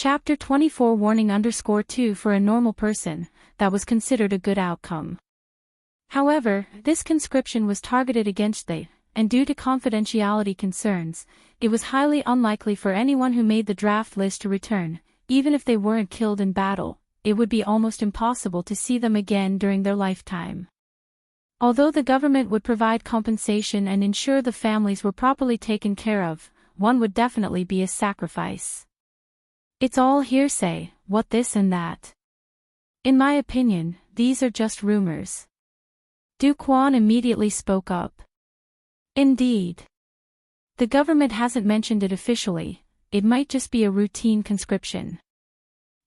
Chapter 24 Warning_2 For a normal person, that was considered a good outcome. However, this conscription was targeted against they, and due to confidentiality concerns, it was highly unlikely for anyone who made the draft list to return. Even if they weren't killed in battle, it would be almost impossible to see them again during their lifetime. Although the government would provide compensation and ensure the families were properly taken care of, one would definitely be a sacrifice. It's all hearsay, what this and that. In my opinion, these are just rumors. Du Quan immediately spoke up. Indeed. The government hasn't mentioned it officially, it might just be a routine conscription.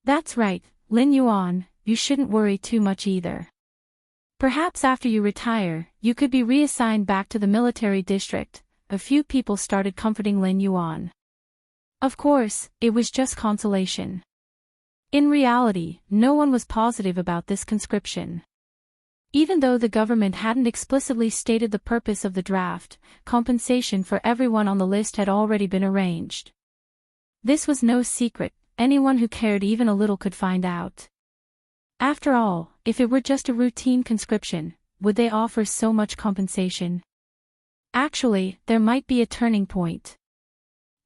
That's right, Lin Yuan, you shouldn't worry too much either. Perhaps after you retire, you could be reassigned back to the military district. A few people started comforting Lin Yuan. Of course, it was just consolation. In reality, no one was positive about this conscription. Even though the government hadn't explicitly stated the purpose of the draft, compensation for everyone on the list had already been arranged. This was no secret, anyone who cared even a little could find out. After all, if it were just a routine conscription, would they offer so much compensation? Actually, there might be a turning point.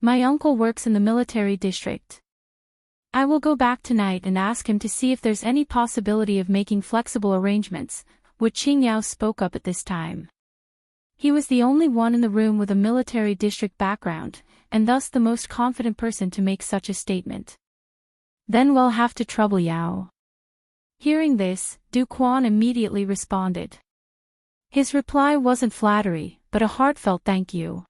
My uncle works in the military district. I will go back tonight and ask him to see if there's any possibility of making flexible arrangements. Wu Qingyao spoke up at this time. He was the only one in the room with a military district background, and thus the most confident person to make such a statement. Then we'll have to trouble Yao. Hearing this, Du Quan immediately responded. His reply wasn't flattery, but a heartfelt thank you.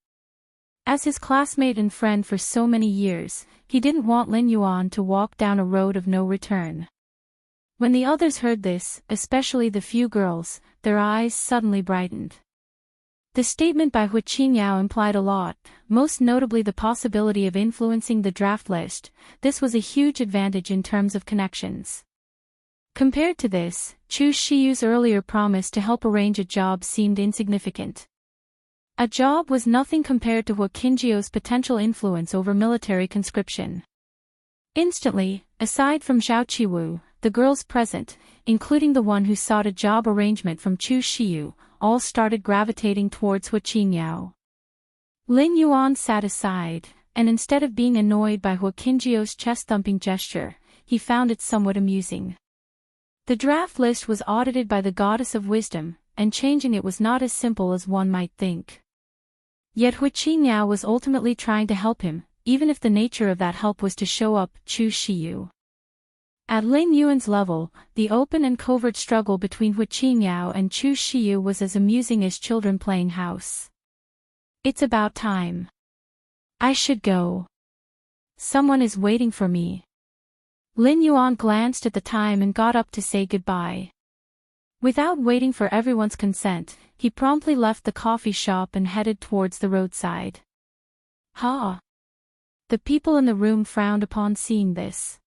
As his classmate and friend for so many years, he didn't want Lin Yuan to walk down a road of no return. When the others heard this, especially the few girls, their eyes suddenly brightened. The statement by Wu Qingyao implied a lot, most notably the possibility of influencing the draft list. This was a huge advantage in terms of connections. Compared to this, Chu Shiyu's earlier promise to help arrange a job seemed insignificant. A job was nothing compared to Wu Qingjiao's potential influence over military conscription. Instantly, aside from Zhao Qiwu, the girls present, including the one who sought a job arrangement from Chu Shiyu, all started gravitating towards Wu Qingyao. Lin Yuan sat aside, and instead of being annoyed by Wu Qingjiao's chest-thumping gesture, he found it somewhat amusing. The draft list was audited by the Goddess of Wisdom, and changing it was not as simple as one might think. Yet Wu Qingyao was ultimately trying to help him, even if the nature of that help was to show up Chu Shiyu. At Lin Yuan's level, the open and covert struggle between Wu Qingyao and Chu Shiyu was as amusing as children playing house. It's about time. I should go. Someone is waiting for me. Lin Yuan glanced at the time and got up to say goodbye. Without waiting for everyone's consent, he promptly left the coffee shop and headed towards the roadside. Ha! The people in the room frowned upon seeing this.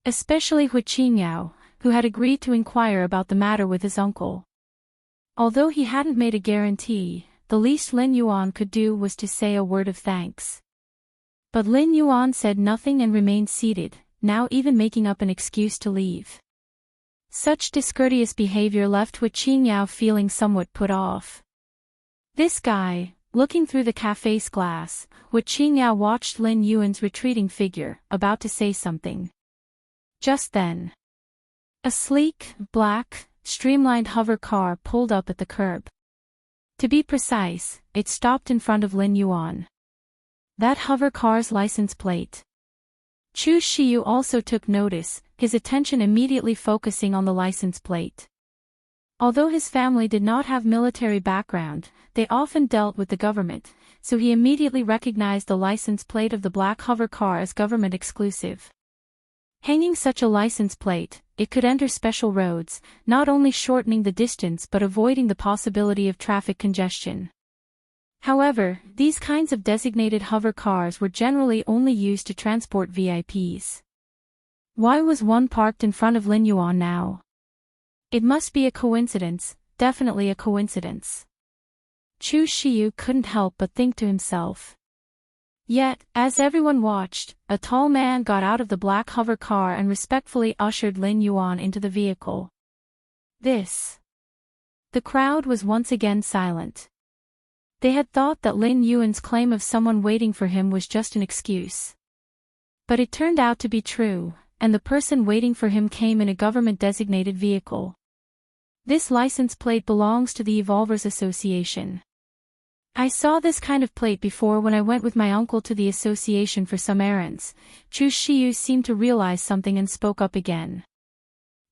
Especially Wu Qingyao, who had agreed to inquire about the matter with his uncle. Although he hadn't made a guarantee, the least Lin Yuan could do was to say a word of thanks. But Lin Yuan said nothing and remained seated, now even making up an excuse to leave. Such discourteous behavior left Wu Qingyao feeling somewhat put off. This guy, looking through the cafe's glass, Wu Qingyao watched Lin Yuan's retreating figure, about to say something. Just then, a sleek, black, streamlined hover car pulled up at the curb. To be precise, it stopped in front of Lin Yuan. That hover car's license plate. Chu Shiyu also took notice, his attention immediately focusing on the license plate. Although his family did not have military background, they often dealt with the government, so he immediately recognized the license plate of the black hover car as government exclusive. Hanging such a license plate, it could enter special roads, not only shortening the distance but avoiding the possibility of traffic congestion. However, these kinds of designated hover cars were generally only used to transport VIPs. Why was one parked in front of Lin Yuan now? It must be a coincidence, definitely a coincidence. Chu Shiyu couldn't help but think to himself. Yet, as everyone watched, a tall man got out of the black hover car and respectfully ushered Lin Yuan into the vehicle. The crowd was once again silent. They had thought that Lin Yuan's claim of someone waiting for him was just an excuse. But it turned out to be true, and the person waiting for him came in a government-designated vehicle. This license plate belongs to the Evolvers Association. I saw this kind of plate before when I went with my uncle to the association for some errands. Chu Shiyu seemed to realize something and spoke up again.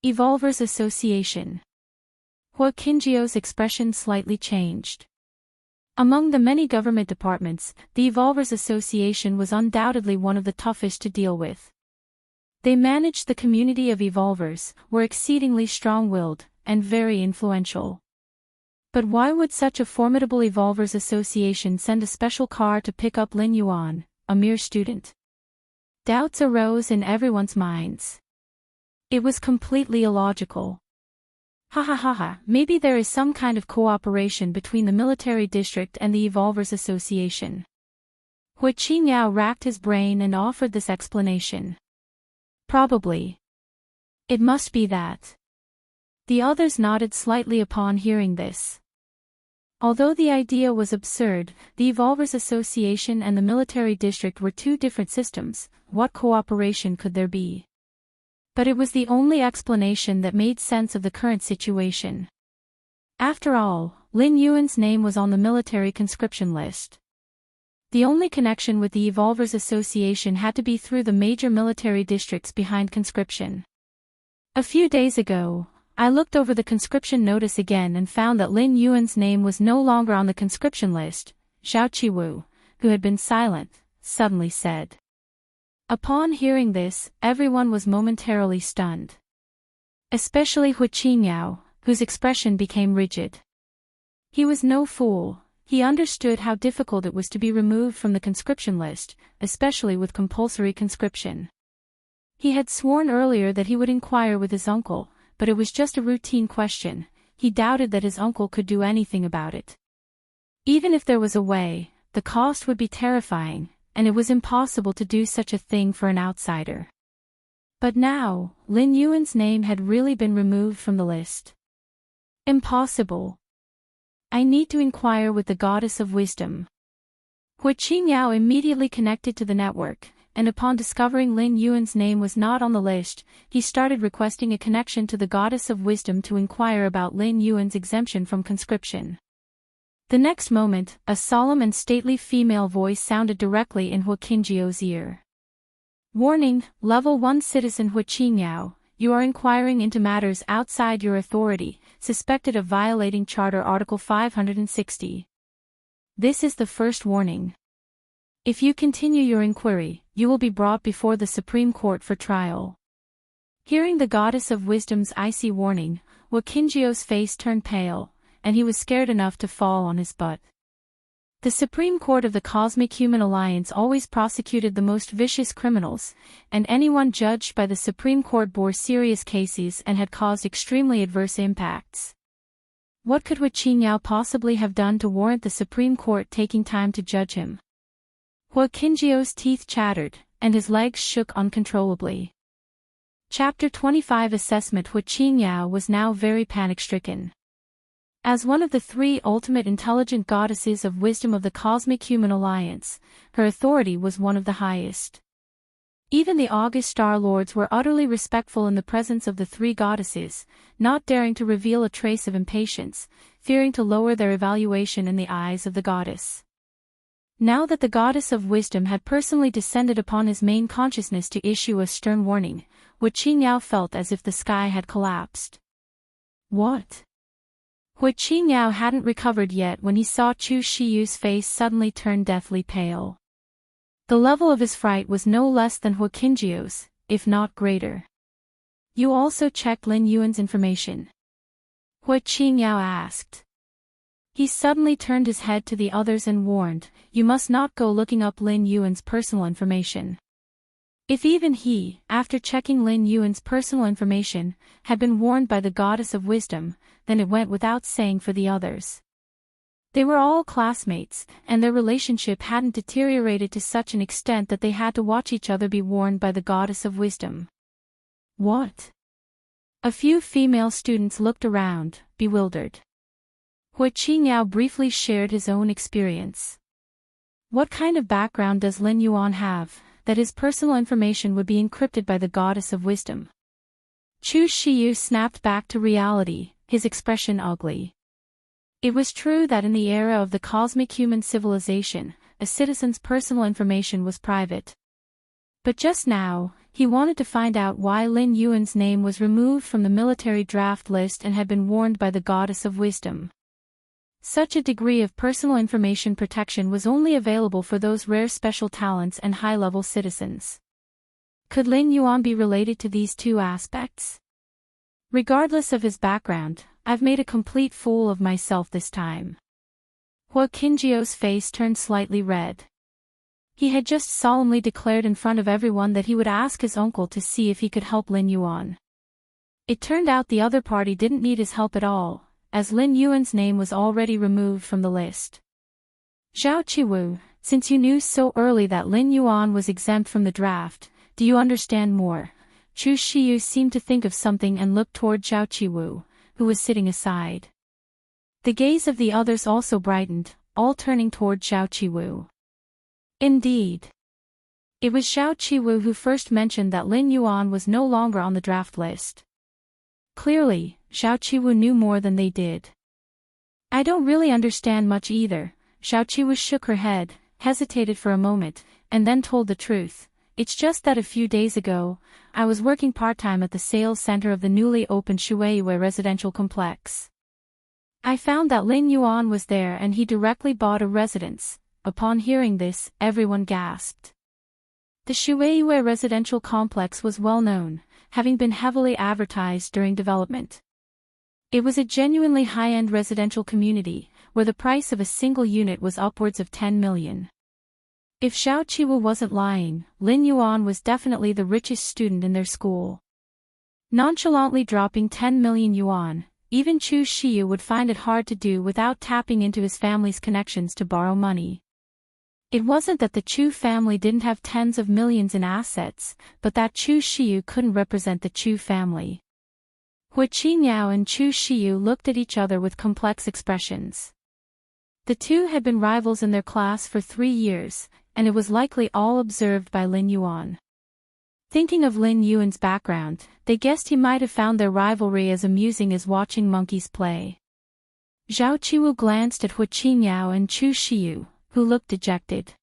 Evolvers Association. Hua Qingjiu's expression slightly changed. Among the many government departments, the Evolvers Association was undoubtedly one of the toughest to deal with. They managed the community of Evolvers, were exceedingly strong-willed, and very influential. But why would such a formidable Evolvers Association send a special car to pick up Lin Yuan, a mere student? Doubts arose in everyone's minds. It was completely illogical. Maybe there is some kind of cooperation between the military district and the Evolvers Association. Hua Qingyao racked his brain and offered this explanation. Probably. It must be that. The others nodded slightly upon hearing this. Although the idea was absurd, the Evolvers Association and the military district were two different systems. What cooperation could there be? But it was the only explanation that made sense of the current situation. After all, Lin Yuan's name was on the military conscription list. The only connection with the Evolvers Association had to be through the major military districts behind conscription. A few days ago, I looked over the conscription notice again and found that Lin Yuan's name was no longer on the conscription list. Zhao Qiwu, who had been silent, suddenly said. Upon hearing this, everyone was momentarily stunned. Especially Hua Qingyao, whose expression became rigid. He was no fool. He understood how difficult it was to be removed from the conscription list, especially with compulsory conscription. He had sworn earlier that he would inquire with his uncle, but it was just a routine question. He doubted that his uncle could do anything about it. Even if there was a way, the cost would be terrifying, and it was impossible to do such a thing for an outsider. But now, Lin Yuan's name had really been removed from the list. Impossible. I need to inquire with the Goddess of Wisdom. Hua Qingyao immediately connected to the network, and upon discovering Lin Yuan's name was not on the list, he started requesting a connection to the Goddess of Wisdom to inquire about Lin Yuan's exemption from conscription. The next moment, a solemn and stately female voice sounded directly in Hua Qingjiu's ear. Warning, Level 1 Citizen Hua Qingyao, you are inquiring into matters outside your authority, suspected of violating Charter Article 560. This is the first warning. If you continue your inquiry, you will be brought before the Supreme Court for trial. Hearing the Goddess of Wisdom's icy warning, Hua Qingjiu's face turned pale, and he was scared enough to fall on his butt. The Supreme Court of the Cosmic Human Alliance always prosecuted the most vicious criminals, and anyone judged by the Supreme Court bore serious cases and had caused extremely adverse impacts. What could Hua Qingyao possibly have done to warrant the Supreme Court taking time to judge him? Hua Qingjiu's teeth chattered, and his legs shook uncontrollably. Chapter 25 Assessment. Hua Qingyao was now very panic-stricken. As one of the three ultimate intelligent goddesses of wisdom of the Cosmic Human Alliance, her authority was one of the highest. Even the august Star Lords were utterly respectful in the presence of the three goddesses, not daring to reveal a trace of impatience, fearing to lower their evaluation in the eyes of the goddess. Now that the Goddess of Wisdom had personally descended upon his main consciousness to issue a stern warning, Hua Qingyao felt as if the sky had collapsed. What? Hua Qingyao hadn't recovered yet when he saw Chu Shiyu's face suddenly turn deathly pale. The level of his fright was no less than Hua Qingjiu's, if not greater. You also checked Lin Yuan's information? Hua Qingyao asked. He suddenly turned his head to the others and warned, you must not go looking up Lin Yuan's personal information. If even he, after checking Lin Yuan's personal information, had been warned by the Goddess of Wisdom, then it went without saying for the others. They were all classmates, and their relationship hadn't deteriorated to such an extent that they had to watch each other be warned by the goddess of wisdom. What? A few female students looked around, bewildered. Wuxia briefly shared his own experience. What kind of background does Lin Yuan have, that his personal information would be encrypted by the goddess of wisdom? Chu Shiyu snapped back to reality, his expression ugly. It was true that in the era of the cosmic human civilization, a citizen's personal information was private. But just now, he wanted to find out why Lin Yuan's name was removed from the military draft list and had been warned by the goddess of wisdom. Such a degree of personal information protection was only available for those rare special talents and high-level citizens. Could Lin Yuan be related to these two aspects? Regardless of his background, I've made a complete fool of myself this time. Hua Qingjiu's face turned slightly red. He had just solemnly declared in front of everyone that he would ask his uncle to see if he could help Lin Yuan. It turned out the other party didn't need his help at all, as Lin Yuan's name was already removed from the list. Zhao Qiwu, since you knew so early that Lin Yuan was exempt from the draft, do you understand more? Chu Shiyu seemed to think of something and looked toward Zhao Qiwu, who was sitting aside. The gaze of the others also brightened, all turning toward Zhao Qiwu. Indeed. It was Zhao Qiwu who first mentioned that Lin Yuan was no longer on the draft list. Clearly, Zhao Qiwu knew more than they did. I don't really understand much either. Zhao Qiwu shook her head, hesitated for a moment, and then told the truth. It's just that a few days ago, I was working part-time at the sales center of the newly opened Shueiyue residential complex. I found that Lin Yuan was there and he directly bought a residence. Upon hearing this, everyone gasped. The Shueiyue residential complex was well known, having been heavily advertised during development. It was a genuinely high-end residential community, where the price of a single unit was upwards of 10 million. If Zhao Qiwu wasn't lying, Lin Yuan was definitely the richest student in their school. Nonchalantly dropping 10 million yuan, even Chu Shiyu would find it hard to do without tapping into his family's connections to borrow money. It wasn't that the Chu family didn't have tens of millions in assets, but that Chu Shiyu couldn't represent the Chu family. Hua Qingjiao and Chu Shiyu looked at each other with complex expressions. The two had been rivals in their class for 3 years, and it was likely all observed by Lin Yuan. Thinking of Lin Yuan's background, they guessed he might have found their rivalry as amusing as watching monkeys play. Zhao Qiwu glanced at Hua Qingjiao and Chu Shiyu, who looked dejected.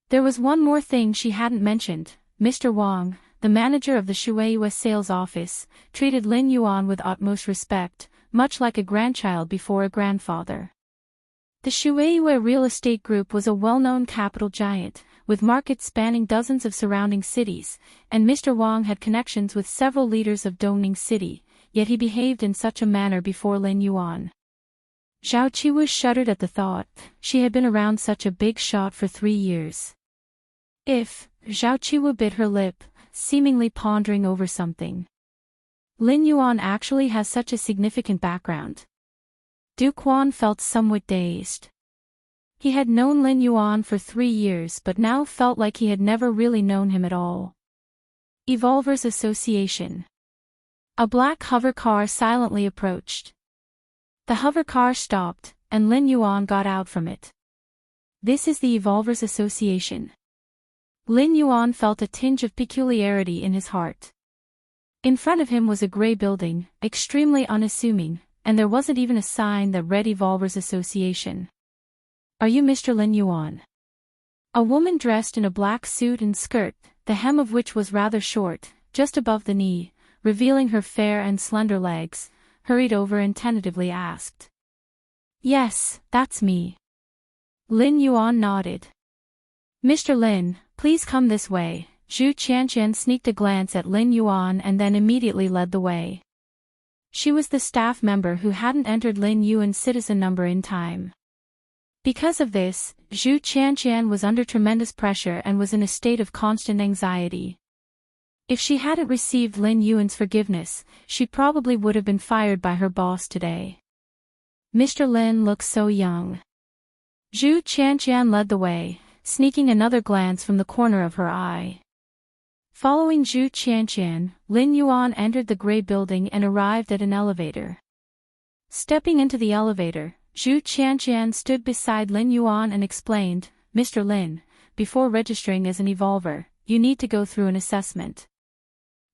There was one more thing she hadn't mentioned. Mr. Wang, the manager of the Shueiyue sales office, treated Lin Yuan with utmost respect, much like a grandchild before a grandfather. The Shueiyue real estate group was a well-known capital giant, with markets spanning dozens of surrounding cities, and Mr. Wang had connections with several leaders of Dongning City, yet he behaved in such a manner before Lin Yuan. Zhao Qiwu shuddered at the thought. She had been around such a big shot for 3 years. Zhao Qiwu bit her lip, seemingly pondering over something. Lin Yuan actually has such a significant background. Du Quan felt somewhat dazed. He had known Lin Yuan for 3 years but now felt like he had never really known him at all. Evolvers Association. A black hover car silently approached. The hover car stopped, and Lin Yuan got out from it. This is the Evolvers Association. Lin Yuan felt a tinge of peculiarity in his heart. In front of him was a gray building, extremely unassuming, and there wasn't even a sign that read Evolvers Association. Are you Mr. Lin Yuan? A woman dressed in a black suit and skirt, the hem of which was rather short, just above the knee, revealing her fair and slender legs, hurried over and tentatively asked. Yes, that's me. Lin Yuan nodded. Mr. Lin, please come this way. Zhu Qianqian sneaked a glance at Lin Yuan and then immediately led the way. She was the staff member who hadn't entered Lin Yuan's citizen number in time. Because of this, Zhu Qianqian was under tremendous pressure and was in a state of constant anxiety. If she hadn't received Lin Yuan's forgiveness, she probably would have been fired by her boss today. Mr. Lin looks so young. Zhu Qianqian led the way, sneaking another glance from the corner of her eye. Following Zhu Qianqian, Lin Yuan entered the gray building and arrived at an elevator. Stepping into the elevator, Zhu Qianqian stood beside Lin Yuan and explained, "Mr. Lin, before registering as an evolver, you need to go through an assessment.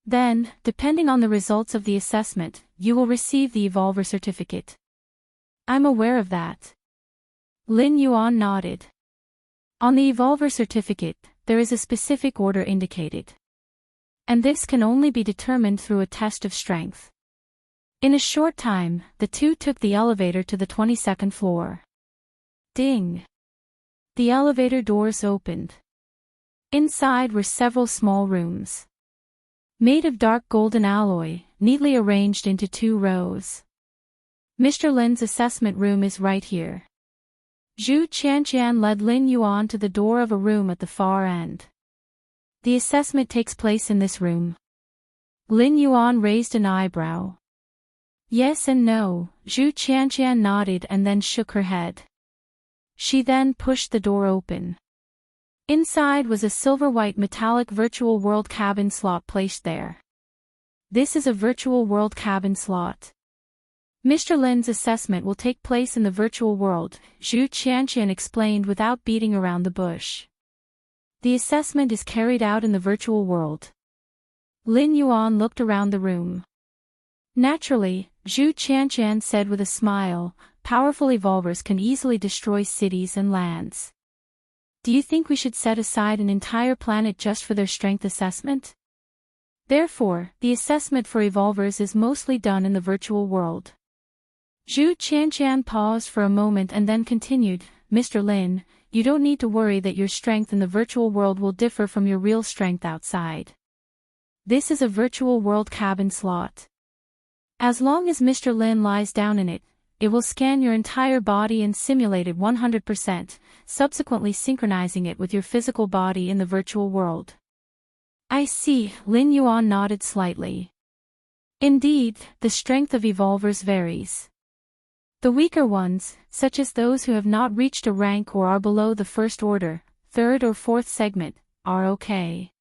Then, depending on the results of the assessment, you will receive the evolver certificate." "I'm aware of that." Lin Yuan nodded. On the evolver certificate, there is a specific order indicated. And this can only be determined through a test of strength. In a short time, the two took the elevator to the 22nd floor. Ding! The elevator doors opened. Inside were several small rooms. Made of dark golden alloy, neatly arranged into 2 rows. "Mr. Lin's assessment room is right here." Zhu Qianqian led Lin Yuan to the door of a room at the far end. "The assessment takes place in this room." Lin Yuan raised an eyebrow. "Yes and no," Zhu Qianqian nodded and then shook her head. She then pushed the door open. Inside was a silver-white metallic virtual world cabin slot placed there. "This is a virtual world cabin slot. Mr. Lin's assessment will take place in the virtual world," Zhu Qianqian explained without beating around the bush. "The assessment is carried out in the virtual world." Lin Yuan looked around the room. "Naturally," Zhu Qianqian said with a smile, "powerful evolvers can easily destroy cities and lands. Do you think we should set aside an entire planet just for their strength assessment? Therefore, the assessment for evolvers is mostly done in the virtual world." Zhu Qianqian paused for a moment and then continued, "Mr. Lin, you don't need to worry that your strength in the virtual world will differ from your real strength outside. This is a virtual world cabin slot. As long as Mr. Lin lies down in it, it will scan your entire body and simulate it 100%, subsequently synchronizing it with your physical body in the virtual world." "I see," Lin Yuan nodded slightly. "Indeed, the strength of evolvers varies. The weaker ones, such as those who have not reached a rank or are below the first order, 3rd or 4th segment, are okay.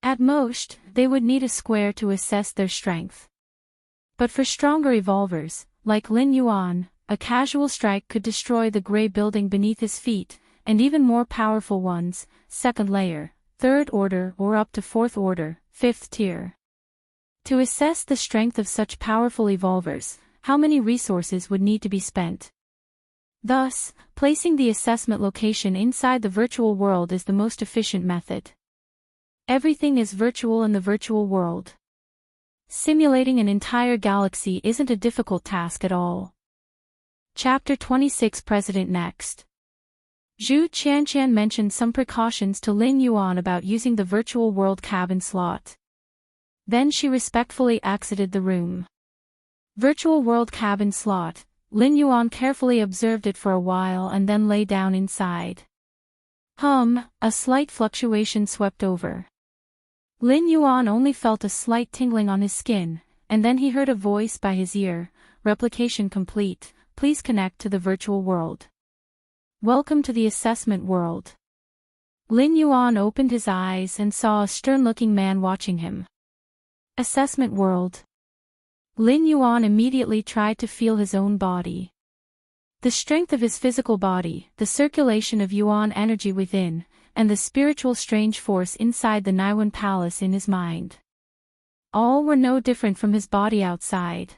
At most, they would need a square to assess their strength. But for stronger evolvers, like Lin Yuan, a casual strike could destroy the gray building beneath his feet, and even more powerful ones, 2nd layer, 3rd order or up to 4th order, 5th tier. To assess the strength of such powerful evolvers, how many resources would need to be spent? Thus, placing the assessment location inside the virtual world is the most efficient method. Everything is virtual in the virtual world. Simulating an entire galaxy isn't a difficult task at all. Chapter 26 President Next. Zhu Qianqian mentioned some precautions to Lin Yuan about using the virtual world cabin slot. Then she respectfully exited the room. Virtual world cabin slot. Lin Yuan carefully observed it for a while and then lay down inside. A slight fluctuation swept over. Lin Yuan only felt a slight tingling on his skin, and then he heard a voice by his ear, "Replication complete, please connect to the virtual world." "Welcome to the assessment world." Lin Yuan opened his eyes and saw a stern-looking man watching him. Assessment world. Lin Yuan immediately tried to feel his own body. The strength of his physical body, the circulation of Yuan energy within, and the spiritual strange force inside the Naiwan Palace in his mind. All were no different from his body outside.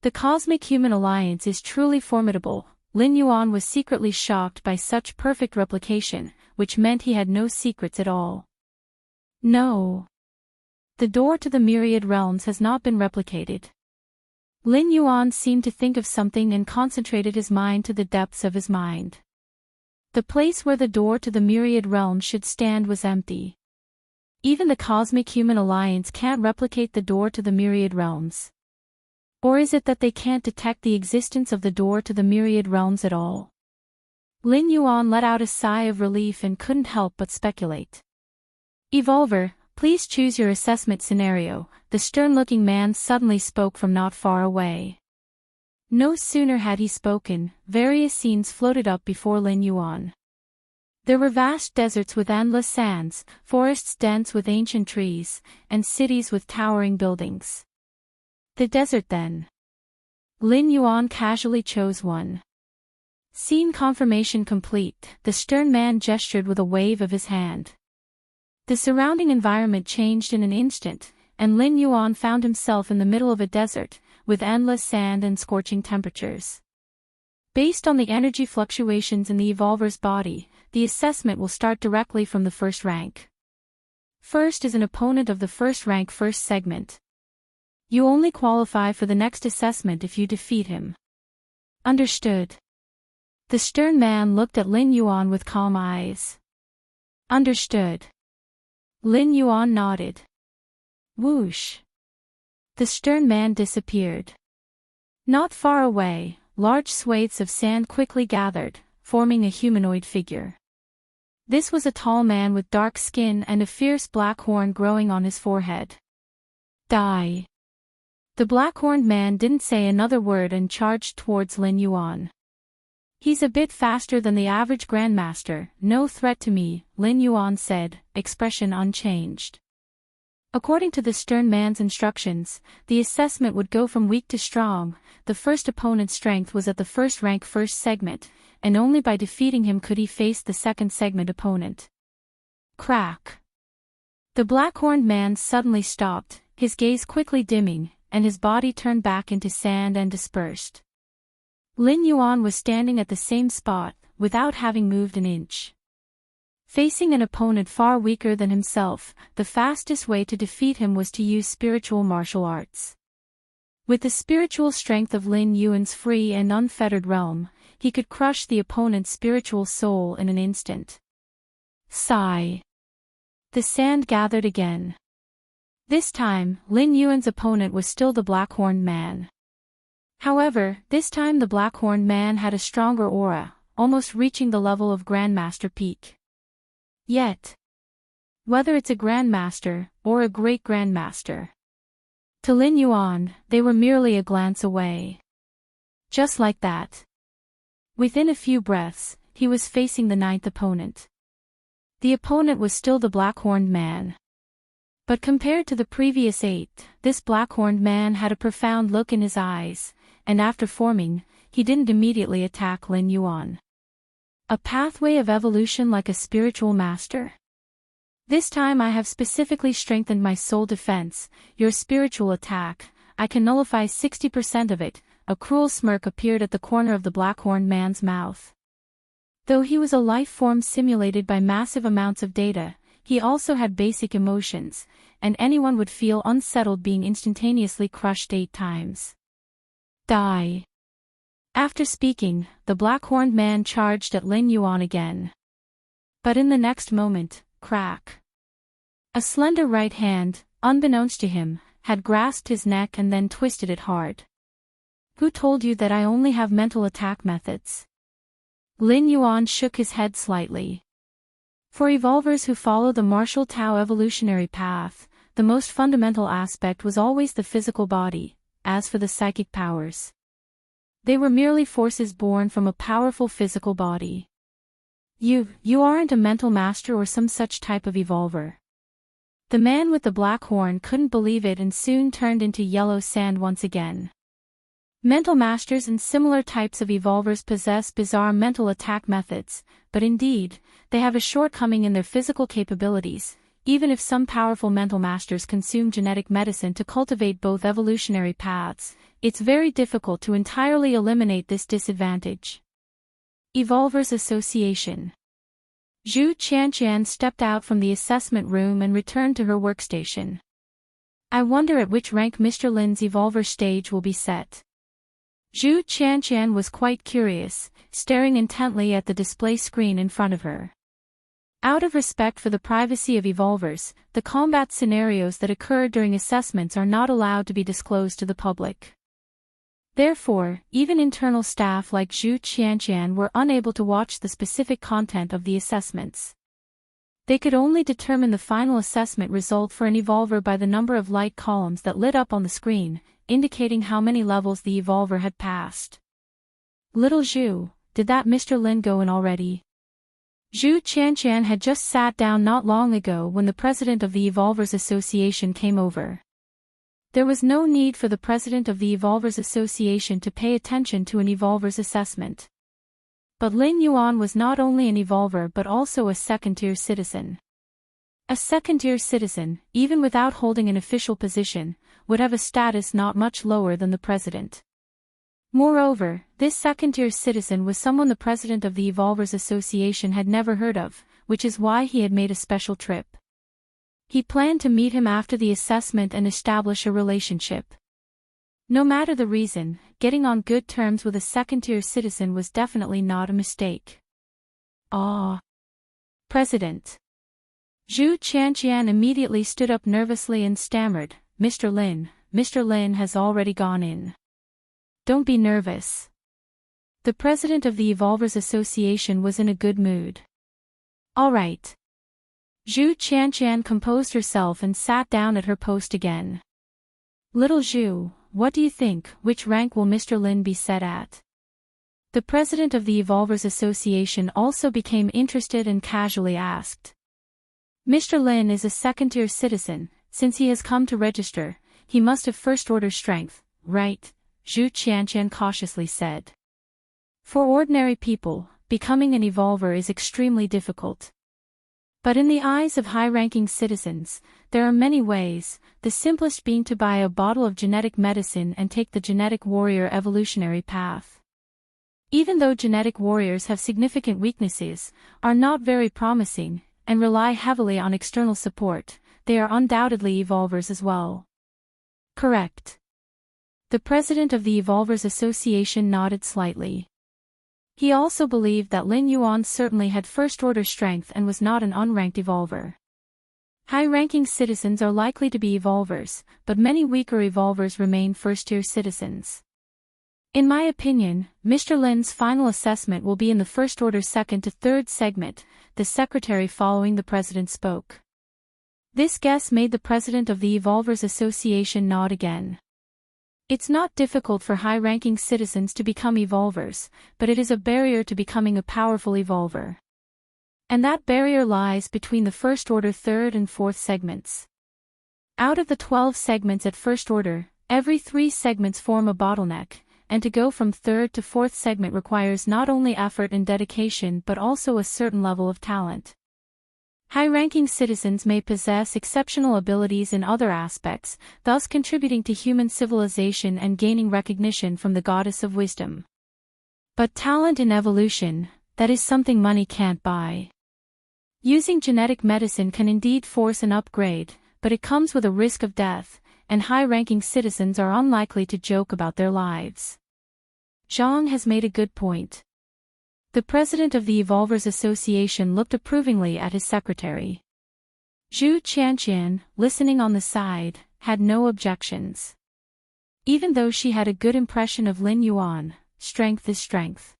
The Cosmic Human Alliance is truly formidable. Lin Yuan was secretly shocked by such perfect replication, which meant he had no secrets at all. No. The door to the myriad realms has not been replicated. Lin Yuan seemed to think of something and concentrated his mind to the depths of his mind. The place where the door to the myriad realms should stand was empty. Even the Cosmic Human Alliance can't replicate the door to the myriad realms. Or is it that they can't detect the existence of the door to the myriad realms at all? Lin Yuan let out a sigh of relief and couldn't help but speculate. "Evolver, please choose your assessment scenario," the stern-looking man suddenly spoke from not far away. No sooner had he spoken, various scenes floated up before Lin Yuan. There were vast deserts with endless sands, forests dense with ancient trees, and cities with towering buildings. The desert then. Lin Yuan casually chose one. Scene confirmation complete, the stern man gestured with a wave of his hand. The surrounding environment changed in an instant, and Lin Yuan found himself in the middle of a desert, with endless sand and scorching temperatures. Based on the energy fluctuations in the evolver's body, the assessment will start directly from the first rank. First is an opponent of the first rank first segment. You only qualify for the next assessment if you defeat him. Understood. The stern man looked at Lin Yuan with calm eyes. Understood. Lin Yuan nodded. Whoosh. The stern man disappeared. Not far away, large swathes of sand quickly gathered, forming a humanoid figure. This was a tall man with dark skin and a fierce black horn growing on his forehead. Die. The black-horned man didn't say another word and charged towards Lin Yuan. He's a bit faster than the average grandmaster, no threat to me, Lin Yuan said, expression unchanged. According to the stern man's instructions, the assessment would go from weak to strong. The first opponent's strength was at the first rank first segment, and only by defeating him could he face the second segment opponent. Crack. The black-horned man suddenly stopped, his gaze quickly dimming, and his body turned back into sand and dispersed. Lin Yuan was standing at the same spot, without having moved an inch. Facing an opponent far weaker than himself, the fastest way to defeat him was to use spiritual martial arts. With the spiritual strength of Lin Yuan's free and unfettered realm, he could crush the opponent's spiritual soul in an instant. Sigh. The sand gathered again. This time, Lin Yuan's opponent was still the black-horned man. However, this time the black-horned man had a stronger aura, almost reaching the level of Grandmaster peak. Yet, whether it's a Grandmaster, or a Great Grandmaster, to Lin Yuan, they were merely a glance away. Just like that. Within a few breaths, he was facing the ninth opponent. The opponent was still the black-horned man. But compared to the previous 8, this black-horned man had a profound look in his eyes, and after forming, he didn't immediately attack Lin Yuan. A pathway of evolution like a spiritual master? This time I have specifically strengthened my soul defense, your spiritual attack, I can nullify 60% of it. A cruel smirk appeared at the corner of the black-horned man's mouth. Though he was a life form simulated by massive amounts of data, he also had basic emotions, and anyone would feel unsettled being instantaneously crushed 8 times. Die. After speaking, the black-horned man charged at Lin Yuan again. But in the next moment, crack. A slender right hand, unbeknownst to him, had grasped his neck and then twisted it hard. Who told you that I only have mental attack methods? Lin Yuan shook his head slightly. For evolvers who follow the martial Tao evolutionary path, the most fundamental aspect was always the physical body. As for the psychic powers, they were merely forces born from a powerful physical body. You aren't a mental master or some such type of evolver. The man with the black horn couldn't believe it and soon turned into yellow sand once again. Mental masters and similar types of evolvers possess bizarre mental attack methods, but indeed, they have a shortcoming in their physical capabilities. Even if some powerful mental masters consume genetic medicine to cultivate both evolutionary paths, it's very difficult to entirely eliminate this disadvantage. Evolvers Association. Zhu Qianqian stepped out from the assessment room and returned to her workstation. I wonder at which rank Mr. Lin's evolver stage will be set. Zhu Qianqian was quite curious, staring intently at the display screen in front of her. Out of respect for the privacy of evolvers, the combat scenarios that occur during assessments are not allowed to be disclosed to the public. Therefore, even internal staff like Zhu Qianqian were unable to watch the specific content of the assessments. They could only determine the final assessment result for an evolver by the number of light columns that lit up on the screen, indicating how many levels the evolver had passed. Little Zhu, did that Mr. Lin go in already? Zhu Qianqian had just sat down not long ago when the president of the Evolvers Association came over. There was no need for the president of the Evolvers Association to pay attention to an evolver's assessment. But Lin Yuan was not only an evolver but also a second-tier citizen. A second-tier citizen, even without holding an official position, would have a status not much lower than the president. Moreover, this second-tier citizen was someone the president of the Evolvers Association had never heard of, which is why he had made a special trip. He planned to meet him after the assessment and establish a relationship. No matter the reason, getting on good terms with a second-tier citizen was definitely not a mistake. Ah! President. Zhu Qianqian immediately stood up nervously and stammered, Mr. Lin has already gone in. Don't be nervous. The president of the Evolvers Association was in a good mood. All right. Zhu Qianqian composed herself and sat down at her post again. Little Zhu, what do you think, which rank will Mr. Lin be set at? The president of the Evolvers Association also became interested and casually asked. Mr. Lin is a second-tier citizen, since he has come to register, he must have first-order strength, right? Zhu Qianqian cautiously said. For ordinary people, becoming an evolver is extremely difficult. But in the eyes of high-ranking citizens, there are many ways, the simplest being to buy a bottle of genetic medicine and take the genetic warrior evolutionary path. Even though genetic warriors have significant weaknesses, are not very promising, and rely heavily on external support, they are undoubtedly evolvers as well. Correct. The president of the Evolvers Association nodded slightly. He also believed that Lin Yuan certainly had first-order strength and was not an unranked evolver. High-ranking citizens are likely to be evolvers, but many weaker evolvers remain first-tier citizens. In my opinion, Mr. Lin's final assessment will be in the first-order second to third segment, the secretary following the president spoke. This guess made the president of the Evolvers Association nod again. It's not difficult for high-ranking citizens to become evolvers, but it is a barrier to becoming a powerful evolver. And that barrier lies between the first-order third and fourth segments. Out of the 12 segments at first order, every 3 segments form a bottleneck, and to go from third to fourth segment requires not only effort and dedication but also a certain level of talent. High-ranking citizens may possess exceptional abilities in other aspects, thus contributing to human civilization and gaining recognition from the goddess of wisdom. But talent in evolution, that is something money can't buy. Using genetic medicine can indeed force an upgrade, but it comes with a risk of death, and high-ranking citizens are unlikely to joke about their lives. Zhang has made a good point. The president of the Evolvers Association looked approvingly at his secretary. Zhu Qianqian, listening on the side, had no objections. Even though she had a good impression of Lin Yuan, strength is strength.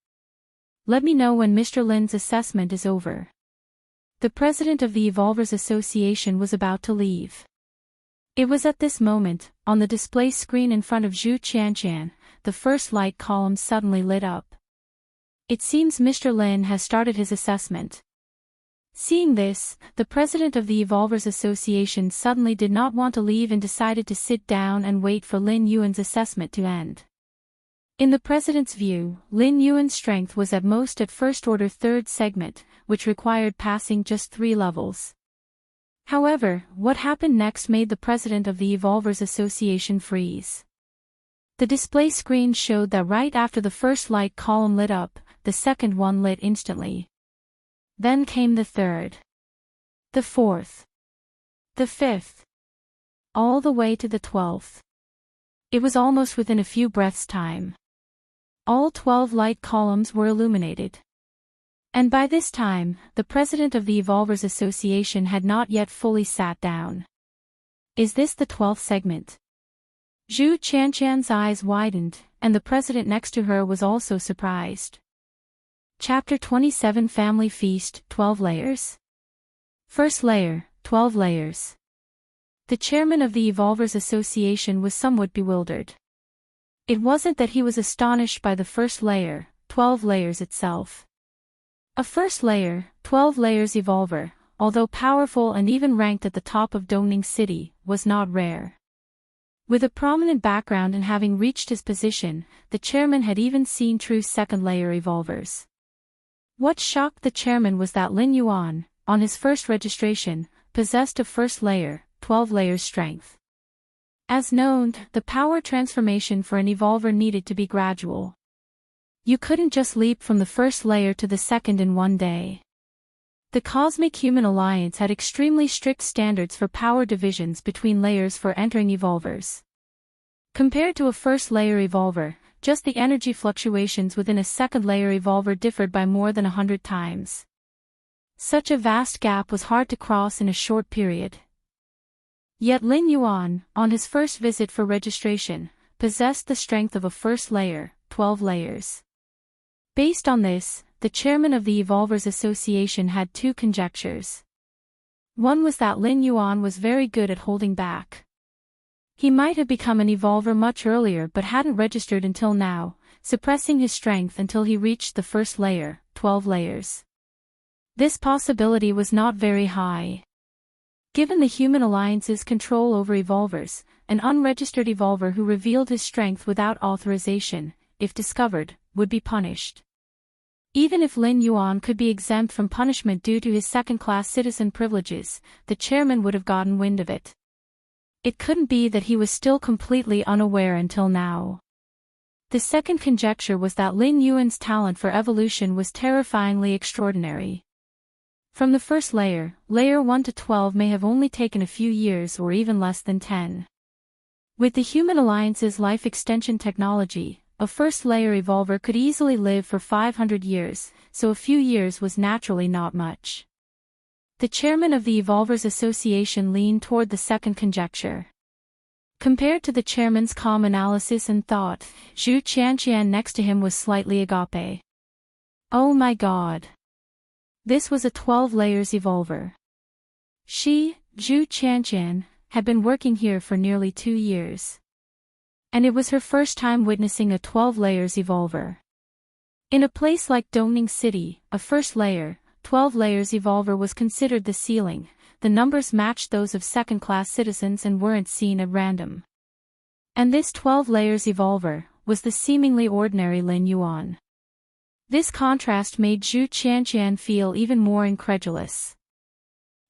Let me know when Mr. Lin's assessment is over. The president of the Evolvers Association was about to leave. It was at this moment, on the display screen in front of Zhu Qianqian, the first light column suddenly lit up. It seems Mr. Lin has started his assessment. Seeing this, the president of the Evolvers Association suddenly did not want to leave and decided to sit down and wait for Lin Yuan's assessment to end. In the president's view, Lin Yuan's strength was at most at first-order third segment, which required passing just 3 levels. However, what happened next made the president of the Evolvers Association freeze. The display screen showed that right after the first light column lit up, the second one lit instantly. Then came the third, the fourth, the fifth, all the way to the 12th. It was almost within a few breaths' time. All 12 light columns were illuminated. And by this time, the president of the Evolvers Association had not yet fully sat down. Is this the 12th segment? Zhu Qianqian's eyes widened, and the president next to her was also surprised. Chapter 27 Family Feast, 12 Layers. First layer, 12 layers. The chairman of the Evolvers Association was somewhat bewildered. It wasn't that he was astonished by the first layer, 12 layers itself. A first layer, 12 layers Evolver, although powerful and even ranked at the top of Dongning City, was not rare. With a prominent background and having reached his position, the chairman had even seen true second-layer Evolvers. What shocked the chairman was that Lin Yuan, on his first registration, possessed a first layer, 12 layers strength. As known, the power transformation for an Evolver needed to be gradual. You couldn't just leap from the first layer to the second in one day. The Cosmic Human Alliance had extremely strict standards for power divisions between layers for entering Evolvers. Compared to a first-layer Evolver, just the energy fluctuations within a second-layer Evolver differed by more than 100 times. Such a vast gap was hard to cross in a short period. Yet Lin Yuan, on his first visit for registration, possessed the strength of a first layer, 12 layers. Based on this, the chairman of the Evolvers Association had two conjectures. One was that Lin Yuan was very good at holding back. He might have become an Evolver much earlier but hadn't registered until now, suppressing his strength until he reached the first layer, 12 layers. This possibility was not very high. Given the Human Alliance's control over Evolvers, an unregistered Evolver who revealed his strength without authorization, if discovered, would be punished. Even if Lin Yuan could be exempt from punishment due to his second-class citizen privileges, the chairman would have gotten wind of it. It couldn't be that he was still completely unaware until now. The second conjecture was that Lin Yuan's talent for evolution was terrifyingly extraordinary. From the first layer, layer 1 to 12 may have only taken a few years or even less than 10. With the Human Alliance's life extension technology, a first-layer Evolver could easily live for 500 years, so a few years was naturally not much. The chairman of the Evolvers Association leaned toward the second conjecture. Compared to the chairman's calm analysis and thought, Zhu Qianqian next to him was slightly agape. Oh my god. This was a 12 layers Evolver. She, Zhu Qianqian, had been working here for nearly 2 years. And it was her first time witnessing a 12 layers Evolver. In a place like Dongning City, a first layer, 12 layers Evolver was considered the ceiling. The numbers matched those of second-class citizens and weren't seen at random. And this 12 layers Evolver was the seemingly ordinary Lin Yuan. This contrast made Zhu Qianqian feel even more incredulous.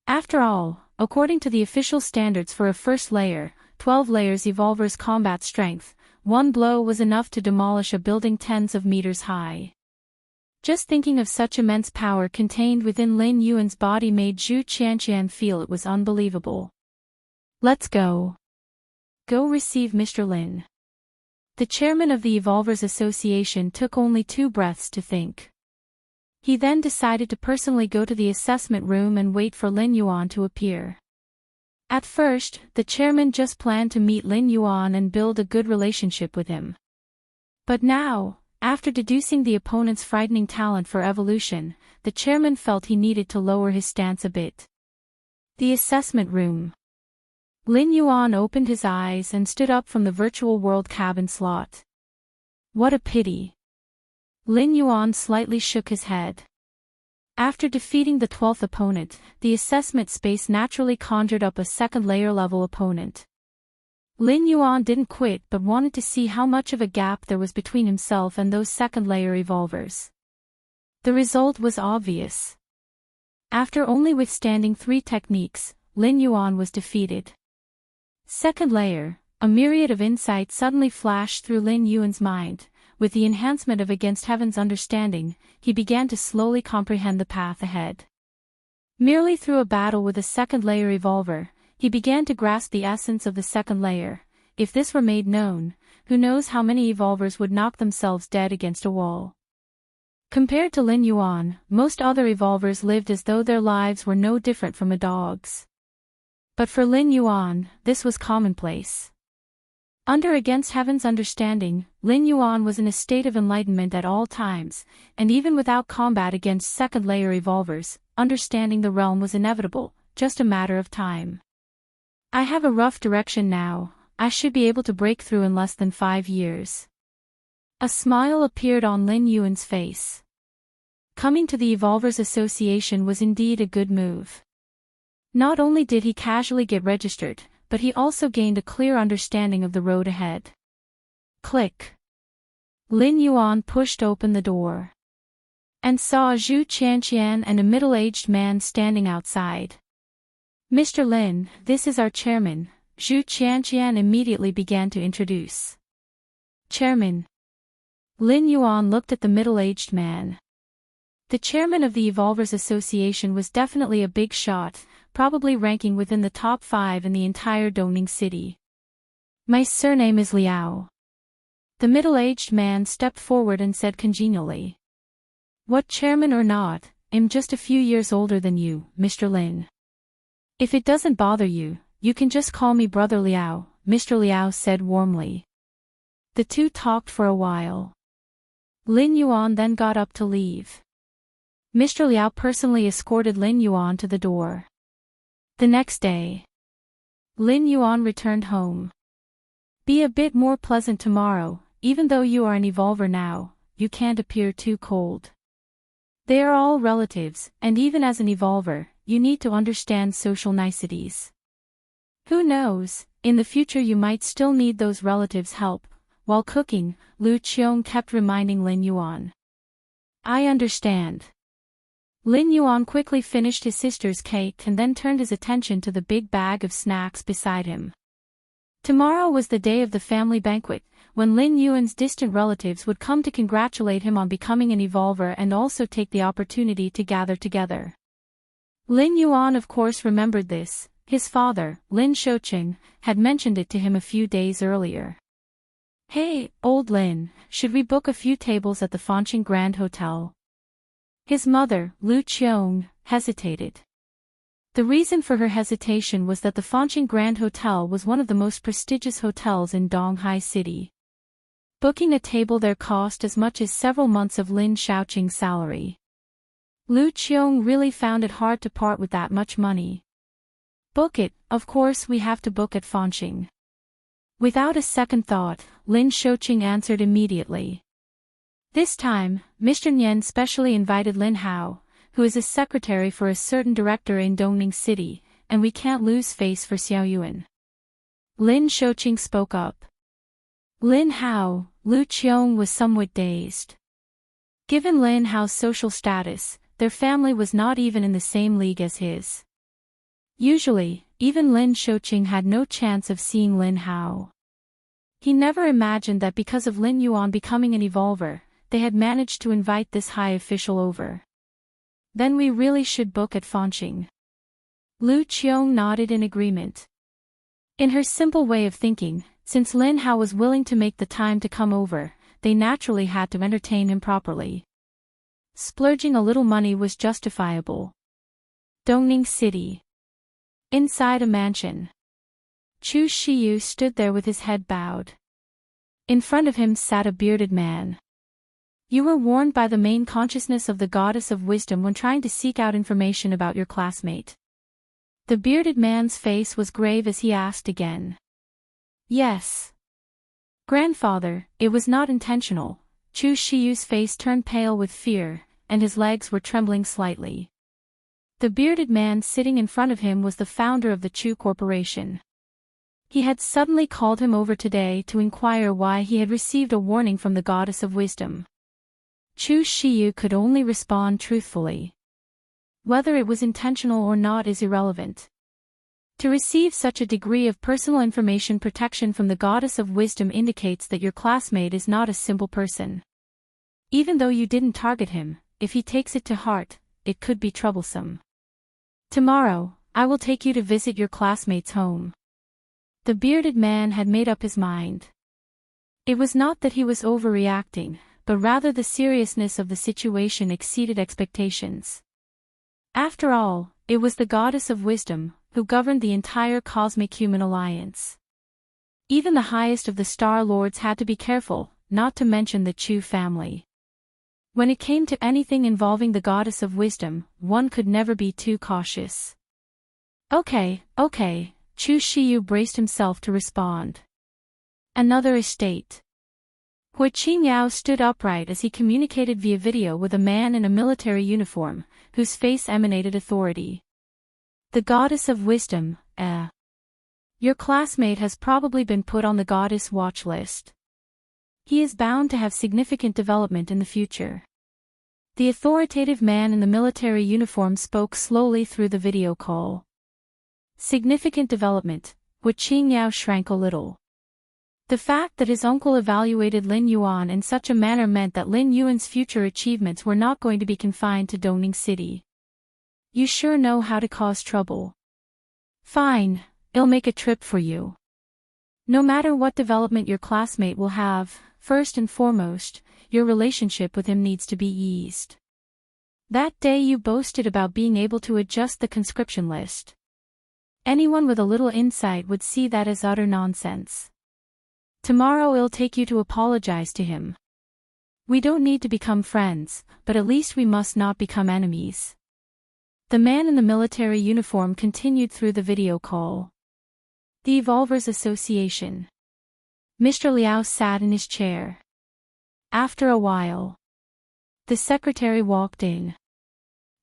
After all, according to the official standards for a first layer, 12 layers Evolver's combat strength, one blow was enough to demolish a building tens of meters high. Just thinking of such immense power contained within Lin Yuan's body made Zhu Qianqian feel it was unbelievable. Let's go. Go receive Mr. Lin. The chairman of the Evolvers Association took only 2 breaths to think. He then decided to personally go to the assessment room and wait for Lin Yuan to appear. At first, the chairman just planned to meet Lin Yuan and build a good relationship with him. But now, after deducing the opponent's frightening talent for evolution, the chairman felt he needed to lower his stance a bit. The assessment room. Lin Yuan opened his eyes and stood up from the virtual world cabin slot. What a pity. Lin Yuan slightly shook his head. After defeating the 12th opponent, the assessment space naturally conjured up a second-layer level opponent. Lin Yuan didn't quit but wanted to see how much of a gap there was between himself and those second-layer Evolvers. The result was obvious. After only withstanding 3 techniques, Lin Yuan was defeated. Second layer, a myriad of insights suddenly flashed through Lin Yuan's mind. With the enhancement of Against Heaven's understanding, he began to slowly comprehend the path ahead. Merely through a battle with a second-layer Evolver, he began to grasp the essence of the second layer. If this were made known, who knows how many Evolvers would knock themselves dead against a wall. Compared to Lin Yuan, most other Evolvers lived as though their lives were no different from a dog's. But for Lin Yuan, this was commonplace. Under Against Heaven's understanding, Lin Yuan was in a state of enlightenment at all times, and even without combat against second-layer Evolvers, understanding the realm was inevitable, just a matter of time. I have a rough direction now. I should be able to break through in less than 5 years. A smile appeared on Lin Yuan's face. Coming to the Evolvers Association was indeed a good move. Not only did he casually get registered, but he also gained a clear understanding of the road ahead. Click. Lin Yuan pushed open the door and saw Zhu Qianqian and a middle-aged man standing outside. Mr. Lin, this is our chairman. Zhu Qianqian immediately began to introduce. Chairman. Lin Yuan looked at the middle-aged man. The chairman of the Evolvers Association was definitely a big shot, probably ranking within the top 5 in the entire Dongning city. My surname is Liao. The middle-aged man stepped forward and said congenially. What chairman or not, I'm just a few years older than you, Mr. Lin. If it doesn't bother you, you can just call me Brother Liao, Mr. Liao said warmly. The two talked for a while. Lin Yuan then got up to leave. Mr. Liao personally escorted Lin Yuan to the door. The next day, Lin Yuan returned home. Be a bit more pleasant tomorrow, even though you are an evolver now, you can't appear too cold. They are all relatives, and even as an evolver, you need to understand social niceties. Who knows, in the future you might still need those relatives' help. While cooking, Lu Qiong kept reminding Lin Yuan. I understand. Lin Yuan quickly finished his sister's cake and then turned his attention to the big bag of snacks beside him. Tomorrow was the day of the family banquet, when Lin Yuan's distant relatives would come to congratulate him on becoming an evolver and also take the opportunity to gather together. Lin Yuan of course remembered this. His father, Lin Shouqing, had mentioned it to him a few days earlier. Hey, old Lin, should we book a few tables at the Fanqing Grand Hotel? His mother, Lu Qiong, hesitated. The reason for her hesitation was that the Fanqing Grand Hotel was one of the most prestigious hotels in Donghai City. Booking a table there cost as much as several months of Lin Shaoqing's salary. Lu Qiong really found it hard to part with that much money. Book it, of course we have to book at Fanqing. Without a second thought, Lin Shouqing answered immediately. This time, Mr. Nian specially invited Lin Hao, who is a secretary for a certain director in Dongning City, and we can't lose face for Xiao Yuan. Lin Shouqing spoke up. Lin Hao, Lu Qiong was somewhat dazed. Given Lin Hao's social status, their family was not even in the same league as his. Usually, even Lin Shouqing had no chance of seeing Lin Hao. He never imagined that because of Lin Yuan becoming an evolver, they had managed to invite this high official over. Then we really should book at Fanqing. Lu Qiong nodded in agreement. In her simple way of thinking, since Lin Hao was willing to make the time to come over, they naturally had to entertain him properly. Splurging a little money was justifiable. Dongning City. Inside a mansion. Chu Shiyu stood there with his head bowed. In front of him sat a bearded man. You were warned by the main consciousness of the goddess of wisdom when trying to seek out information about your classmate. The bearded man's face was grave as he asked again. Yes. Grandfather, it was not intentional. Chu Shiyu's face turned pale with fear, and his legs were trembling slightly. The bearded man sitting in front of him was the founder of the Chu Corporation. He had suddenly called him over today to inquire why he had received a warning from the goddess of wisdom. Chu Shiyu could only respond truthfully. Whether it was intentional or not is irrelevant. To receive such a degree of personal information protection from the goddess of wisdom indicates that your classmate is not a simple person. Even though you didn't target him, if he takes it to heart, it could be troublesome. Tomorrow, I will take you to visit your classmate's home. The bearded man had made up his mind. It was not that he was overreacting, but rather the seriousness of the situation exceeded expectations. After all, it was the goddess of wisdom, who governed the entire cosmic human alliance. Even the highest of the Star Lords had to be careful, not to mention the Chu family. When it came to anything involving the goddess of wisdom, one could never be too cautious. Okay, Chu Shiyu braced himself to respond. Another estate. Hui Qingyao stood upright as he communicated via video with a man in a military uniform, whose face emanated authority. The goddess of wisdom, Your classmate has probably been put on the goddess watch list. He is bound to have significant development in the future. The authoritative man in the military uniform spoke slowly through the video call. Significant development, Hui Qingyao shrank a little. The fact that his uncle evaluated Lin Yuan in such a manner meant that Lin Yuan's future achievements were not going to be confined to Dongning City. You sure know how to cause trouble. Fine, I'll make a trip for you. No matter what development your classmate will have, first and foremost, your relationship with him needs to be eased. That day you boasted about being able to adjust the conscription list. Anyone with a little insight would see that as utter nonsense. Tomorrow I'll take you to apologize to him. We don't need to become friends, but at least we must not become enemies. The man in the military uniform continued through the video call. The Evolvers Association. Mr. Liao sat in his chair. After a while, the secretary walked in.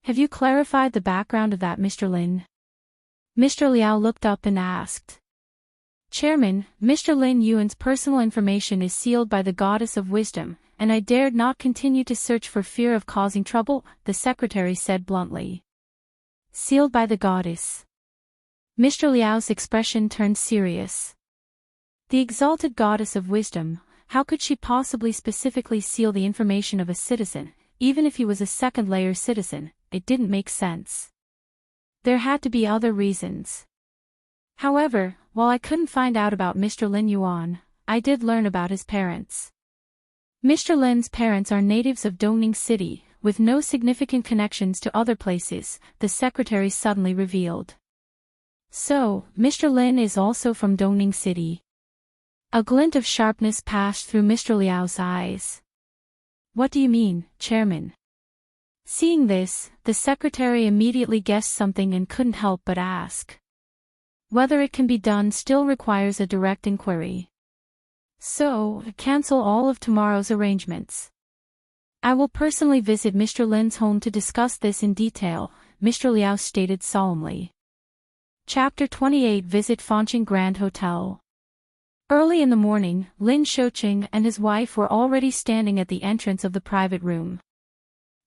Have you clarified the background of that, Mr. Lin? Mr. Liao looked up and asked. Chairman, Mr. Lin Yuan's personal information is sealed by the goddess of wisdom, and I dared not continue to search for fear of causing trouble, the secretary said bluntly. Sealed by the goddess. Mr. Liao's expression turned serious. The exalted goddess of wisdom, how could she possibly specifically seal the information of a citizen, even if he was a second-layer citizen? It didn't make sense. There had to be other reasons. However, while I couldn't find out about Mr. Lin Yuan, I did learn about his parents. Mr. Lin's parents are natives of Dongning City, with no significant connections to other places, the secretary suddenly revealed. So, Mr. Lin is also from Dongning City. A glint of sharpness passed through Mr. Liao's eyes. What do you mean, Chairman? Seeing this, the secretary immediately guessed something and couldn't help but ask. Whether it can be done still requires a direct inquiry. So, cancel all of tomorrow's arrangements. I will personally visit Mr. Lin's home to discuss this in detail, Mr. Liao stated solemnly. Chapter 28 Visit Fanqing Grand Hotel. Early in the morning, Lin Shouqing and his wife were already standing at the entrance of the private room.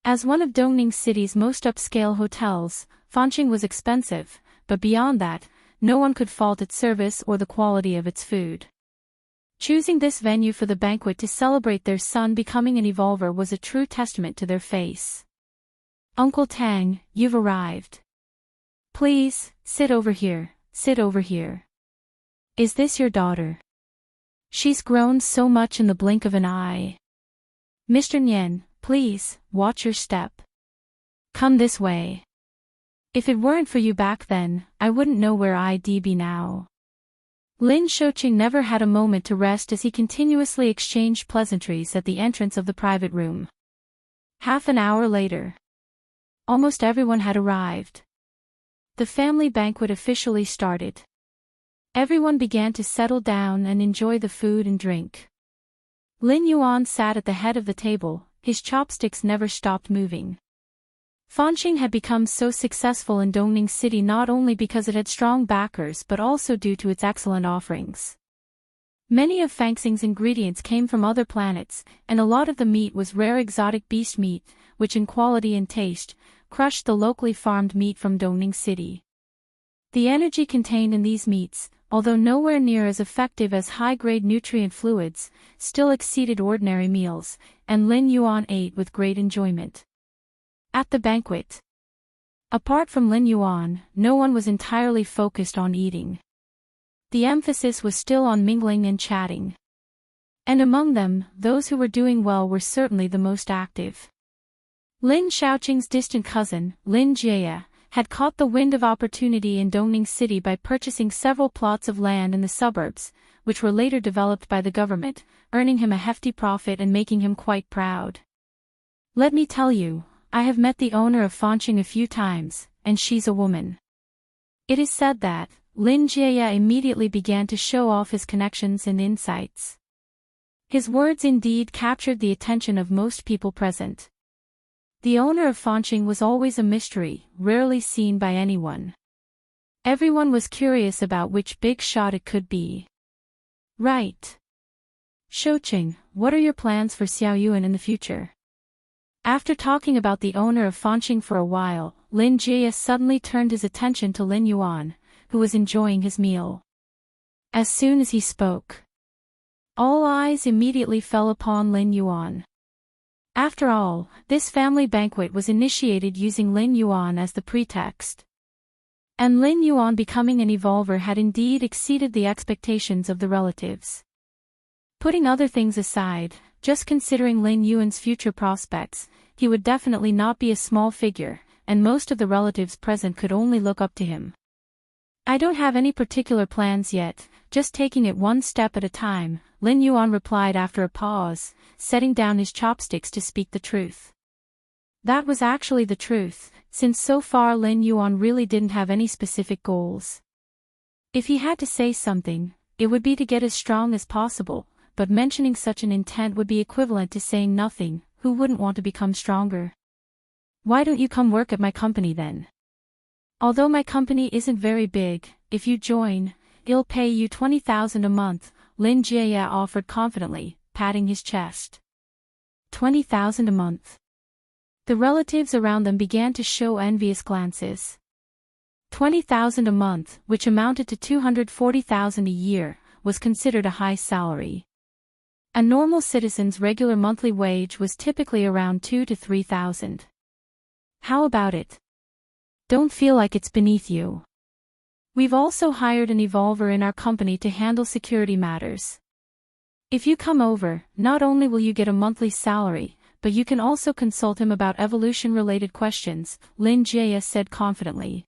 As one of Dongning City's most upscale hotels, Fanqing was expensive, but beyond that, no one could fault its service or the quality of its food. Choosing this venue for the banquet to celebrate their son becoming an evolver was a true testament to their faith. Uncle Tang, you've arrived. Please, sit over here, sit over here. Is this your daughter? She's grown so much in the blink of an eye. Mr. Nian, please, watch your step. Come this way. If it weren't for you back then, I wouldn't know where I'd be now. Lin Shouqing never had a moment to rest as he continuously exchanged pleasantries at the entrance of the private room. Half an hour later, almost everyone had arrived. The family banquet officially started. Everyone began to settle down and enjoy the food and drink. Lin Yuan sat at the head of the table, his chopsticks never stopped moving. Fanqing had become so successful in Dongning City not only because it had strong backers but also due to its excellent offerings. Many of Fanqing's ingredients came from other planets, and a lot of the meat was rare exotic beast meat, which in quality and taste, crushed the locally farmed meat from Dongning City. The energy contained in these meats, although nowhere near as effective as high-grade nutrient fluids, still exceeded ordinary meals, and Lin Yuan ate with great enjoyment. At the banquet, apart from Lin Yuan, no one was entirely focused on eating. The emphasis was still on mingling and chatting. And among them, those who were doing well were certainly the most active. Lin Shouqing's distant cousin, Lin Jie, had caught the wind of opportunity in Dongning City by purchasing several plots of land in the suburbs, which were later developed by the government, earning him a hefty profit and making him quite proud. Let me tell you, I have met the owner of Fanqing a few times, and she's a woman. It is said that Lin Jie immediately began to show off his connections and insights. His words indeed captured the attention of most people present. The owner of Fanqing was always a mystery, rarely seen by anyone. Everyone was curious about which big shot it could be. Right. Shouqing, what are your plans for Xiao Yuan in the future? After talking about the owner of Fanqing for a while, Lin Jie suddenly turned his attention to Lin Yuan, who was enjoying his meal. As soon as he spoke, all eyes immediately fell upon Lin Yuan. After all, this family banquet was initiated using Lin Yuan as the pretext. And Lin Yuan becoming an evolver had indeed exceeded the expectations of the relatives. Putting other things aside, just considering Lin Yuan's future prospects, he would definitely not be a small figure, and most of the relatives present could only look up to him. I don't have any particular plans yet, just taking it one step at a time, Lin Yuan replied after a pause, setting down his chopsticks to speak the truth. That was actually the truth, since so far Lin Yuan really didn't have any specific goals. If he had to say something, it would be to get as strong as possible, but mentioning such an intent would be equivalent to saying nothing. Who wouldn't want to become stronger? Why don't you come work at my company then? Although my company isn't very big, if you join, it'll pay you 20,000 a month, Lin Jie offered confidently, patting his chest. 20,000 a month. The relatives around them began to show envious glances. 20,000 a month, which amounted to 240,000 a year, was considered a high salary. A normal citizen's regular monthly wage was typically around 2,000 to 3,000. How about it? Don't feel like it's beneath you. We've also hired an evolver in our company to handle security matters. If you come over, not only will you get a monthly salary, but you can also consult him about evolution-related questions, Lin Jie said confidently.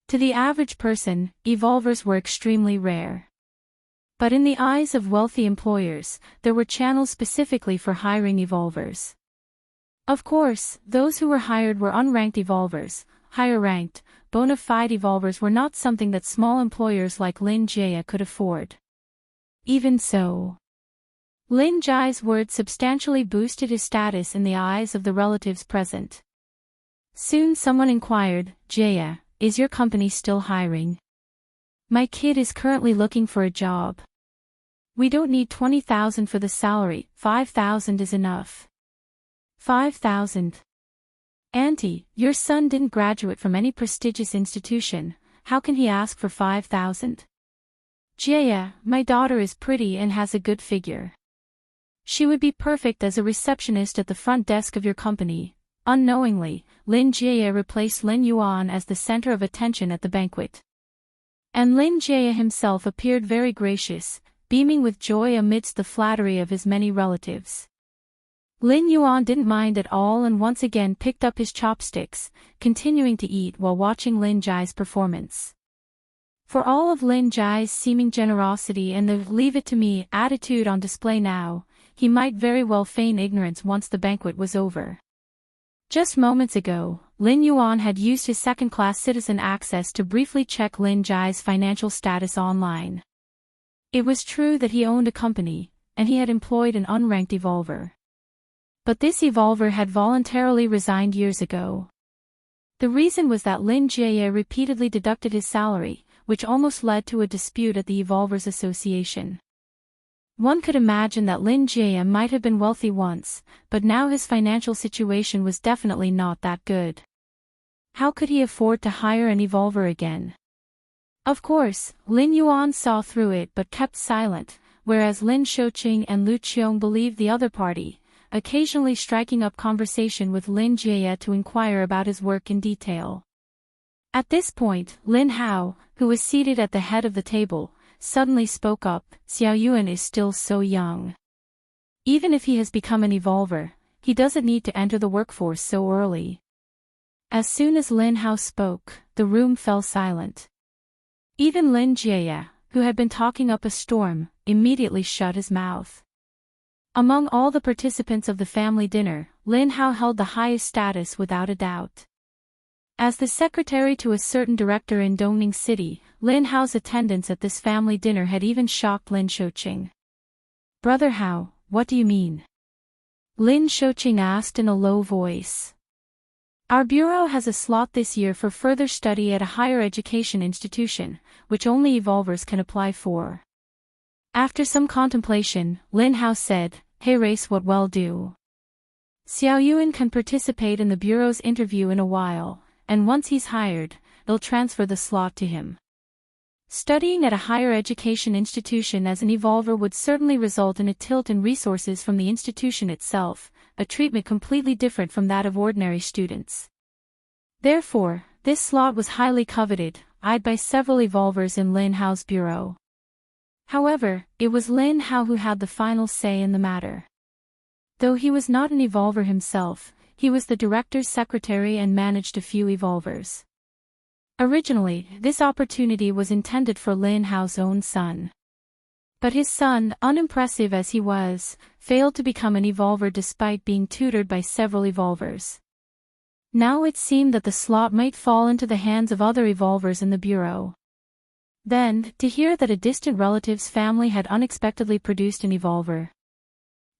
To the average person, evolvers were extremely rare. But in the eyes of wealthy employers, there were channels specifically for hiring evolvers. Of course, those who were hired were unranked evolvers. Higher-ranked, bona fide evolvers were not something that small employers like Lin Jie could afford. Even so, Lin Jie's words substantially boosted his status in the eyes of the relatives present. Soon someone inquired, Jie, is your company still hiring? My kid is currently looking for a job. We don't need 20,000 for the salary, 5,000 is enough. 5,000. Auntie, your son didn't graduate from any prestigious institution, how can he ask for 5,000? Jie, my daughter is pretty and has a good figure. She would be perfect as a receptionist at the front desk of your company. Unknowingly, Lin Jie replaced Lin Yuan as the center of attention at the banquet. And Lin Jie himself appeared very gracious, beaming with joy amidst the flattery of his many relatives. Lin Yuan didn't mind at all and once again picked up his chopsticks, continuing to eat while watching Lin Jie's performance. For all of Lin Jie's seeming generosity and the leave it to me attitude on display now, he might very well feign ignorance once the banquet was over. Just moments ago, Lin Yuan had used his second-class citizen access to briefly check Lin Jie's financial status online. It was true that he owned a company, and he had employed an unranked evolver. But this evolver had voluntarily resigned years ago. The reason was that Lin Jie repeatedly deducted his salary, which almost led to a dispute at the Evolvers Association. One could imagine that Lin Jie might have been wealthy once, but now his financial situation was definitely not that good. How could he afford to hire an evolver again? Of course, Lin Yuan saw through it but kept silent, whereas Lin Shouqing and Lu Qiong believed the other party, occasionally striking up conversation with Lin Jie to inquire about his work in detail. At this point, Lin Hao, who was seated at the head of the table, suddenly spoke up, Xiao Yuan is still so young. Even if he has become an evolver, he doesn't need to enter the workforce so early. As soon as Lin Hao spoke, the room fell silent. Even Lin Jie, who had been talking up a storm, immediately shut his mouth. Among all the participants of the family dinner, Lin Hao held the highest status without a doubt. As the secretary to a certain director in Dongning City, Lin Hao's attendance at this family dinner had even shocked Lin Shouqing. "Brother Hao, what do you mean?" Lin Shouqing asked in a low voice. "Our bureau has a slot this year for further study at a higher education institution, which only evolvers can apply for." After some contemplation, Lin Hao said, "Hey race, what will do? Xiao Yuan can participate in the bureau's interview in a while, and once he's hired, they'll transfer the slot to him. Studying at a higher education institution as an evolver would certainly result in a tilt in resources from the institution itself, a treatment completely different from that of ordinary students. Therefore, this slot was highly coveted, eyed by several evolvers in Lin Hao's bureau. However, it was Lin Hao who had the final say in the matter. Though he was not an evolver himself, he was the director's secretary and managed a few evolvers. Originally, this opportunity was intended for Lin Hao's own son. But his son, unimpressive as he was, failed to become an evolver despite being tutored by several evolvers. Now it seemed that the slot might fall into the hands of other evolvers in the bureau. Then, to hear that a distant relative's family had unexpectedly produced an evolver.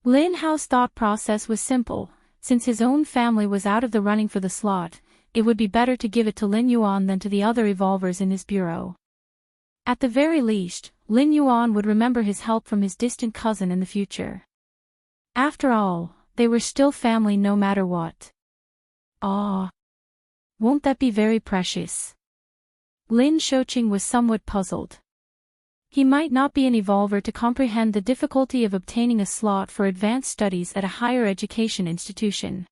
Lin Hao's thought process was simple: since his own family was out of the running for the slot, it would be better to give it to Lin Yuan than to the other evolvers in his bureau. At the very least, Lin Yuan would remember his help from his distant cousin in the future. After all, they were still family no matter what. Ah, won't that be very precious? Lin Shouqing was somewhat puzzled. He might not be an evolver to comprehend the difficulty of obtaining a slot for advanced studies at a higher education institution.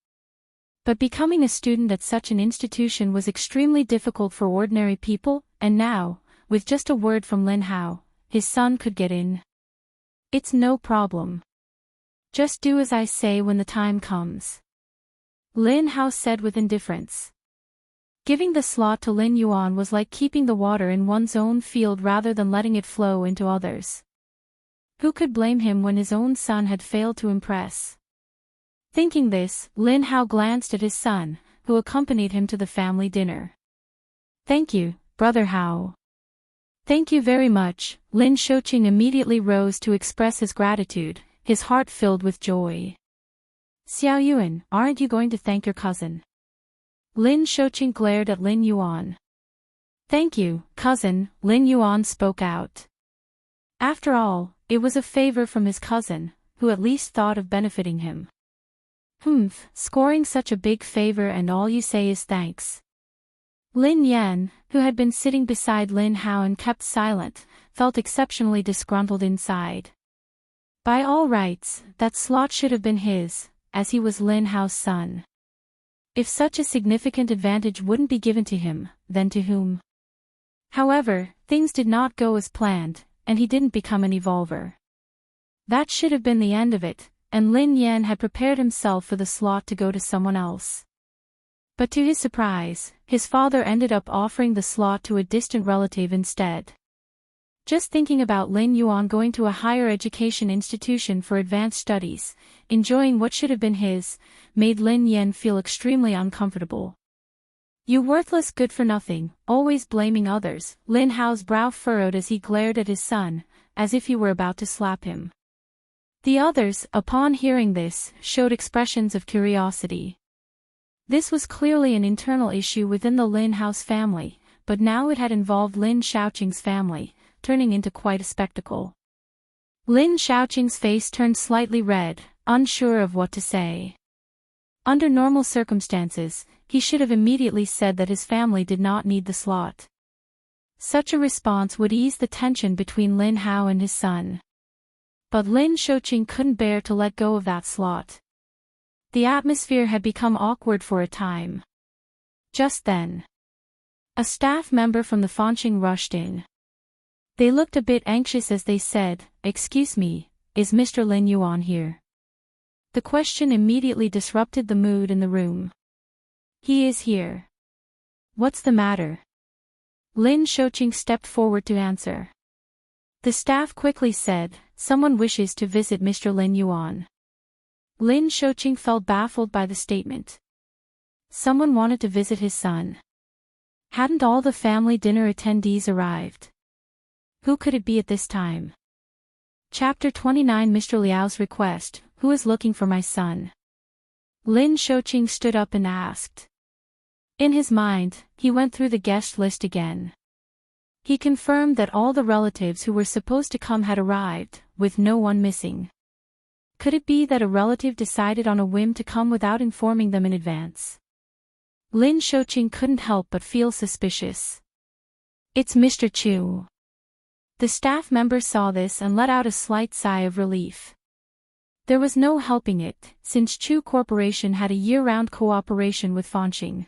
But becoming a student at such an institution was extremely difficult for ordinary people, and now, with just a word from Lin Hao, his son could get in. "It's no problem. Just do as I say when the time comes," Lin Hao said with indifference. Giving the slot to Lin Yuan was like keeping the water in one's own field rather than letting it flow into others. Who could blame him when his own son had failed to impress? Thinking this, Lin Hao glanced at his son, who accompanied him to the family dinner. "Thank you, Brother Hao." "Thank you very much." Lin Shouqing immediately rose to express his gratitude, his heart filled with joy. "Xiao Yuan, aren't you going to thank your cousin?" Lin Shouqing glared at Lin Yuan. "Thank you, cousin," Lin Yuan spoke out. After all, it was a favor from his cousin, who at least thought of benefiting him. Scoring such a big favor and all you say is thanks." Lin Yan, who had been sitting beside Lin Hao and kept silent, felt exceptionally disgruntled inside. By all rights, that slot should have been his, as he was Lin Hao's son. If such a significant advantage wouldn't be given to him, then to whom? However, things did not go as planned, and he didn't become an evolver. That should have been the end of it, and Lin Yan had prepared himself for the slot to go to someone else. But to his surprise, his father ended up offering the slot to a distant relative instead. Just thinking about Lin Yuan going to a higher education institution for advanced studies, enjoying what should have been his, made Lin Yan feel extremely uncomfortable. "You worthless good-for-nothing, always blaming others," Lin Hao's brow furrowed as he glared at his son, as if he were about to slap him. The others, upon hearing this, showed expressions of curiosity. This was clearly an internal issue within the Lin Hao's family, but now it had involved Lin Shouqing's family, turning into quite a spectacle. Lin Shouqing's face turned slightly red, unsure of what to say. Under normal circumstances, he should have immediately said that his family did not need the slot. Such a response would ease the tension between Lin Hao and his son. But Lin Shouqing couldn't bear to let go of that slot. The atmosphere had become awkward for a time. Just then, a staff member from the Fanqing rushed in. They looked a bit anxious as they said, "Excuse me, is Mr. Lin Yuan here?" The question immediately disrupted the mood in the room. "He is here." "What's the matter?" Lin Shouqing stepped forward to answer. The staff quickly said, "Someone wishes to visit Mr. Lin Yuan." Lin Shouqing felt baffled by the statement. Someone wanted to visit his son. Hadn't all the family dinner attendees arrived? Who could it be at this time? Chapter 29 Mr. Liao's request, who is looking for my son? Lin Shouqing stood up and asked. In his mind, he went through the guest list again. He confirmed that all the relatives who were supposed to come had arrived, with no one missing. Could it be that a relative decided on a whim to come without informing them in advance? Lin Shouqing couldn't help but feel suspicious. It's Mr. Chu. The staff member saw this and let out a slight sigh of relief. There was no helping it, since Chu Corporation had a year-round cooperation with Fanqing.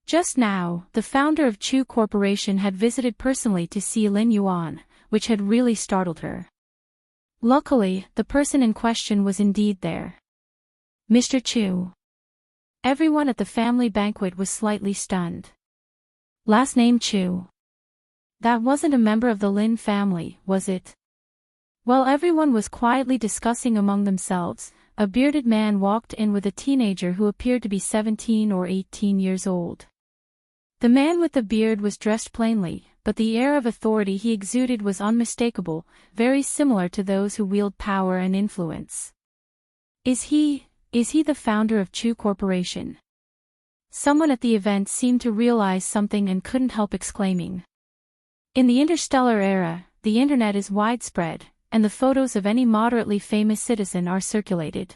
Just now, the founder of Chu Corporation had visited personally to see Lin Yuan, which had really startled her. Luckily, the person in question was indeed there. Mr. Chu. Everyone at the family banquet was slightly stunned. Last name Chu. That wasn't a member of the Lin family, was it? While everyone was quietly discussing among themselves, a bearded man walked in with a teenager who appeared to be 17 or 18 years old. The man with the beard was dressed plainly, but the air of authority he exuded was unmistakable, very similar to those who wield power and influence. Is he the founder of Chu Corporation? Someone at the event seemed to realize something and couldn't help exclaiming. In the interstellar era, the internet is widespread, and the photos of any moderately famous citizen are circulated.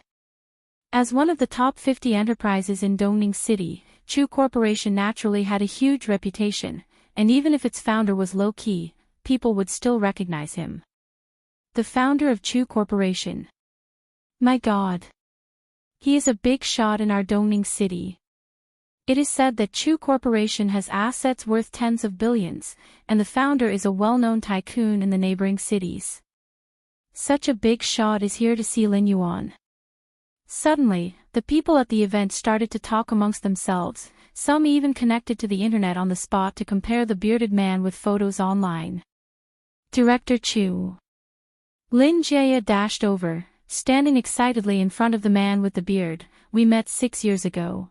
As one of the top 50 enterprises in Dongning City, Chu Corporation naturally had a huge reputation, and even if its founder was low-key, people would still recognize him. The founder of Chu Corporation. My God. He is a big shot in our Dongning City. It is said that Chu Corporation has assets worth tens of billions, and the founder is a well-known tycoon in the neighboring cities. Such a big shot is here to see Lin Yuan. Suddenly, the people at the event started to talk amongst themselves, some even connected to the internet on the spot to compare the bearded man with photos online. Director Chu. Lin Jia dashed over, standing excitedly in front of the man with the beard. We met 6 years ago.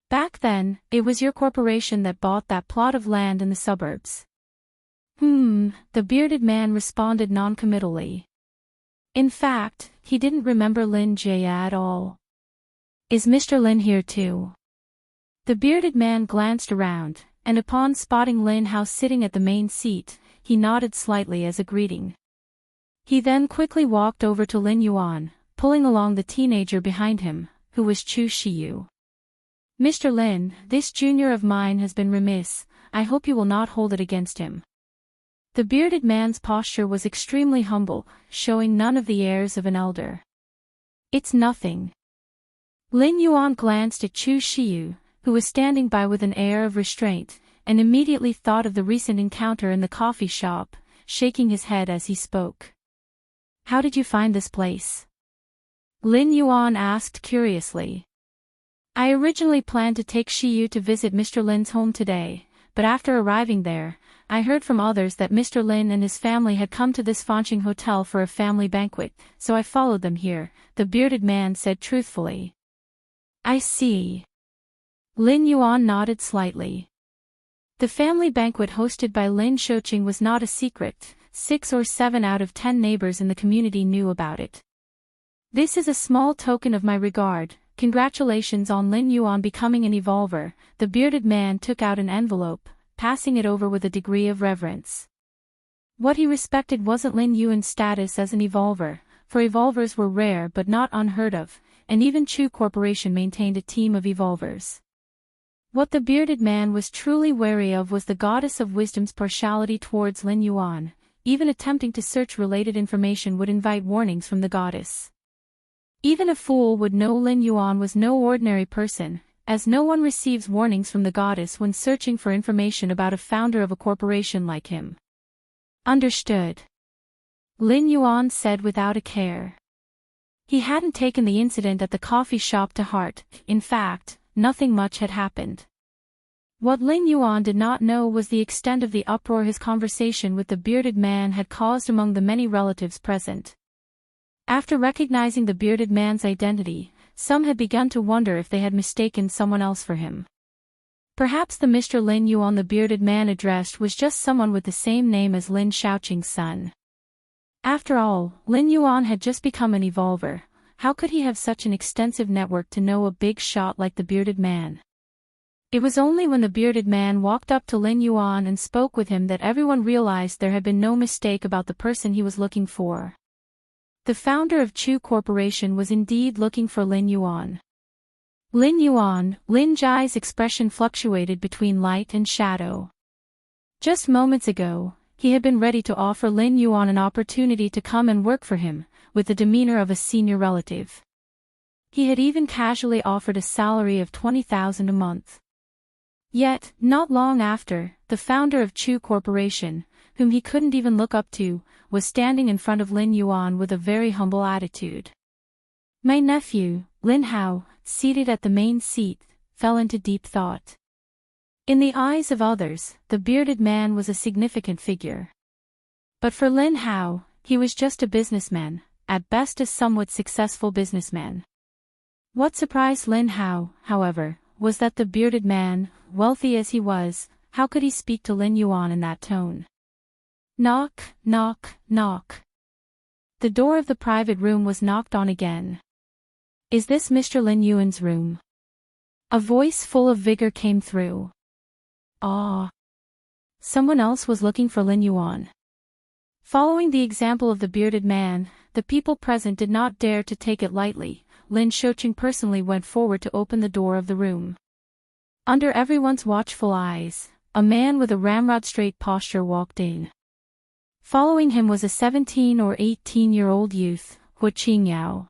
Back then, it was your corporation that bought that plot of land in the suburbs. The bearded man responded noncommittally. In fact, he didn't remember Lin Jia at all. Is Mr. Lin here too? The bearded man glanced around, and upon spotting Lin Hao sitting at the main seat, he nodded slightly as a greeting. He then quickly walked over to Lin Yuan, pulling along the teenager behind him, who was Chu Shiyu. Mr. Lin, this junior of mine has been remiss, I hope you will not hold it against him. The bearded man's posture was extremely humble, showing none of the airs of an elder. It's nothing. Lin Yuan glanced at Chu Shiyu, who was standing by with an air of restraint, and immediately thought of the recent encounter in the coffee shop, shaking his head as he spoke. How did you find this place? Lin Yuan asked curiously. I originally planned to take Shiyu to visit Mr. Lin's home today, but after arriving there, I heard from others that Mr. Lin and his family had come to this Fanqing hotel for a family banquet, so I followed them here, the bearded man said truthfully. I see. Lin Yuan nodded slightly. The family banquet hosted by Lin Shouqing was not a secret, 6 or 7 out of 10 neighbors in the community knew about it. This is a small token of my regard. Congratulations on Lin Yuan becoming an evolver. The bearded man took out an envelope, passing it over with a degree of reverence. What he respected wasn't Lin Yuan's status as an evolver, for evolvers were rare but not unheard of, and even Chu Corporation maintained a team of evolvers. What the bearded man was truly wary of was the goddess of wisdom's partiality towards Lin Yuan. Even attempting to search related information would invite warnings from the goddess. Even a fool would know Lin Yuan was no ordinary person, as no one receives warnings from the goddess when searching for information about a founder of a corporation like him. Understood. Lin Yuan said without a care. He hadn't taken the incident at the coffee shop to heart. In fact, nothing much had happened. What Lin Yuan did not know was the extent of the uproar his conversation with the bearded man had caused among the many relatives present. After recognizing the bearded man's identity, some had begun to wonder if they had mistaken someone else for him. Perhaps the Mr. Lin Yuan the bearded man addressed was just someone with the same name as Lin Shaoqing's son. After all, Lin Yuan had just become an evolver. How could he have such an extensive network to know a big shot like the bearded man? It was only when the bearded man walked up to Lin Yuan and spoke with him that everyone realized there had been no mistake about the person he was looking for. The founder of Chu Corporation was indeed looking for Lin Yuan. Lin Yuan, Lin Jai's expression fluctuated between light and shadow. Just moments ago, he had been ready to offer Lin Yuan an opportunity to come and work for him, with the demeanor of a senior relative. He had even casually offered a salary of 20,000 a month. Yet, not long after, the founder of Chu Corporation, whom he couldn't even look up to, was standing in front of Lin Yuan with a very humble attitude. My nephew, Lin Hao, seated at the main seat, fell into deep thought. In the eyes of others, the bearded man was a significant figure. But for Lin Hao, he was just a businessman, at best a somewhat successful businessman. What surprised Lin Hao, however, was that the bearded man, wealthy as he was, how could he speak to Lin Yuan in that tone? Knock, knock, knock. The door of the private room was knocked on again. Is this Mr. Lin Yuan's room? A voice full of vigor came through. Ah. Someone else was looking for Lin Yuan. Following the example of the bearded man, the people present did not dare to take it lightly. Lin Shaoqing personally went forward to open the door of the room. Under everyone's watchful eyes, a man with a ramrod-straight posture walked in. Following him was a 17 or 18-year-old youth, Hu Qingyao.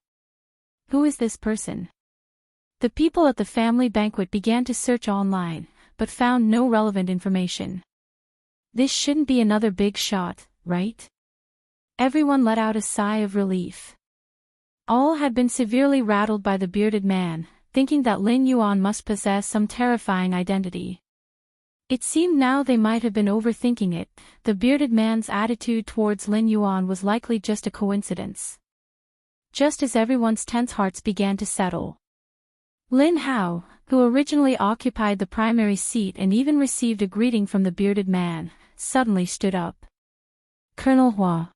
Who is this person? The people at the family banquet began to search online, but found no relevant information. This shouldn't be another big shot, right? Everyone let out a sigh of relief. All had been severely rattled by the bearded man, thinking that Lin Yuan must possess some terrifying identity. It seemed now they might have been overthinking it. The bearded man's attitude towards Lin Yuan was likely just a coincidence. Just as everyone's tense hearts began to settle, Lin Hao, who originally occupied the primary seat and even received a greeting from the bearded man, suddenly stood up. Colonel Hua.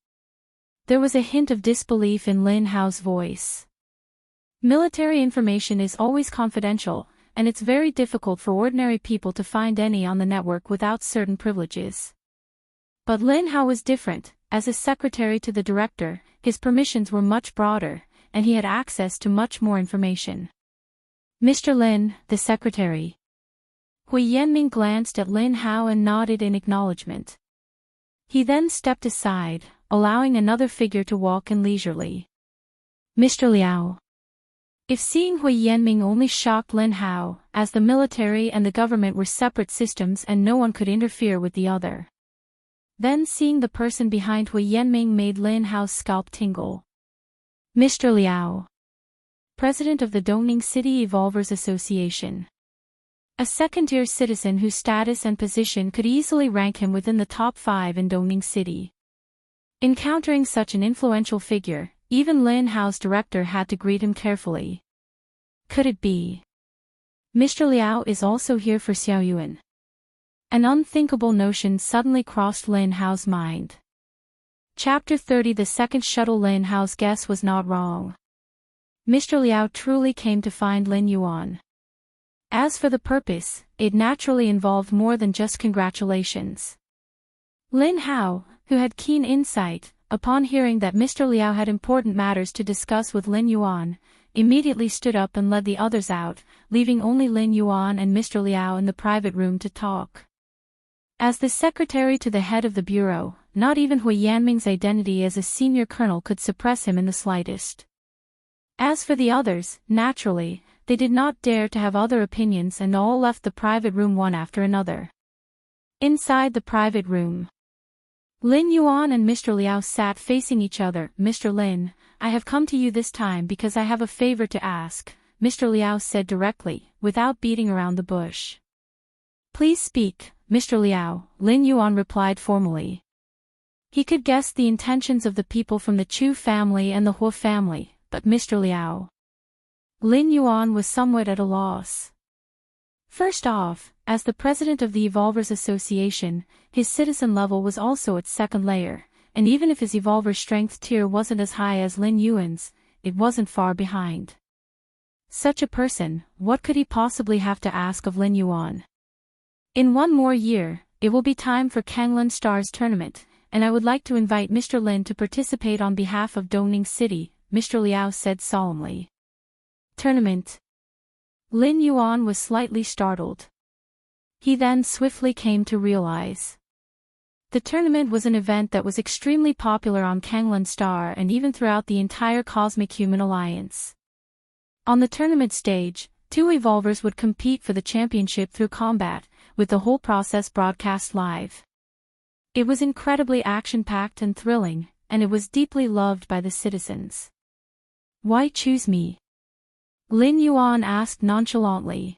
There was a hint of disbelief in Lin Hao's voice. Military information is always confidential, and it's very difficult for ordinary people to find any on the network without certain privileges. But Lin Hao was different. As a secretary to the director, his permissions were much broader, and he had access to much more information. Mr. Lin, the secretary. Hui Yanming glanced at Lin Hao and nodded in acknowledgement. He then stepped aside, allowing another figure to walk in leisurely. Mr. Liao. If seeing Hui Yanming only shocked Lin Hao, as the military and the government were separate systems and no one could interfere with the other. Then seeing the person behind Hui Yanming made Lin Hao's scalp tingle. Mr. Liao. President of the Dongning City Evolvers Association. A second-tier citizen whose status and position could easily rank him within the top 5 in Dongning City. Encountering such an influential figure, even Lin Hao's director had to greet him carefully. Could it be? Mr. Liao is also here for Xiao Yuan. An unthinkable notion suddenly crossed Lin Hao's mind. Chapter 30. The second shuttle. Lin Hao's guess was not wrong. Mr. Liao truly came to find Lin Yuan. As for the purpose, it naturally involved more than just congratulations. Lin Hao, who had keen insight, upon hearing that Mr. Liao had important matters to discuss with Lin Yuan, immediately stood up and led the others out, leaving only Lin Yuan and Mr. Liao in the private room to talk. As the secretary to the head of the bureau, not even Hui Yanming's identity as a senior colonel could suppress him in the slightest. As for the others, naturally, they did not dare to have other opinions and all left the private room one after another. Inside the private room, Lin Yuan and Mr. Liao sat facing each other. Mr. Lin, I have come to you this time because I have a favor to ask, Mr. Liao said directly, without beating around the bush. Please speak, Mr. Liao, Lin Yuan replied formally. He could guess the intentions of the people from the Chu family and the Hua family, but Mr. Liao. Lin Yuan was somewhat at a loss. First off, as the president of the Evolvers Association, his citizen level was also at second layer, and even if his Evolver strength tier wasn't as high as Lin Yuan's, it wasn't far behind. Such a person, what could he possibly have to ask of Lin Yuan? In one more year, it will be time for Kanglan Stars tournament, and I would like to invite Mr. Lin to participate on behalf of Dongning City, Mr. Liao said solemnly. Tournament. Lin Yuan was slightly startled. He then swiftly came to realize. The tournament was an event that was extremely popular on Kanglan Star and even throughout the entire Cosmic Human Alliance. On the tournament stage, two Evolvers would compete for the championship through combat, with the whole process broadcast live. It was incredibly action-packed and thrilling, and it was deeply loved by the citizens. Why choose me? Lin Yuan asked nonchalantly.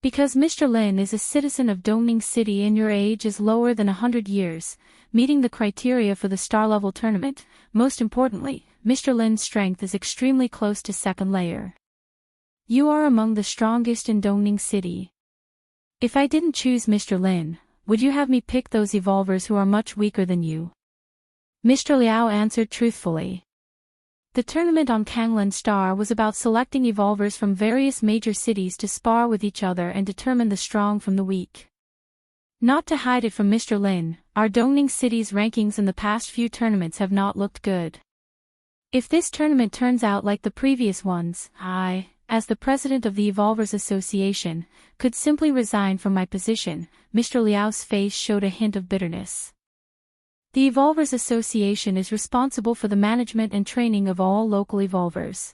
Because Mr. Lin is a citizen of Dongning City and your age is lower than 100 years, meeting the criteria for the star-level tournament. Most importantly, Mr. Lin's strength is extremely close to second layer. You are among the strongest in Dongning City. If I didn't choose Mr. Lin, would you have me pick those Evolvers who are much weaker than you? Mr. Liao answered truthfully. The tournament on Kanglan Star was about selecting Evolvers from various major cities to spar with each other and determine the strong from the weak. Not to hide it from Mr. Lin, our Dongning City's rankings in the past few tournaments have not looked good. If this tournament turns out like the previous ones, I, as the president of the Evolvers Association, could simply resign from my position. Mr. Liao's face showed a hint of bitterness. The Evolvers Association is responsible for the management and training of all local Evolvers.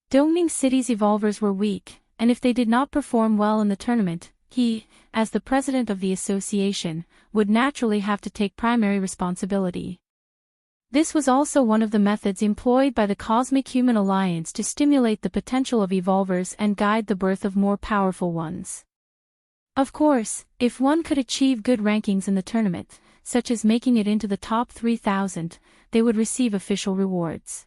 Dongning City's Evolvers were weak, and if they did not perform well in the tournament, he, as the president of the association, would naturally have to take primary responsibility. This was also one of the methods employed by the Cosmic Human Alliance to stimulate the potential of Evolvers and guide the birth of more powerful ones. Of course, if one could achieve good rankings in the tournament, such as making it into the top 3,000, they would receive official rewards.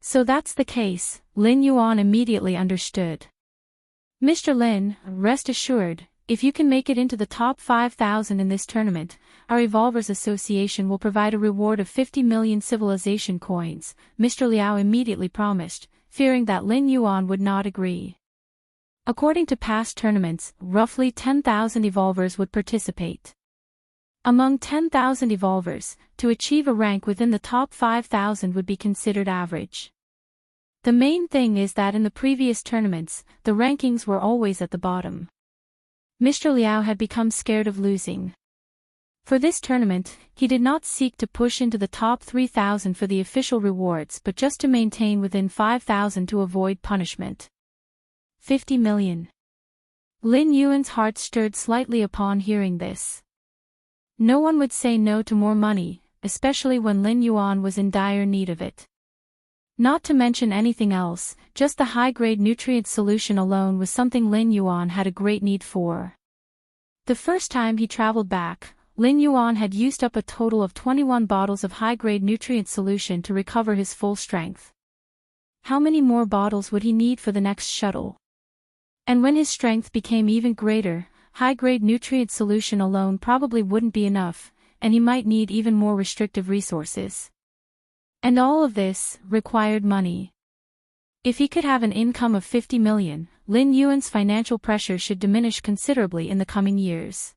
So that's the case, Lin Yuan immediately understood. Mr. Lin, rest assured, if you can make it into the top 5,000 in this tournament, our Evolvers Association will provide a reward of 50 million civilization coins, Mr. Liao immediately promised, fearing that Lin Yuan would not agree. According to past tournaments, roughly 10,000 Evolvers would participate. Among 10,000 Evolvers, to achieve a rank within the top 5,000 would be considered average. The main thing is that in the previous tournaments, the rankings were always at the bottom. Mr. Liao had become scared of losing. For this tournament, he did not seek to push into the top 3,000 for the official rewards but just to maintain within 5,000 to avoid punishment. 50 million. Lin Yuan's heart stirred slightly upon hearing this. No one would say no to more money, especially when Lin Yuan was in dire need of it. Not to mention anything else, just the high-grade nutrient solution alone was something Lin Yuan had a great need for. The first time he traveled back, Lin Yuan had used up a total of 21 bottles of high-grade nutrient solution to recover his full strength. How many more bottles would he need for the next shuttle? And when his strength became even greater, high-grade nutrient solution alone probably wouldn't be enough, and he might need even more restrictive resources. And all of this required money. If he could have an income of 50 million, Lin Yuan's financial pressure should diminish considerably in the coming years.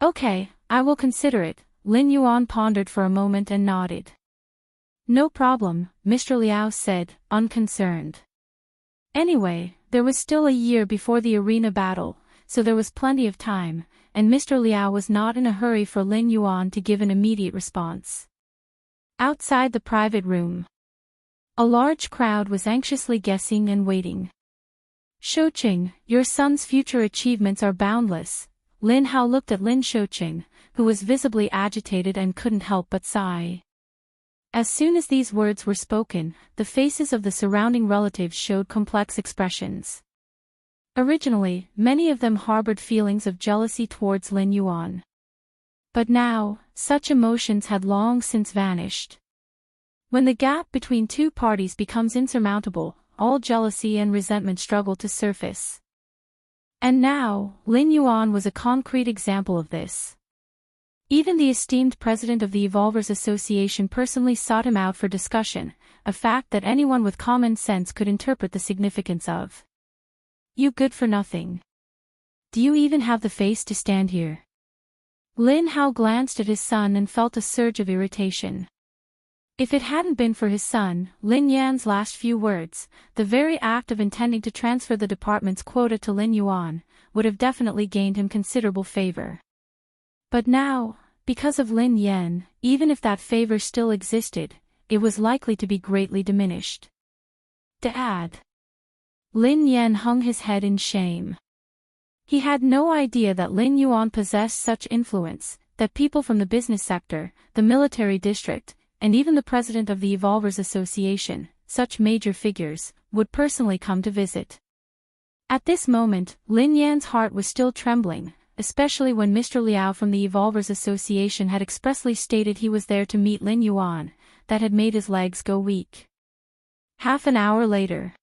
Okay, I will consider it, Lin Yuan pondered for a moment and nodded. No problem, Mr. Liao said, unconcerned. Anyway, there was still a year before the arena battle, so there was plenty of time, and Mr. Liao was not in a hurry for Lin Yuan to give an immediate response. Outside the private room, a large crowd was anxiously guessing and waiting. Shouqing, your son's future achievements are boundless. Lin Hao looked at Lin Shouqing, who was visibly agitated and couldn't help but sigh. As soon as these words were spoken, the faces of the surrounding relatives showed complex expressions. Originally, many of them harbored feelings of jealousy towards Lin Yuan. But now, such emotions had long since vanished. When the gap between two parties becomes insurmountable, all jealousy and resentment struggle to surface. And now, Lin Yuan was a concrete example of this. Even the esteemed president of the Evolvers Association personally sought him out for discussion, a fact that anyone with common sense could interpret the significance of. You good for nothing. Do you even have the face to stand here? Lin Hao glanced at his son and felt a surge of irritation. If it hadn't been for his son, Lin Yan's last few words, the very act of intending to transfer the department's quota to Lin Yuan, would have definitely gained him considerable favor. But now, because of Lin Yan, even if that favor still existed, it was likely to be greatly diminished. Dad. Lin Yan hung his head in shame. He had no idea that Lin Yuan possessed such influence, that people from the business sector, the military district, and even the president of the Evolvers Association, such major figures, would personally come to visit. At this moment, Lin Yan's heart was still trembling, especially when Mr. Liao from the Evolvers Association had expressly stated he was there to meet Lin Yuan, that had made his legs go weak. Half an hour later,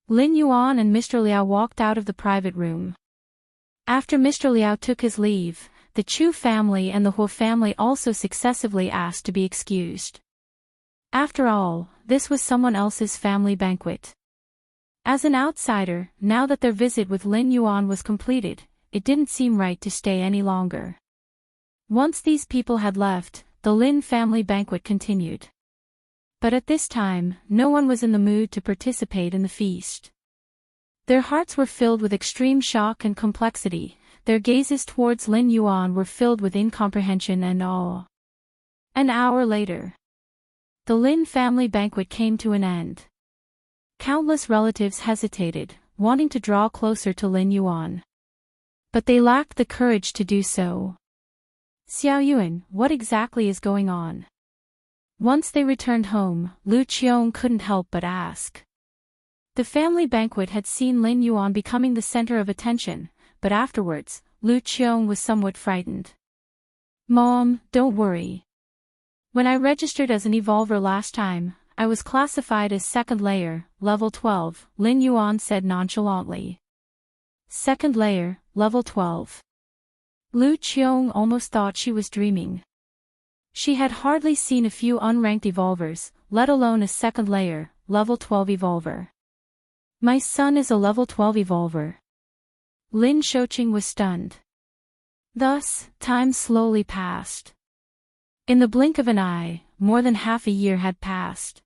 Lin Yuan and Mr. Liao walked out of the private room. After Mr. Liao took his leave, the Chu family and the Huo family also successively asked to be excused. After all, this was someone else's family banquet. As an outsider, now that their visit with Lin Yuan was completed, it didn't seem right to stay any longer. Once these people had left, the Lin family banquet continued. But at this time, no one was in the mood to participate in the feast. Their hearts were filled with extreme shock and complexity. Their gazes towards Lin Yuan were filled with incomprehension and awe. An hour later, the Lin family banquet came to an end. Countless relatives hesitated, wanting to draw closer to Lin Yuan. But they lacked the courage to do so. Xiao Yuan, what exactly is going on? Once they returned home, Lu Qiong couldn't help but ask. The family banquet had seen Lin Yuan becoming the center of attention, but afterwards, Lu Qiong was somewhat frightened. Mom, don't worry. When I registered as an evolver last time, I was classified as second layer, level 12, Lin Yuan said nonchalantly. Second layer, level 12. Lu Qiong almost thought she was dreaming. She had hardly seen a few unranked evolvers, let alone a second layer, level 12 evolver. My son is a level 12 evolver. Lin Shouqing was stunned. Thus, time slowly passed. In the blink of an eye, more than half a year had passed.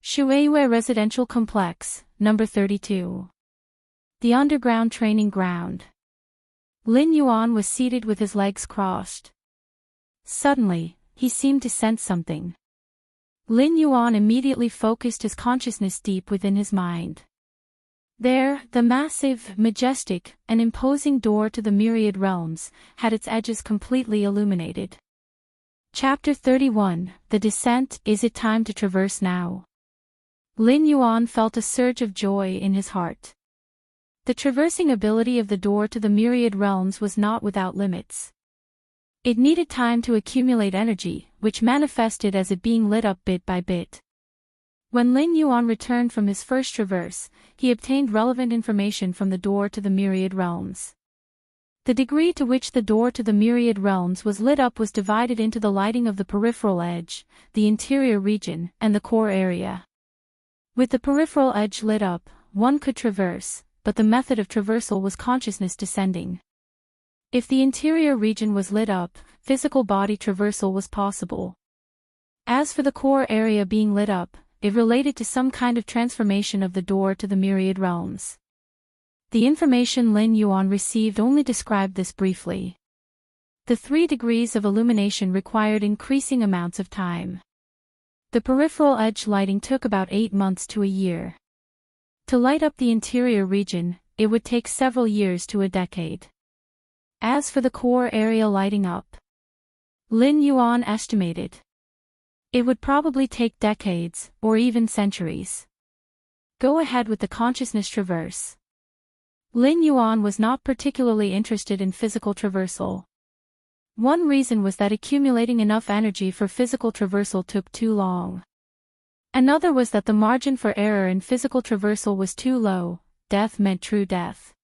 Shueiyue Residential Complex, number 32. The underground training ground. Lin Yuan was seated with his legs crossed. Suddenly, he seemed to sense something. Lin Yuan immediately focused his consciousness deep within his mind. There, the massive, majestic, and imposing door to the myriad realms, had its edges completely illuminated. Chapter 31, The Descent. Is it time to traverse now? Lin Yuan felt a surge of joy in his heart. The traversing ability of the door to the myriad realms was not without limits. It needed time to accumulate energy, which manifested as it being lit up bit by bit. When Lin Yuan returned from his first traverse, he obtained relevant information from the door to the myriad realms. The degree to which the door to the myriad realms was lit up was divided into the lighting of the peripheral edge, the interior region, and the core area. With the peripheral edge lit up, one could traverse, but the method of traversal was consciousness descending. If the interior region was lit up, physical body traversal was possible. As for the core area being lit up, it related to some kind of transformation of the door to the myriad realms. The information Lin Yuan received only described this briefly. The 3 degrees of illumination required increasing amounts of time. The peripheral edge lighting took about 8 months to a year. To light up the interior region, it would take several years to a decade. As for the core area lighting up, Lin Yuan estimated it would probably take decades, or even centuries. Go ahead with the consciousness traverse. Lin Yuan was not particularly interested in physical traversal. One reason was that accumulating enough energy for physical traversal took too long. Another was that the margin for error in physical traversal was too low. Death meant true death.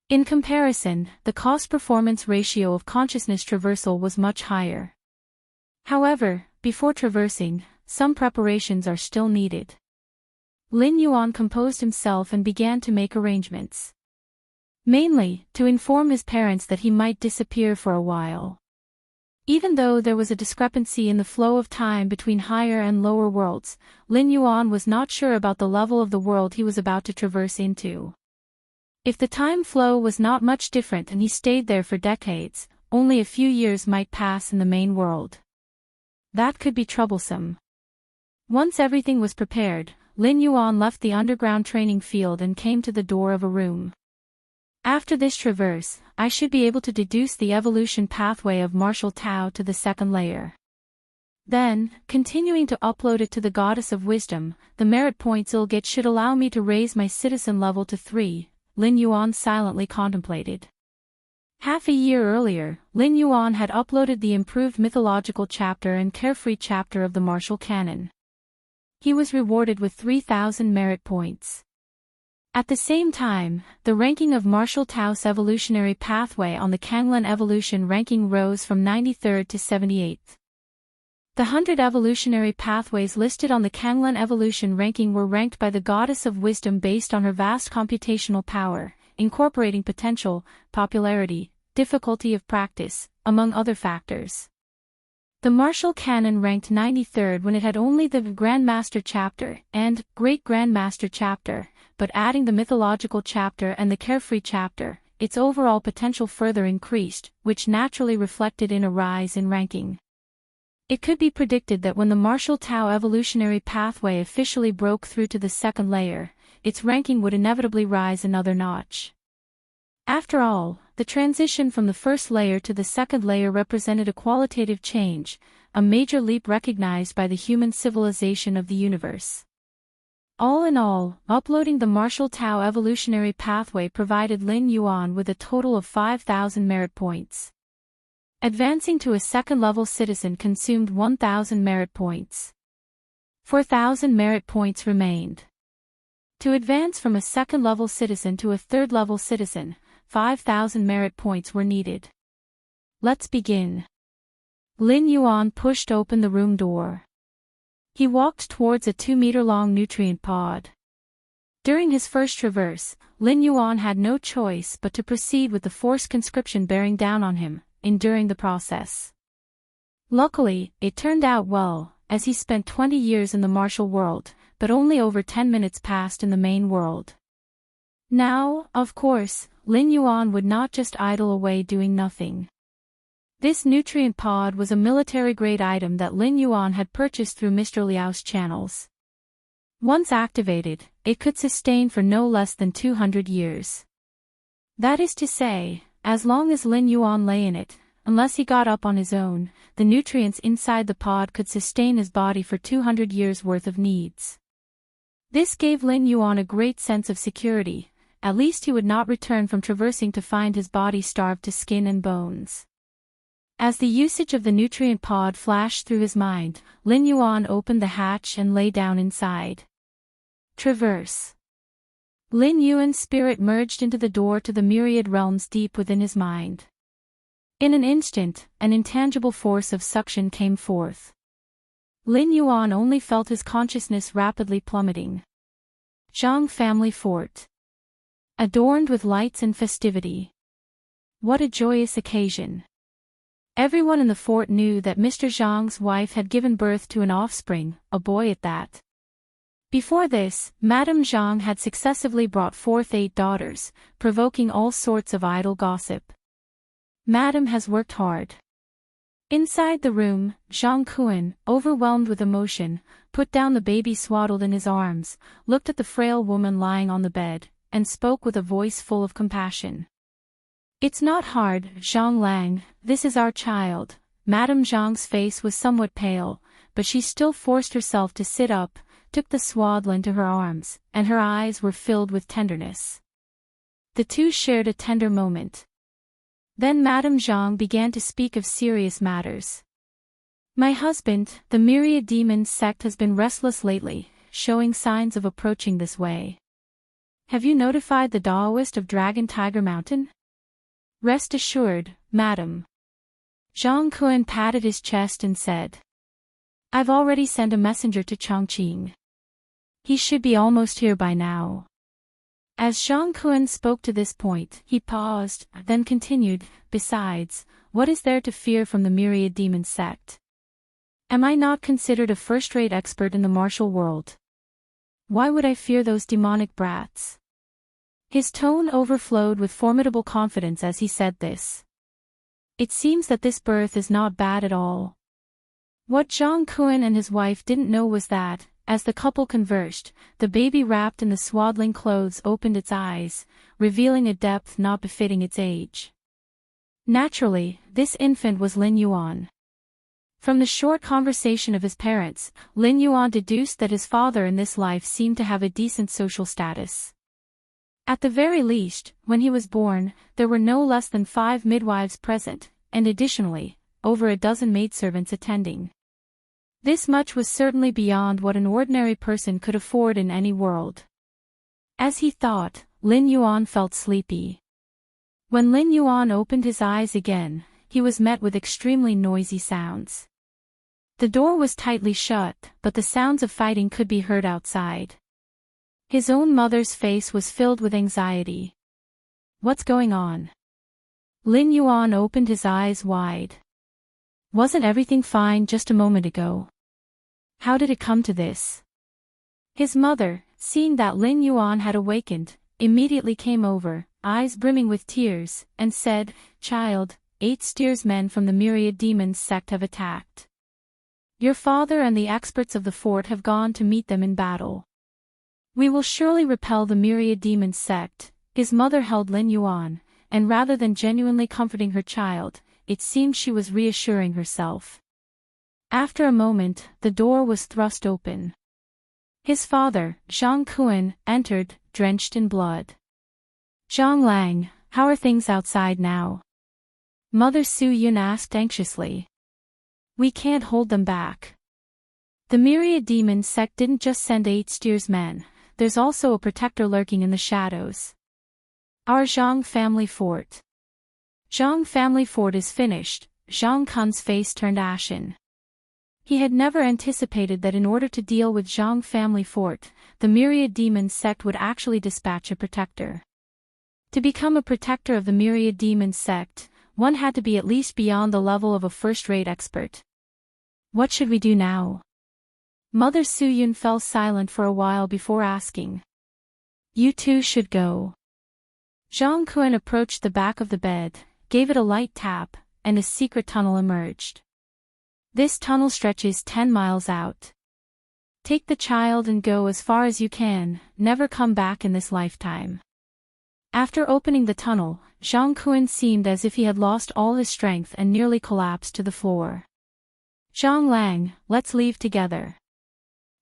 In comparison, the cost-performance ratio of consciousness traversal was much higher. However, before traversing, some preparations are still needed. Lin Yuan composed himself and began to make arrangements. Mainly, to inform his parents that he might disappear for a while. Even though there was a discrepancy in the flow of time between higher and lower worlds, Lin Yuan was not sure about the level of the world he was about to traverse into. If the time flow was not much different and he stayed there for decades, only a few years might pass in the main world. That could be troublesome. Once everything was prepared, Lin Yuan left the underground training field and came to the door of a room. After this traverse, I should be able to deduce the evolution pathway of martial Tao to the second layer. Then, continuing to upload it to the Goddess of Wisdom, the merit points I'll get should allow me to raise my citizen level to 3, Lin Yuan silently contemplated. Half a year earlier, Lin Yuan had uploaded the improved mythological chapter and carefree chapter of the martial canon. He was rewarded with 3,000 merit points. At the same time, the ranking of martial Tao's evolutionary pathway on the Kanglen evolution ranking rose from 93rd to 78th. The 100 evolutionary pathways listed on the Kanglen evolution ranking were ranked by the Goddess of Wisdom based on her vast computational power, incorporating potential, popularity, difficulty of practice, among other factors. The martial canon ranked 93rd when it had only the Grandmaster chapter and Great Grandmaster chapter, but adding the mythological chapter and the carefree chapter, its overall potential further increased, which naturally reflected in a rise in ranking. It could be predicted that when the martial Tao evolutionary pathway officially broke through to the second layer, its ranking would inevitably rise another notch. After all, the transition from the first layer to the second layer represented a qualitative change, a major leap recognized by the human civilization of the universe. All in all, uploading the martial Tao evolutionary pathway provided Lin Yuan with a total of 5,000 merit points. Advancing to a second-level citizen consumed 1,000 merit points. 4,000 merit points remained. To advance from a second-level citizen to a third-level citizen, 5,000 merit points were needed. Let's begin. Lin Yuan pushed open the room door. He walked towards a 2-meter-long nutrient pod. During his first traverse, Lin Yuan had no choice but to proceed with the forced conscription bearing down on him, enduring the process. Luckily, it turned out well, as he spent 20 years in the martial world, but only over 10 minutes passed in the main world. Now, of course, Lin Yuan would not just idle away doing nothing. This nutrient pod was a military-grade item that Lin Yuan had purchased through Mr. Liao's channels. Once activated, it could sustain for no less than 200 years. That is to say, as long as Lin Yuan lay in it, unless he got up on his own, the nutrients inside the pod could sustain his body for 200 years' worth of needs. This gave Lin Yuan a great sense of security. At least he would not return from traversing to find his body starved to skin and bones. As the usage of the nutrient pod flashed through his mind, Lin Yuan opened the hatch and lay down inside. Traverse. Lin Yuan's spirit merged into the door to the myriad realms deep within his mind. In an instant, an intangible force of suction came forth. Lin Yuan only felt his consciousness rapidly plummeting. Zhang family fort. Adorned with lights and festivity. What a joyous occasion. Everyone in the fort knew that Mr. Zhang's wife had given birth to an offspring, a boy at that. Before this, Madame Zhang had successively brought forth 8 daughters, provoking all sorts of idle gossip. Madame has worked hard. Inside the room, Zhang Kuan, overwhelmed with emotion, put down the baby swaddled in his arms, looked at the frail woman lying on the bed, and spoke with a voice full of compassion. It's not hard, Zhang Lang, this is our child. Madame Zhang's face was somewhat pale, but she still forced herself to sit up, took the swaddle into her arms, and her eyes were filled with tenderness. The two shared a tender moment. Then Madame Zhang began to speak of serious matters. My husband, the Myriad Demon sect has been restless lately, showing signs of approaching this way. Have you notified the Daoist of Dragon Tiger Mountain? Rest assured, madam. Zhang Kun patted his chest and said. I've already sent a messenger to Chongqing. He should be almost here by now. As Zhang Kun spoke to this point, he paused, then continued, besides, what is there to fear from the Myriad Demon sect? Am I not considered a first-rate expert in the martial world? Why would I fear those demonic brats? His tone overflowed with formidable confidence as he said this. It seems that this birth is not bad at all. What Zhang Kun and his wife didn't know was that, as the couple conversed, the baby wrapped in the swaddling clothes opened its eyes, revealing a depth not befitting its age. Naturally, this infant was Lin Yuan. From the short conversation of his parents, Lin Yuan deduced that his father in this life seemed to have a decent social status. At the very least, when he was born, there were no less than 5 midwives present, and additionally, over a dozen maidservants attending. This much was certainly beyond what an ordinary person could afford in any world. As he thought, Lin Yuan felt sleepy. When Lin Yuan opened his eyes again, he was met with extremely noisy sounds. The door was tightly shut, but the sounds of fighting could be heard outside. His own mother's face was filled with anxiety. What's going on? Lin Yuan opened his eyes wide. Wasn't everything fine just a moment ago? How did it come to this? His mother, seeing that Lin Yuan had awakened, immediately came over, eyes brimming with tears, and said, Child, 8 steersmen from the Myriad Demons sect have attacked. Your father and the experts of the fort have gone to meet them in battle. We will surely repel the Myriad Demons sect. His mother held Lin Yuan, and rather than genuinely comforting her child, it seemed she was reassuring herself. After a moment, the door was thrust open. His father, Zhang Kun, entered, drenched in blood. Zhang Lang, how are things outside now? Mother Su Yun asked anxiously. We can't hold them back. The Myriad Demon sect didn't just send 8 steersmen, there's also a protector lurking in the shadows. Our Zhang family fort. Zhang family fort is finished. Zhang Kun's face turned ashen. He had never anticipated that in order to deal with Zhang family fort, the Myriad Demon sect would actually dispatch a protector. To become a protector of the Myriad Demon sect, one had to be at least beyond the level of a first-rate expert. What should we do now? Mother Su Yun fell silent for a while before asking. You two should go. Zhang Kun approached the back of the bed, gave it a light tap, and a secret tunnel emerged. This tunnel stretches 10 miles out. Take the child and go as far as you can, never come back in this lifetime. After opening the tunnel, Zhang Kun seemed as if he had lost all his strength and nearly collapsed to the floor. Zhang Lang, let's leave together.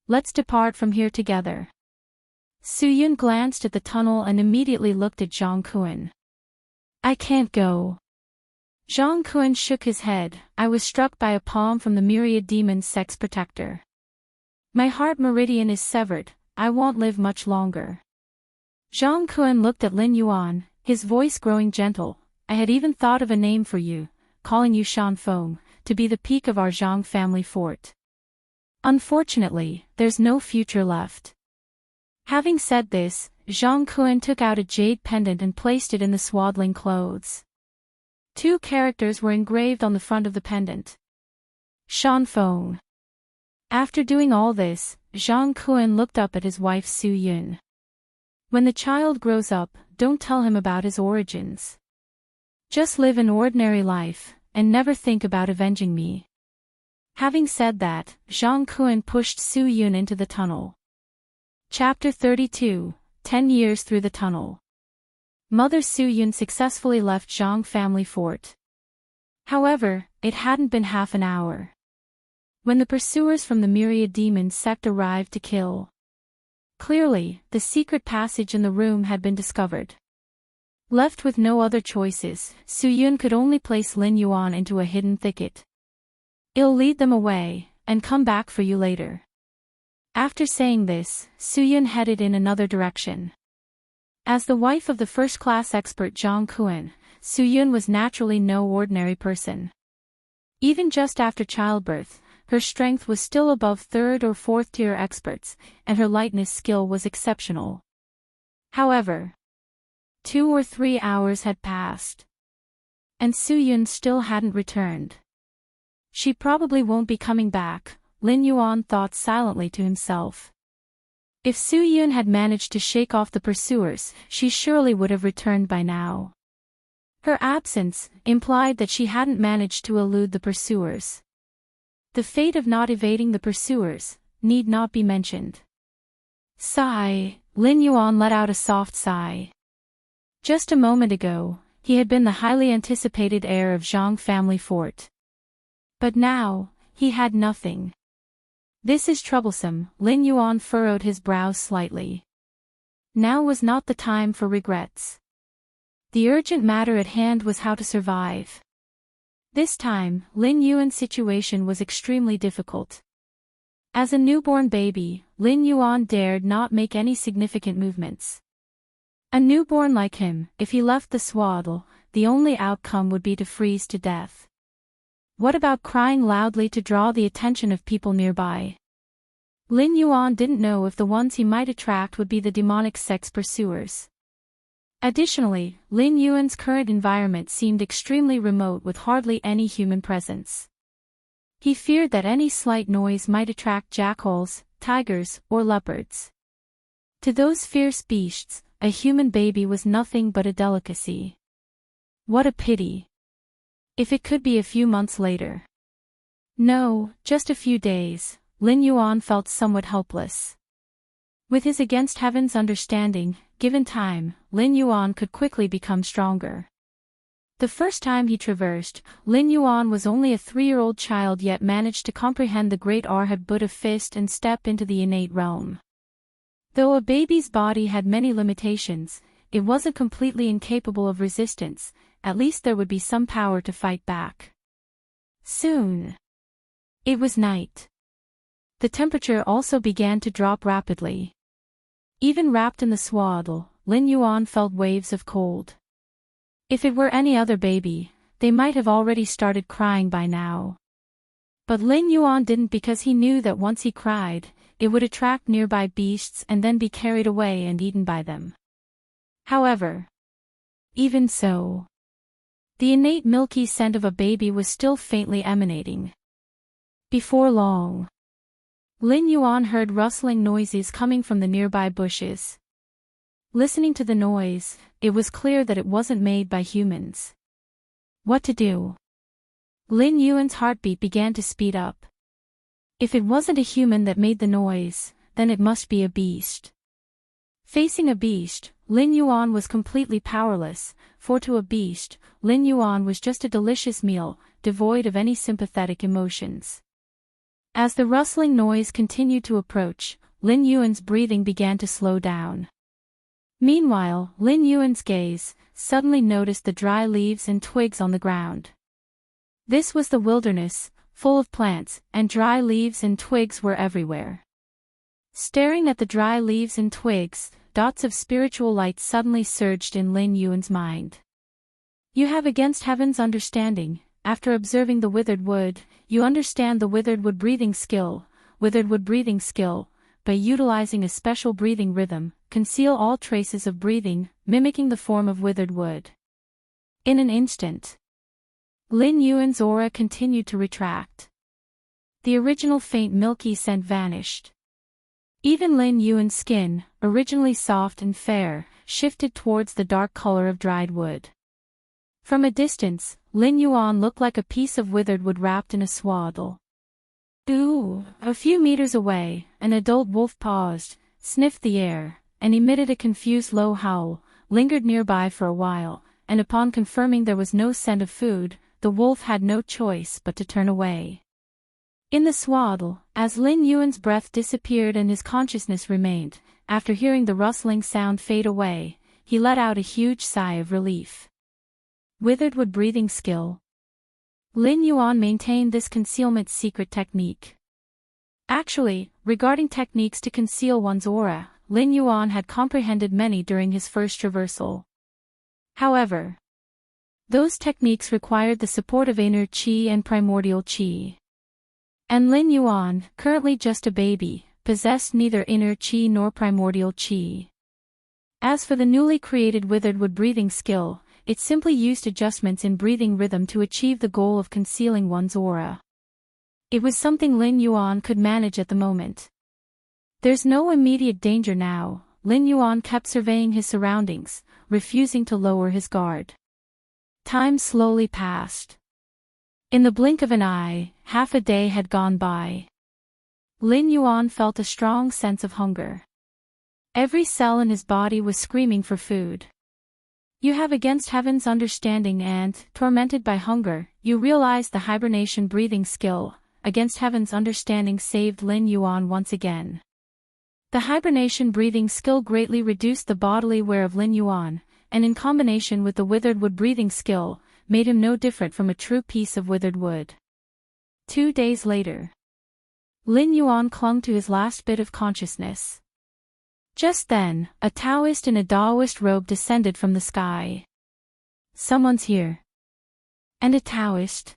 Let's depart from here together. Su Yun glanced at the tunnel and immediately looked at Zhang Kun. I can't go. Zhang Kun shook his head. I was struck by a palm from the Myriad Demon sect's protector. My heart meridian is severed, I won't live much longer. Zhang Kun looked at Lin Yuan, his voice growing gentle. I had even thought of a name for you, calling you Shan Feng, to be the peak of our Zhang family fort. Unfortunately, there's no future left. Having said this, Zhang Kun took out a jade pendant and placed it in the swaddling clothes. 2 characters were engraved on the front of the pendant. Shan Feng. After doing all this, Zhang Kun looked up at his wife Su Yun. When the child grows up, don't tell him about his origins. Just live an ordinary life, and never think about avenging me. Having said that, Zhang Kun pushed Su Yun into the tunnel. Chapter 32, 10 years through the tunnel. Mother Su Yun successfully left Zhang family fort. However, it hadn't been half an hour when the pursuers from the Myriad Demon sect arrived to kill. Clearly, the secret passage in the room had been discovered. Left with no other choices, Su Yun could only place Lin Yuan into a hidden thicket. "I'll lead them away, and come back for you later." After saying this, Su Yun headed in another direction. As the wife of the first-class expert Zhang Kuan, Su Yun was naturally no ordinary person. Even just after childbirth, her strength was still above third or fourth-tier experts, and her lightness skill was exceptional. However, 2 or 3 hours had passed, and Su Yun still hadn't returned. "She probably won't be coming back," Lin Yuan thought silently to himself. If Su Yun had managed to shake off the pursuers, she surely would have returned by now. Her absence implied that she hadn't managed to elude the pursuers. The fate of not evading the pursuers need not be mentioned. Sigh, Lin Yuan let out a soft sigh. Just a moment ago, he had been the highly anticipated heir of Zhang family fort. But now, he had nothing. This is troublesome, Lin Yuan furrowed his brows slightly. Now was not the time for regrets. The urgent matter at hand was how to survive. This time, Lin Yuan's situation was extremely difficult. As a newborn baby, Lin Yuan dared not make any significant movements. A newborn like him, if he left the swaddle, the only outcome would be to freeze to death. What about crying loudly to draw the attention of people nearby? Lin Yuan didn't know if the ones he might attract would be the demonic sect's pursuers. Additionally, Lin Yuan's current environment seemed extremely remote with hardly any human presence. He feared that any slight noise might attract jackals, tigers, or leopards. To those fierce beasts, a human baby was nothing but a delicacy. What a pity. If it could be a few months later. No, just a few days, Lin Yuan felt somewhat helpless. With his against heaven's understanding, given time, Lin Yuan could quickly become stronger. The first time he traversed, Lin Yuan was only a 3-year-old child yet managed to comprehend the great Arhat Buddha fist and step into the innate realm. Though a baby's body had many limitations, it wasn't completely incapable of resistance, at least there would be some power to fight back. Soon. It was night. The temperature also began to drop rapidly. Even wrapped in the swaddle, Lin Yuan felt waves of cold. If it were any other baby, they might have already started crying by now. But Lin Yuan didn't because he knew that once he cried, it would attract nearby beasts and then be carried away and eaten by them. However, even so, the innate milky scent of a baby was still faintly emanating. Before long, Lin Yuan heard rustling noises coming from the nearby bushes. Listening to the noise, it was clear that it wasn't made by humans. What to do? Lin Yuan's heartbeat began to speed up. If it wasn't a human that made the noise, then it must be a beast. Facing a beast, Lin Yuan was completely powerless, for to a beast, Lin Yuan was just a delicious meal, devoid of any sympathetic emotions. As the rustling noise continued to approach, Lin Yuan's breathing began to slow down. Meanwhile, Lin Yuan's gaze suddenly noticed the dry leaves and twigs on the ground. This was the wilderness, full of plants, and dry leaves and twigs were everywhere. Staring at the dry leaves and twigs, dots of spiritual light suddenly surged in Lin Yuan's mind. You have against heaven's understanding. After observing the withered wood, you understand the withered wood breathing skill. Withered wood breathing skill, by utilizing a special breathing rhythm, conceal all traces of breathing, mimicking the form of withered wood. In an instant, Lin Yuan's aura continued to retract. The original faint milky scent vanished. Even Lin Yuan's skin, originally soft and fair, shifted towards the dark color of dried wood. From a distance, Lin Yuan looked like a piece of withered wood wrapped in a swaddle. Ooh! A few meters away, an adult wolf paused, sniffed the air, and emitted a confused low howl, lingered nearby for a while, and upon confirming there was no scent of food, the wolf had no choice but to turn away. In the swaddle, as Lin Yuan's breath disappeared and his consciousness remained, after hearing the rustling sound fade away, he let out a huge sigh of relief. Withered wood breathing skill. Lin Yuan maintained this concealment secret technique. Actually, regarding techniques to conceal one's aura, Lin Yuan had comprehended many during his first traversal. However, those techniques required the support of inner qi and primordial qi. And Lin Yuan, currently just a baby, possessed neither inner qi nor primordial qi. As for the newly created withered wood breathing skill, it simply used adjustments in breathing rhythm to achieve the goal of concealing one's aura. It was something Lin Yuan could manage at the moment. There's no immediate danger now, Lin Yuan kept surveying his surroundings, refusing to lower his guard. Time slowly passed. In the blink of an eye, half a day had gone by. Lin Yuan felt a strong sense of hunger. Every cell in his body was screaming for food. You have against heaven's understanding and, tormented by hunger, you realize the hibernation breathing skill, against heaven's understanding saved Lin Yuan once again. The hibernation breathing skill greatly reduced the bodily wear of Lin Yuan, and in combination with the withered wood breathing skill, made him no different from a true piece of withered wood. 2 days later, Lin Yuan clung to his last bit of consciousness. Just then, a Taoist in a Daoist robe descended from the sky. Someone's here. And a Taoist.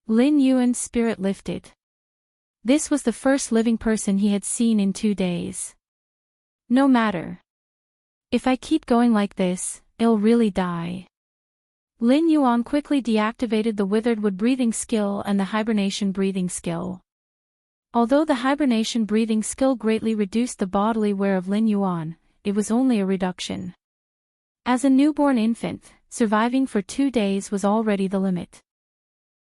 Lin Yuan's spirit lifted. This was the first living person he had seen in 2 days. No matter. If I keep going like this, I'll really die. Lin Yuan quickly deactivated the withered wood breathing skill and the hibernation breathing skill. Although the hibernation breathing skill greatly reduced the bodily wear of Lin Yuan, it was only a reduction. As a newborn infant, surviving for 2 days was already the limit.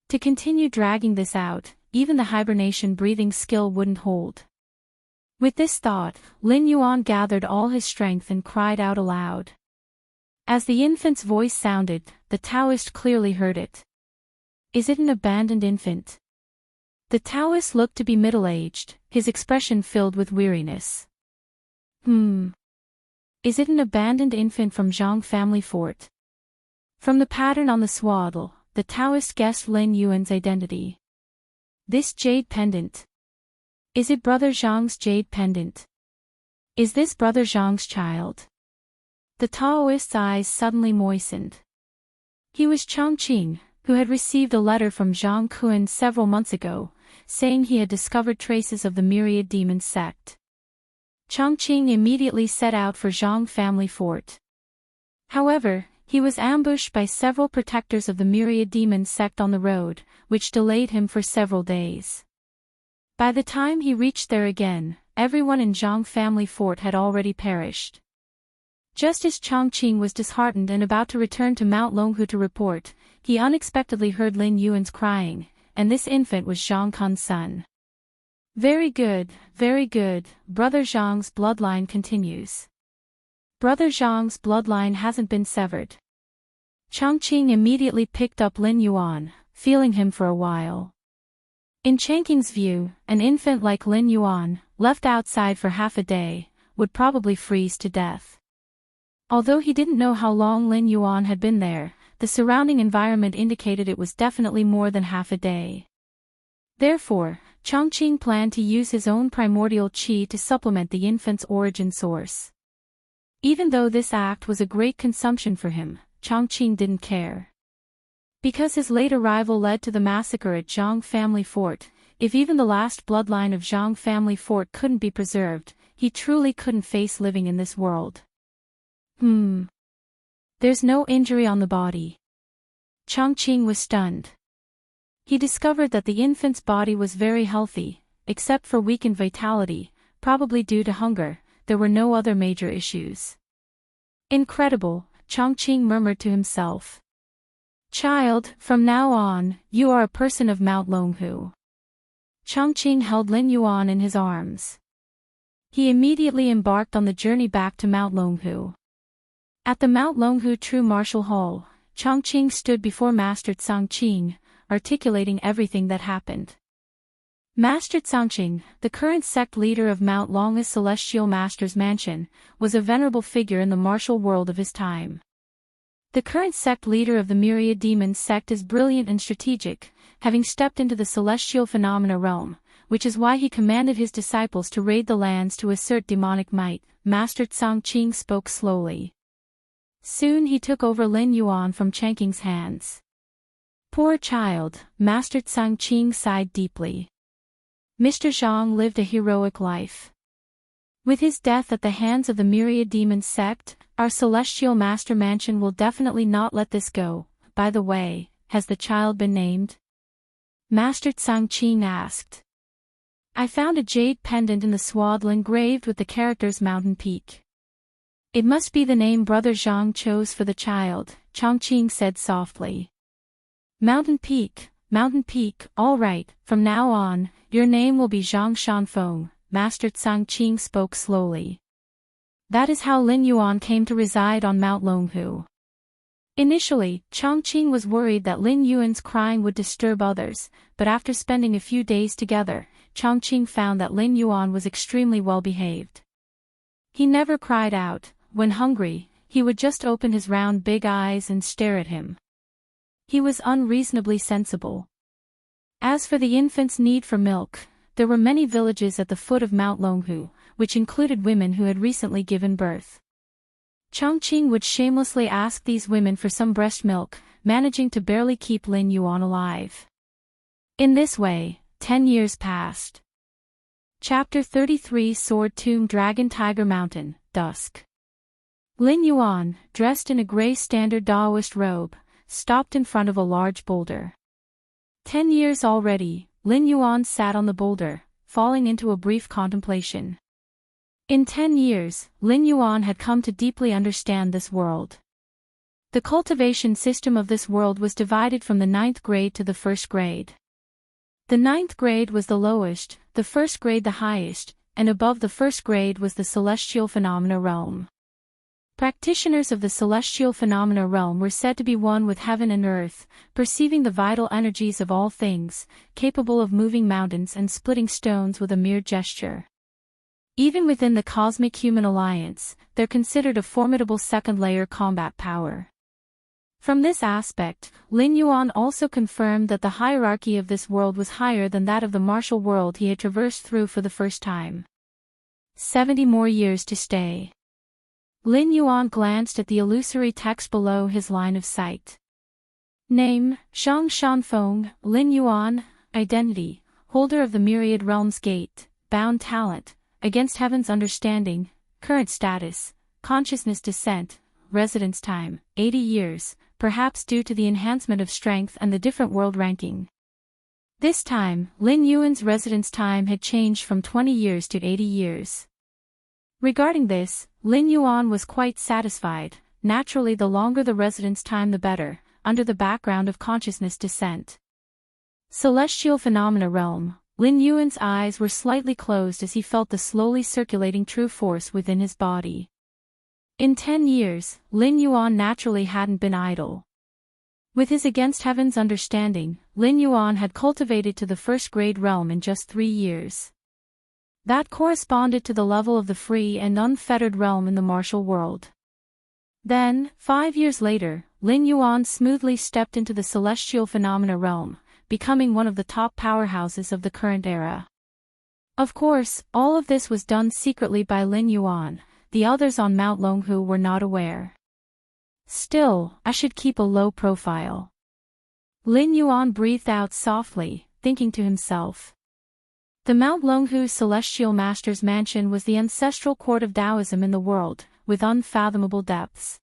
To continue dragging this out, even the hibernation breathing skill wouldn't hold. With this thought, Lin Yuan gathered all his strength and cried out aloud. As the infant's voice sounded, the Taoist clearly heard it. Is it an abandoned infant? The Taoist looked to be middle-aged, his expression filled with weariness. Is it an abandoned infant from Zhang family fort? From the pattern on the swaddle, the Taoist guessed Lin Yuan's identity. This jade pendant. Is it Brother Zhang's jade pendant? Is this Brother Zhang's child? The Taoist's eyes suddenly moistened. He was Chongqing, who had received a letter from Zhang Kun several months ago, saying he had discovered traces of the myriad demon sect. Chongqing immediately set out for Zhang family fort. However, he was ambushed by several protectors of the myriad demon sect on the road, which delayed him for several days. By the time he reached there again, everyone in Zhang family fort had already perished. Just as Chongqing was disheartened and about to return to Mount Longhu to report, he unexpectedly heard Lin Yuan's crying, and this infant was Zhang Kun's son. Very good, Brother Zhang's bloodline continues. Brother Zhang's bloodline hasn't been severed. Chongqing immediately picked up Lin Yuan, feeling him for a while. In Chongqing's view, an infant like Lin Yuan, left outside for half a day, would probably freeze to death. Although he didn't know how long Lin Yuan had been there, the surrounding environment indicated it was definitely more than half a day. Therefore, Chongqing planned to use his own primordial qi to supplement the infant's origin source. Even though this act was a great consumption for him, Chongqing didn't care. Because his late arrival led to the massacre at Zhang family fort, if even the last bloodline of Zhang family fort couldn't be preserved, he truly couldn't face living in this world. There's no injury on the body. Chongqing was stunned. He discovered that the infant's body was very healthy, except for weakened vitality, probably due to hunger. There were no other major issues. Incredible, Chongqing murmured to himself. Child, from now on, you are a person of Mount Longhu. Chongqing held Lin Yuan in his arms. He immediately embarked on the journey back to Mount Longhu. At the Mount Longhu True Martial Hall, Chongqing stood before Master Tsangqing, articulating everything that happened. Master Tsangqing, the current sect leader of Mount Long's Celestial Master's Mansion, was a venerable figure in the martial world of his time. The current sect leader of the Myriad Demons sect is brilliant and strategic, having stepped into the celestial phenomena realm, which is why he commanded his disciples to raid the lands to assert demonic might. Master Tsangqing spoke slowly. Soon he took over Lin Yuan from Changqing's hands. Poor child, Master Tsangqing sighed deeply. Mr. Zhang lived a heroic life. With his death at the hands of the Myriad Demons sect, our Celestial Master Mansion will definitely not let this go. By the way, has the child been named? Master Tsangqing asked. I found a jade pendant in the swaddle engraved with the characters Mountain Peak. It must be the name Brother Zhang chose for the child, Changqing said softly. Mountain Peak, all right, from now on, your name will be Zhang Shanfeng, Master Tsangqing spoke slowly. That is how Lin Yuan came to reside on Mount Longhu. Initially, Changqing was worried that Lin Yuan's crying would disturb others, but after spending a few days together, Changqing found that Lin Yuan was extremely well behaved. He never cried out. When hungry, he would just open his round big eyes and stare at him. He was unreasonably sensible. As for the infant's need for milk, there were many villages at the foot of Mount Longhu, which included women who had recently given birth. Changqing would shamelessly ask these women for some breast milk, managing to barely keep Lin Yuan alive. In this way, 10 years passed. Chapter 33 Sword Tomb Dragon Tiger Mountain, Dusk. Lin Yuan, dressed in a gray standard Daoist robe, stopped in front of a large boulder. 10 years already, Lin Yuan sat on the boulder, falling into a brief contemplation. In 10 years, Lin Yuan had come to deeply understand this world. The cultivation system of this world was divided from the 9th grade to the 1st grade. The 9th grade was the lowest, the 1st grade the highest, and above the 1st grade was the celestial phenomena realm. Practitioners of the celestial phenomena realm were said to be one with heaven and earth, perceiving the vital energies of all things, capable of moving mountains and splitting stones with a mere gesture. Even within the Cosmic Human Alliance, they're considered a formidable second-layer combat power. From this aspect, Lin Yuan also confirmed that the hierarchy of this world was higher than that of the martial world he had traversed through for the first time. 70 more years to stay. Lin Yuan glanced at the illusory text below his line of sight. Name, Zhang Shanfeng, Lin Yuan, Identity, Holder of the Myriad Realms Gate, Bound Talent, Against Heaven's Understanding, Current Status, Consciousness Descent, Residence Time, 80 years, perhaps due to the enhancement of strength and the different world ranking. This time, Lin Yuan's residence time had changed from 20 years to 80 years. Regarding this, Lin Yuan was quite satisfied. Naturally, the longer the residence time the better, under the background of consciousness descent. Celestial phenomena realm. Lin Yuan's eyes were slightly closed as he felt the slowly circulating true force within his body. In 10 years, Lin Yuan naturally hadn't been idle. With his against heaven's understanding, Lin Yuan had cultivated to the 1st grade realm in just 3 years. That corresponded to the level of the free and unfettered realm in the martial world. Then, 5 years later, Lin Yuan smoothly stepped into the celestial phenomena realm, becoming one of the top powerhouses of the current era. Of course, all of this was done secretly by Lin Yuan. The others on Mount Longhu were not aware. Still, I should keep a low profile. Lin Yuan breathed out softly, thinking to himself. The Mount Longhu Celestial Master's Mansion was the ancestral court of Taoism in the world, with unfathomable depths.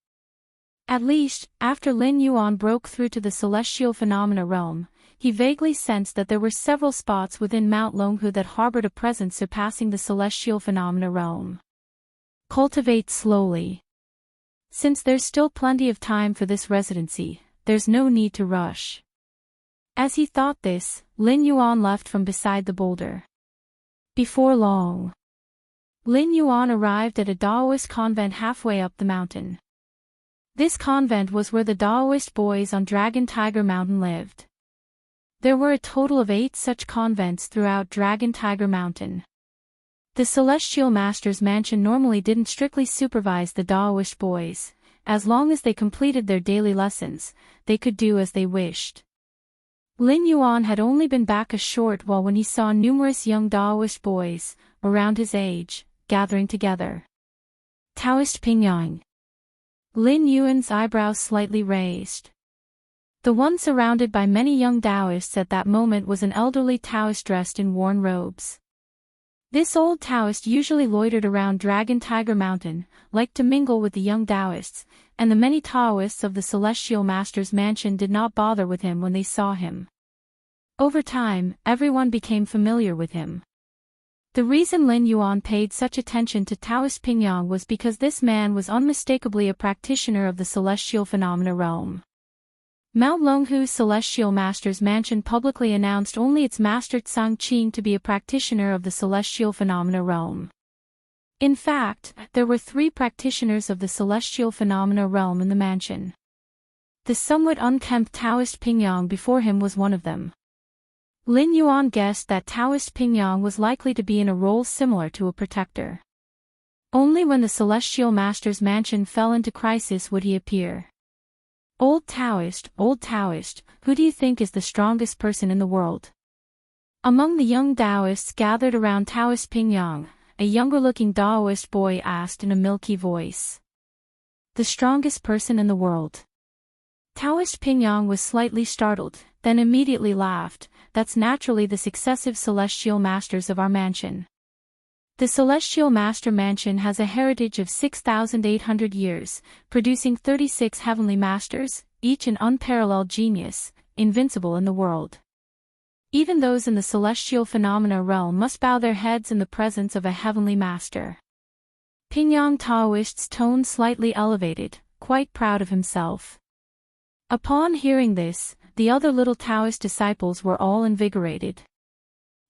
At least, after Lin Yuan broke through to the celestial phenomena realm, he vaguely sensed that there were several spots within Mount Longhu that harbored a presence surpassing the celestial phenomena realm. Cultivate slowly. Since there's still plenty of time for this residency, there's no need to rush. As he thought this, Lin Yuan left from beside the boulder. Before long, Lin Yuan arrived at a Daoist convent halfway up the mountain. This convent was where the Daoist boys on Dragon Tiger Mountain lived. There were a total of 8 such convents throughout Dragon Tiger Mountain. The Celestial Master's mansion normally didn't strictly supervise the Daoist boys. As long as they completed their daily lessons, they could do as they wished. Lin Yuan had only been back a short while when he saw numerous young Daoist boys, around his age, gathering together. Taoist Pingyang. Lin Yuan's eyebrows slightly raised. The one surrounded by many young Taoists at that moment was an elderly Taoist dressed in worn robes. This old Taoist usually loitered around Dragon Tiger Mountain, liked to mingle with the young Taoists, and the many Taoists of the Celestial Master's mansion did not bother with him when they saw him. Over time, everyone became familiar with him. The reason Lin Yuan paid such attention to Taoist Pingyang was because this man was unmistakably a practitioner of the celestial phenomena realm. Mount Longhu's Celestial Master's mansion publicly announced only its master Tsang Qing to be a practitioner of the celestial phenomena realm. In fact, there were 3 practitioners of the celestial phenomena realm in the mansion. The somewhat unkempt Taoist Pingyang before him was one of them. Lin Yuan guessed that Taoist Pingyang was likely to be in a role similar to a protector. Only when the Celestial Master's mansion fell into crisis would he appear. Old Taoist, who do you think is the strongest person in the world? Among the young Taoists gathered around Taoist Pingyang, a younger-looking Taoist boy asked in a milky voice. The strongest person in the world. Taoist Pingyang was slightly startled, then immediately laughed. That's naturally the successive Celestial Masters of our mansion. The Celestial Master Mansion has a heritage of 6,800 years, producing 36 Heavenly Masters, each an unparalleled genius, invincible in the world. Even those in the celestial phenomena realm must bow their heads in the presence of a Heavenly Master. Pingyang Taoist's tone slightly elevated, quite proud of himself. Upon hearing this, the other little Taoist disciples were all invigorated.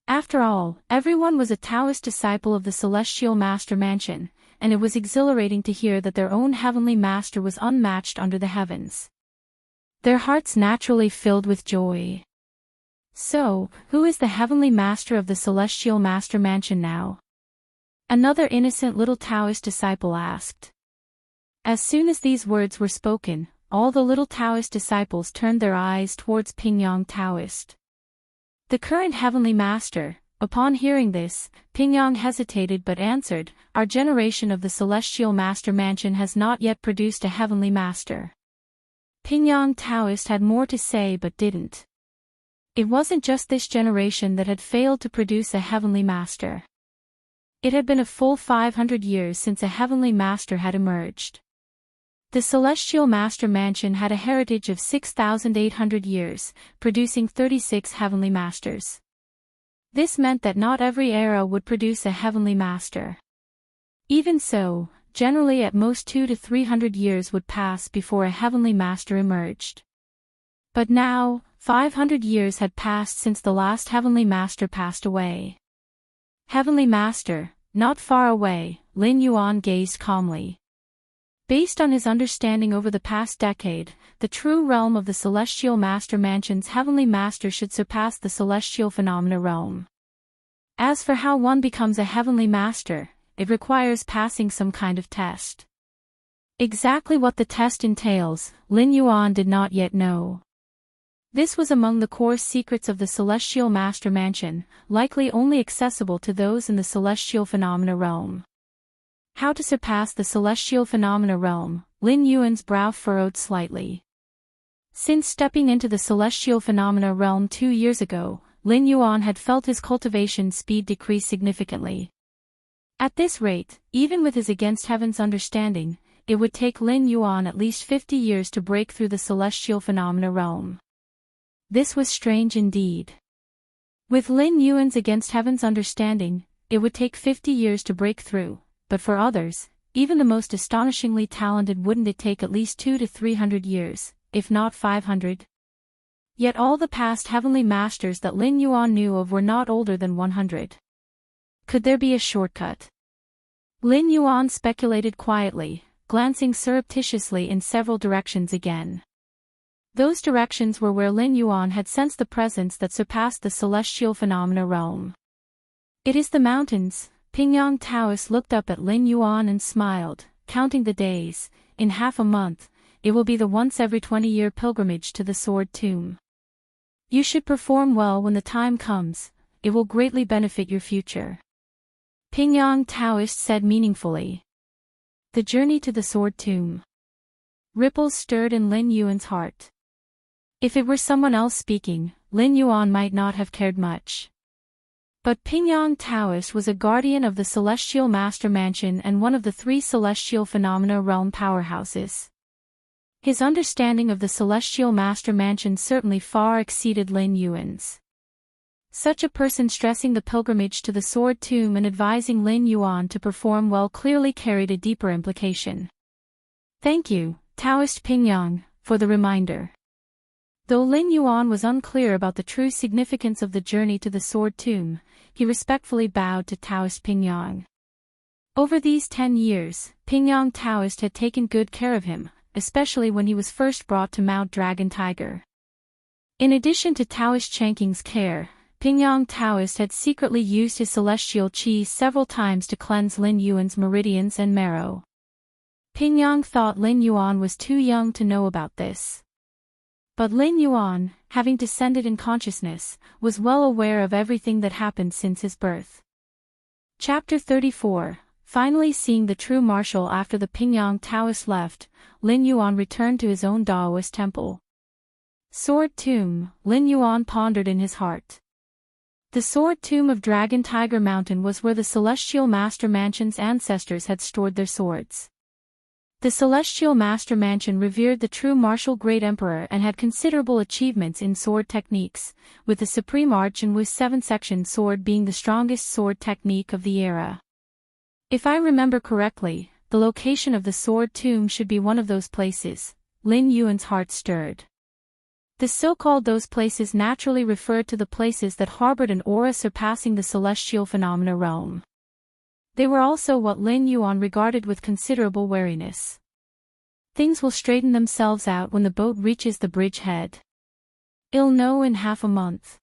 After all, everyone was a Taoist disciple of the Celestial Master Mansion, and it was exhilarating to hear that their own Heavenly Master was unmatched under the heavens. Their hearts naturally filled with joy. So, who is the Heavenly Master of the Celestial Master Mansion now? Another innocent little Taoist disciple asked. As soon as these words were spoken, all the little Taoist disciples turned their eyes towards Pingyang Taoist. The current Heavenly Master. Upon hearing this, Pingyang hesitated but answered, our generation of the Celestial Master Mansion has not yet produced a Heavenly Master. Pingyang Taoist had more to say but didn't. It wasn't just this generation that had failed to produce a Heavenly Master. It had been a full 500 years since a Heavenly Master had emerged. The Celestial Master Mansion had a heritage of 6,800 years, producing 36 Heavenly Masters. This meant that not every era would produce a Heavenly Master. Even so, generally at most 200 to 300 years would pass before a Heavenly Master emerged. But now, 500 years had passed since the last Heavenly Master passed away. Heavenly Master, not far away, Lin Yuan gazed calmly. Based on his understanding over the past decade, the true realm of the Celestial Master Mansion's Heavenly Master should surpass the Celestial Phenomena realm. As for how one becomes a Heavenly Master, it requires passing some kind of test. Exactly what the test entails, Lin Yuan did not yet know. This was among the core secrets of the Celestial Master Mansion, likely only accessible to those in the Celestial Phenomena realm. How to surpass the Celestial Phenomena realm, Lin Yuan's brow furrowed slightly. Since stepping into the Celestial Phenomena realm 2 years ago, Lin Yuan had felt his cultivation speed decrease significantly. At this rate, even with his against heaven's understanding, it would take Lin Yuan at least 50 years to break through the Celestial Phenomena realm. This was strange indeed. With Lin Yuan's against heaven's understanding, it would take 50 years to break through. But for others, even the most astonishingly talented, wouldn't it take at least 200 to 300 years, if not 500? Yet all the past Heavenly Masters that Lin Yuan knew of were not older than 100. Could there be a shortcut? Lin Yuan speculated quietly, glancing surreptitiously in several directions again. Those directions were where Lin Yuan had sensed the presence that surpassed the celestial phenomena realm. "It is the mountains." Pingyang Taoist looked up at Lin Yuan and smiled, counting the days. "In half a month, it will be the once every 20-year pilgrimage to the Sword Tomb. You should perform well when the time comes, it will greatly benefit your future." Pingyang Taoist said meaningfully. The journey to the Sword Tomb. Ripples stirred in Lin Yuan's heart. If it were someone else speaking, Lin Yuan might not have cared much. But Pingyang Taoist was a guardian of the Celestial Master Mansion and one of the 3 celestial phenomena realm powerhouses. His understanding of the Celestial Master Mansion certainly far exceeded Lin Yuan's. Such a person stressing the pilgrimage to the Sword Tomb and advising Lin Yuan to perform well clearly carried a deeper implication. "Thank you, Taoist Pingyang, for the reminder." Though Lin Yuan was unclear about the true significance of the journey to the Sword Tomb, he respectfully bowed to Taoist Pingyang. Over these 10 years, Pingyang Taoist had taken good care of him, especially when he was first brought to Mount Dragon Tiger. In addition to Taoist Chanking's care, Pingyang Taoist had secretly used his celestial qi several times to cleanse Lin Yuan's meridians and marrow. Pingyang thought Lin Yuan was too young to know about this. But Lin Yuan, having descended in consciousness, was well aware of everything that happened since his birth. Chapter 34. Finally seeing the true marshal after the Pingyang Taoist left, Lin Yuan returned to his own Daoist temple. Sword Tomb, Lin Yuan pondered in his heart. The Sword Tomb of Dragon Tiger Mountain was where the Celestial Master Mansion's ancestors had stored their swords. The Celestial Master Mansion revered the true martial Great Emperor and had considerable achievements in sword techniques, with the Supreme Arch and Wu's 7-section sword being the strongest sword technique of the era. If I remember correctly, the location of the Sword Tomb should be one of those places. Lin Yuan's heart stirred. The so-called those places naturally referred to the places that harbored an aura surpassing the celestial phenomena realm. They were also what Lin Yuan regarded with considerable wariness. Things will straighten themselves out when the boat reaches the bridge head. I'll know in half a month.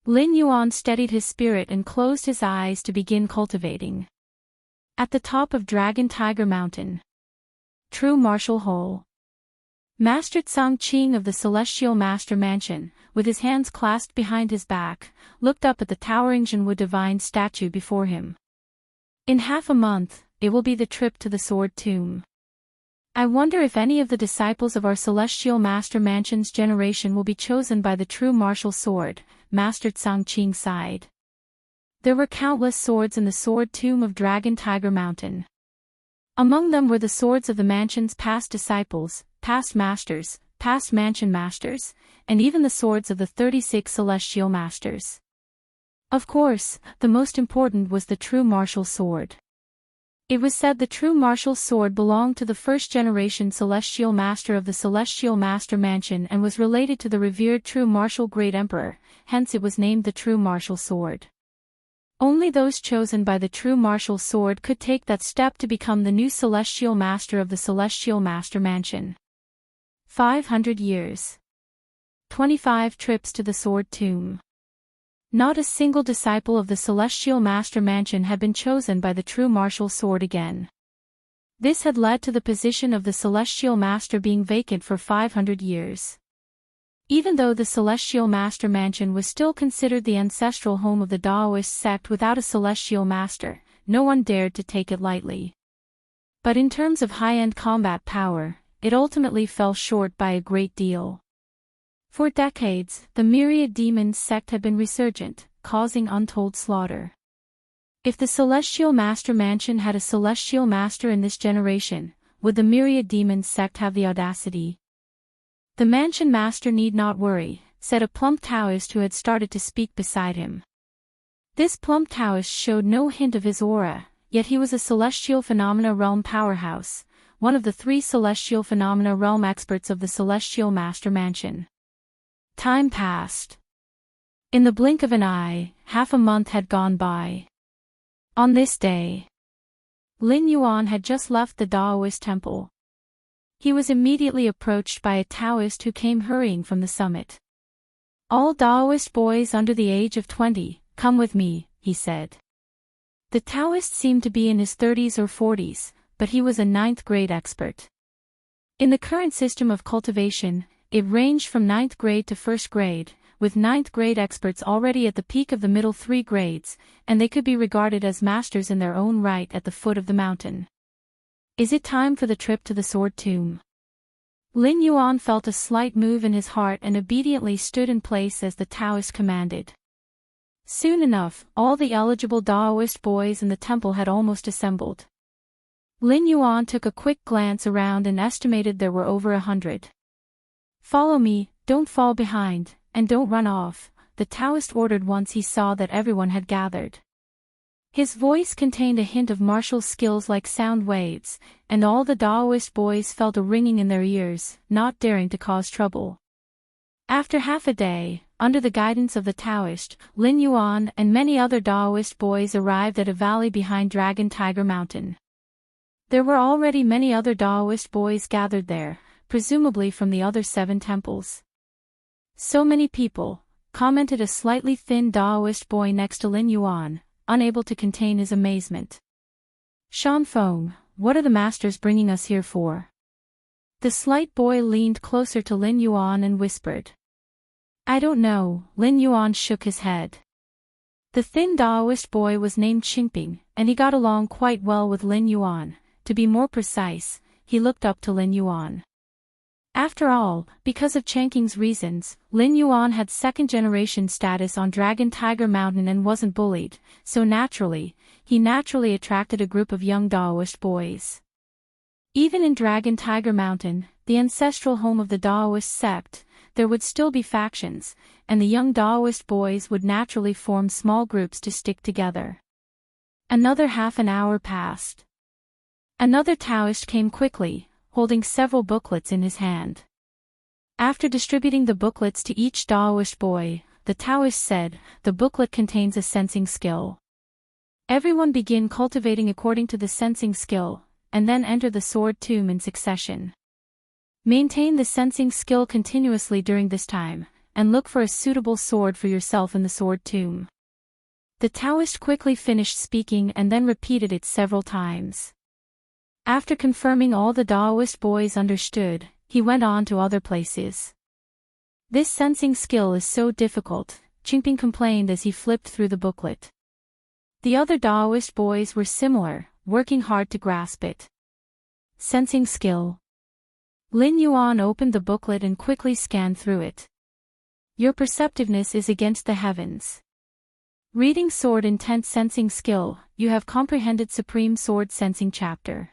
Lin Yuan steadied his spirit and closed his eyes to begin cultivating. At the top of Dragon Tiger Mountain. True Martial Hole. Master Tsang Qing of the Celestial Master Mansion, with his hands clasped behind his back, looked up at the towering Zhenwu divine statue before him. In half a month, it will be the trip to the Sword Tomb. I wonder if any of the disciples of our Celestial Master Mansion's generation will be chosen by the true martial sword, Master Tsang Qing sighed. There were countless swords in the Sword Tomb of Dragon Tiger Mountain. Among them were the swords of the mansion's past disciples, past masters, past mansion masters, and even the swords of the 36 celestial masters. Of course, the most important was the true martial sword. It was said the true martial sword belonged to the first-generation celestial master of the Celestial Master Mansion and was related to the revered true martial Great Emperor, hence it was named the true martial sword. Only those chosen by the true martial sword could take that step to become the new celestial master of the Celestial Master Mansion. 500 years. 25 trips to the Sword Tomb. Not a single disciple of the Celestial Master Mansion had been chosen by the true martial sword again. This had led to the position of the Celestial Master being vacant for 500 years. Even though the Celestial Master Mansion was still considered the ancestral home of the Daoist sect without a Celestial Master, no one dared to take it lightly. But in terms of high-end combat power, it ultimately fell short by a great deal. For decades, the Myriad Demons sect had been resurgent, causing untold slaughter. If the Celestial Master Mansion had a Celestial Master in this generation, would the Myriad Demons sect have the audacity? The Mansion Master need not worry, said a plump Taoist who had started to speak beside him. This plump Taoist showed no hint of his aura, yet he was a Celestial Phenomena Realm powerhouse, one of the 3 Celestial Phenomena Realm experts of the Celestial Master Mansion. Time passed. In the blink of an eye, half a month had gone by. On this day, Lin Yuan had just left the Daoist temple. He was immediately approached by a Taoist who came hurrying from the summit. "All Taoist boys under the age of 20, come with me," he said. The Taoist seemed to be in his 30s or 40s, but he was a ninth-grade expert. In the current system of cultivation, it ranged from ninth grade to first grade, with ninth-grade experts already at the peak of the middle three grades, and they could be regarded as masters in their own right at the foot of the mountain. "Is it time for the trip to the Sword Tomb?" Lin Yuan felt a slight move in his heart and obediently stood in place as the Taoist commanded. Soon enough, all the eligible Taoist boys in the temple had almost assembled. Lin Yuan took a quick glance around and estimated there were over 100. "Follow me, don't fall behind, and don't run off," the Taoist ordered once he saw that everyone had gathered. His voice contained a hint of martial skills like sound waves, and all the Taoist boys felt a ringing in their ears, not daring to cause trouble. After half a day, under the guidance of the Taoist, Lin Yuan and many other Taoist boys arrived at a valley behind Dragon Tiger Mountain. There were already many other Taoist boys gathered there, presumably from the other 7 temples. "So many people," commented a slightly thin Taoist boy next to Lin Yuan, unable to contain his amazement. "Shan Feng, what are the masters bringing us here for?" The slight boy leaned closer to Lin Yuan and whispered. "I don't know," Lin Yuan shook his head. The thin Taoist boy was named Qingping, and he got along quite well with Lin Yuan. To be more precise, he looked up to Lin Yuan. After all, because of Changqing's reasons, Lin Yuan had second-generation status on Dragon Tiger Mountain and wasn't bullied, so he naturally attracted a group of young Taoist boys. Even in Dragon Tiger Mountain, the ancestral home of the Taoist sect, there would still be factions, and the young Taoist boys would naturally form small groups to stick together. Another half an hour passed. Another Taoist came quickly, holding several booklets in his hand. After distributing the booklets to each Taoist boy, the Taoist said, "The booklet contains a sensing skill. Everyone begin cultivating according to the sensing skill, and then enter the Sword Tomb in succession. Maintain the sensing skill continuously during this time, and look for a suitable sword for yourself in the Sword Tomb." The Taoist quickly finished speaking and then repeated it several times. After confirming all the Taoist boys understood, he went on to other places. "This sensing skill is so difficult," Qingping complained as he flipped through the booklet. The other Taoist boys were similar, working hard to grasp it. Sensing skill. Lin Yuan opened the booklet and quickly scanned through it. "Your perceptiveness is against the heavens. Reading Sword Intent Sensing Skill, you have comprehended Supreme Sword Sensing Chapter."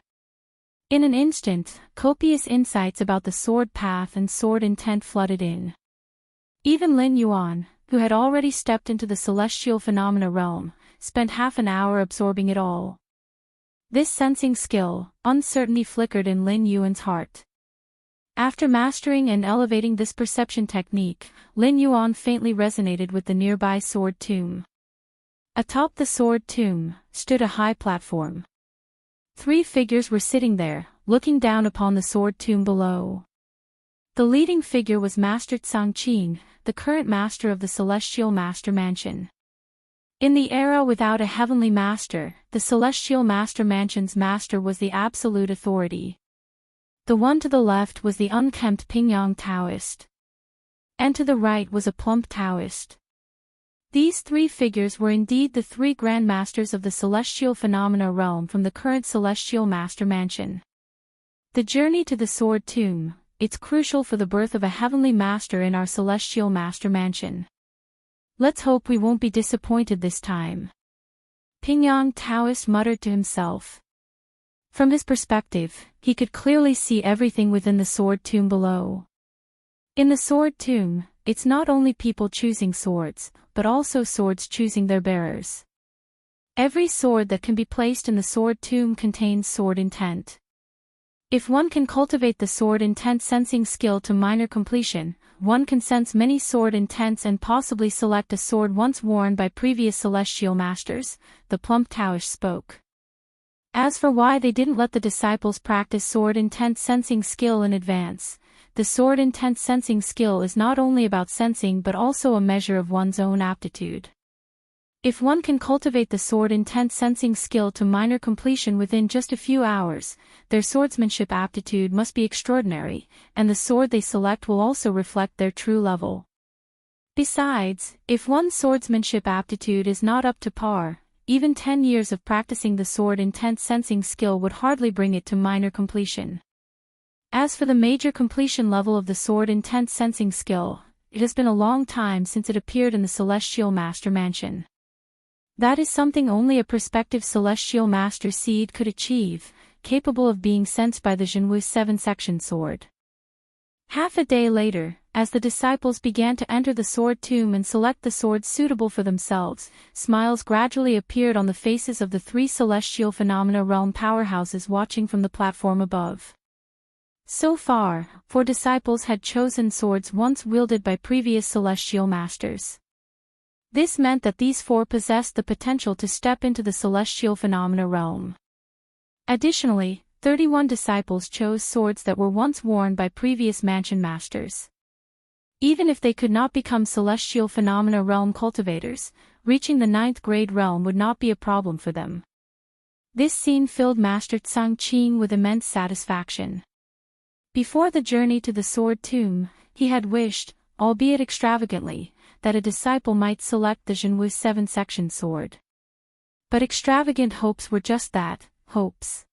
In an instant, copious insights about the sword path and sword intent flooded in. Even Lin Yuan, who had already stepped into the celestial phenomena realm, spent half an hour absorbing it all. This sensing skill, uncertainty flickered in Lin Yuan's heart. After mastering and elevating this perception technique, Lin Yuan faintly resonated with the nearby Sword Tomb. Atop the Sword Tomb stood a high platform. 3 figures were sitting there, looking down upon the Sword Tomb below. The leading figure was Master Tsangqing, the current master of the Celestial Master Mansion. In the era without a heavenly master, the Celestial Master Mansion's master was the absolute authority. The one to the left was the unkempt Pingyang Taoist. And to the right was a plump Taoist. These 3 figures were indeed the 3 Grand Masters of the Celestial Phenomena realm from the current Celestial Master Mansion. The journey to the Sword Tomb, it's crucial for the birth of a heavenly master in our Celestial Master Mansion. Let's hope we won't be disappointed this time. Pingyang Taoist muttered to himself. From his perspective, he could clearly see everything within the Sword Tomb below. In the Sword Tomb, it's not only people choosing swords, but also swords choosing their bearers. Every sword that can be placed in the Sword Tomb contains sword intent. If one can cultivate the sword intent sensing skill to minor completion, one can sense many sword intents and possibly select a sword once worn by previous celestial masters, the plump Taoist spoke. As for why they didn't let the disciples practice sword intent sensing skill in advance, the sword intent sensing skill is not only about sensing but also a measure of one's own aptitude. If one can cultivate the sword intent sensing skill to minor completion within just a few hours, their swordsmanship aptitude must be extraordinary, and the sword they select will also reflect their true level. Besides, if one's swordsmanship aptitude is not up to par, even 10 years of practicing the sword intent sensing skill would hardly bring it to minor completion. As for the major completion level of the sword intent sensing skill, it has been a long time since it appeared in the Celestial Master Mansion. That is something only a prospective Celestial Master Seed could achieve, capable of being sensed by the Jinwu 7-section sword. Half a day later, as the disciples began to enter the sword tomb and select the swords suitable for themselves, smiles gradually appeared on the faces of the 3 celestial phenomena realm powerhouses watching from the platform above. So far, 4 disciples had chosen swords once wielded by previous celestial masters. This meant that these 4 possessed the potential to step into the celestial phenomena realm. Additionally, 31 disciples chose swords that were once worn by previous mansion masters. Even if they could not become celestial phenomena realm cultivators, reaching the 9th grade realm would not be a problem for them. This scene filled Master Tsang Qing with immense satisfaction. Before the journey to the sword tomb, he had wished, albeit extravagantly, that a disciple might select the Jinwu 7-section sword. But extravagant hopes were just that, hopes.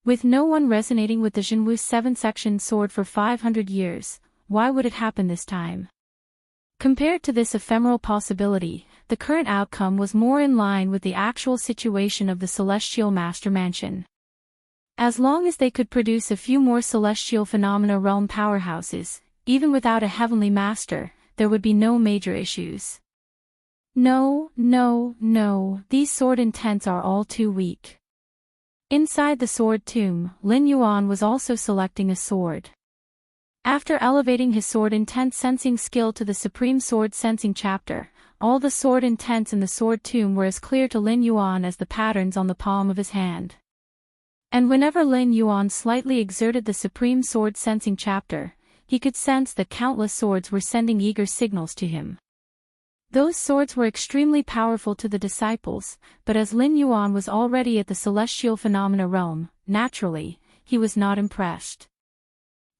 With no one resonating with the Jinwu 7-section sword for 500 years, why would it happen this time? Compared to this ephemeral possibility, the current outcome was more in line with the actual situation of the Celestial Master Mansion. As long as they could produce a few more celestial phenomena realm powerhouses, even without a heavenly master, there would be no major issues. No, these sword intents are all too weak. Inside the sword tomb, Lin Yuan was also selecting a sword. After elevating his sword intent sensing skill to the Supreme Sword Sensing chapter, all the sword intents in the sword tomb were as clear to Lin Yuan as the patterns on the palm of his hand. And whenever Lin Yuan slightly exerted the Supreme Sword Sensing chapter, he could sense that countless swords were sending eager signals to him. Those swords were extremely powerful to the disciples, but as Lin Yuan was already at the celestial phenomena realm, naturally, he was not impressed.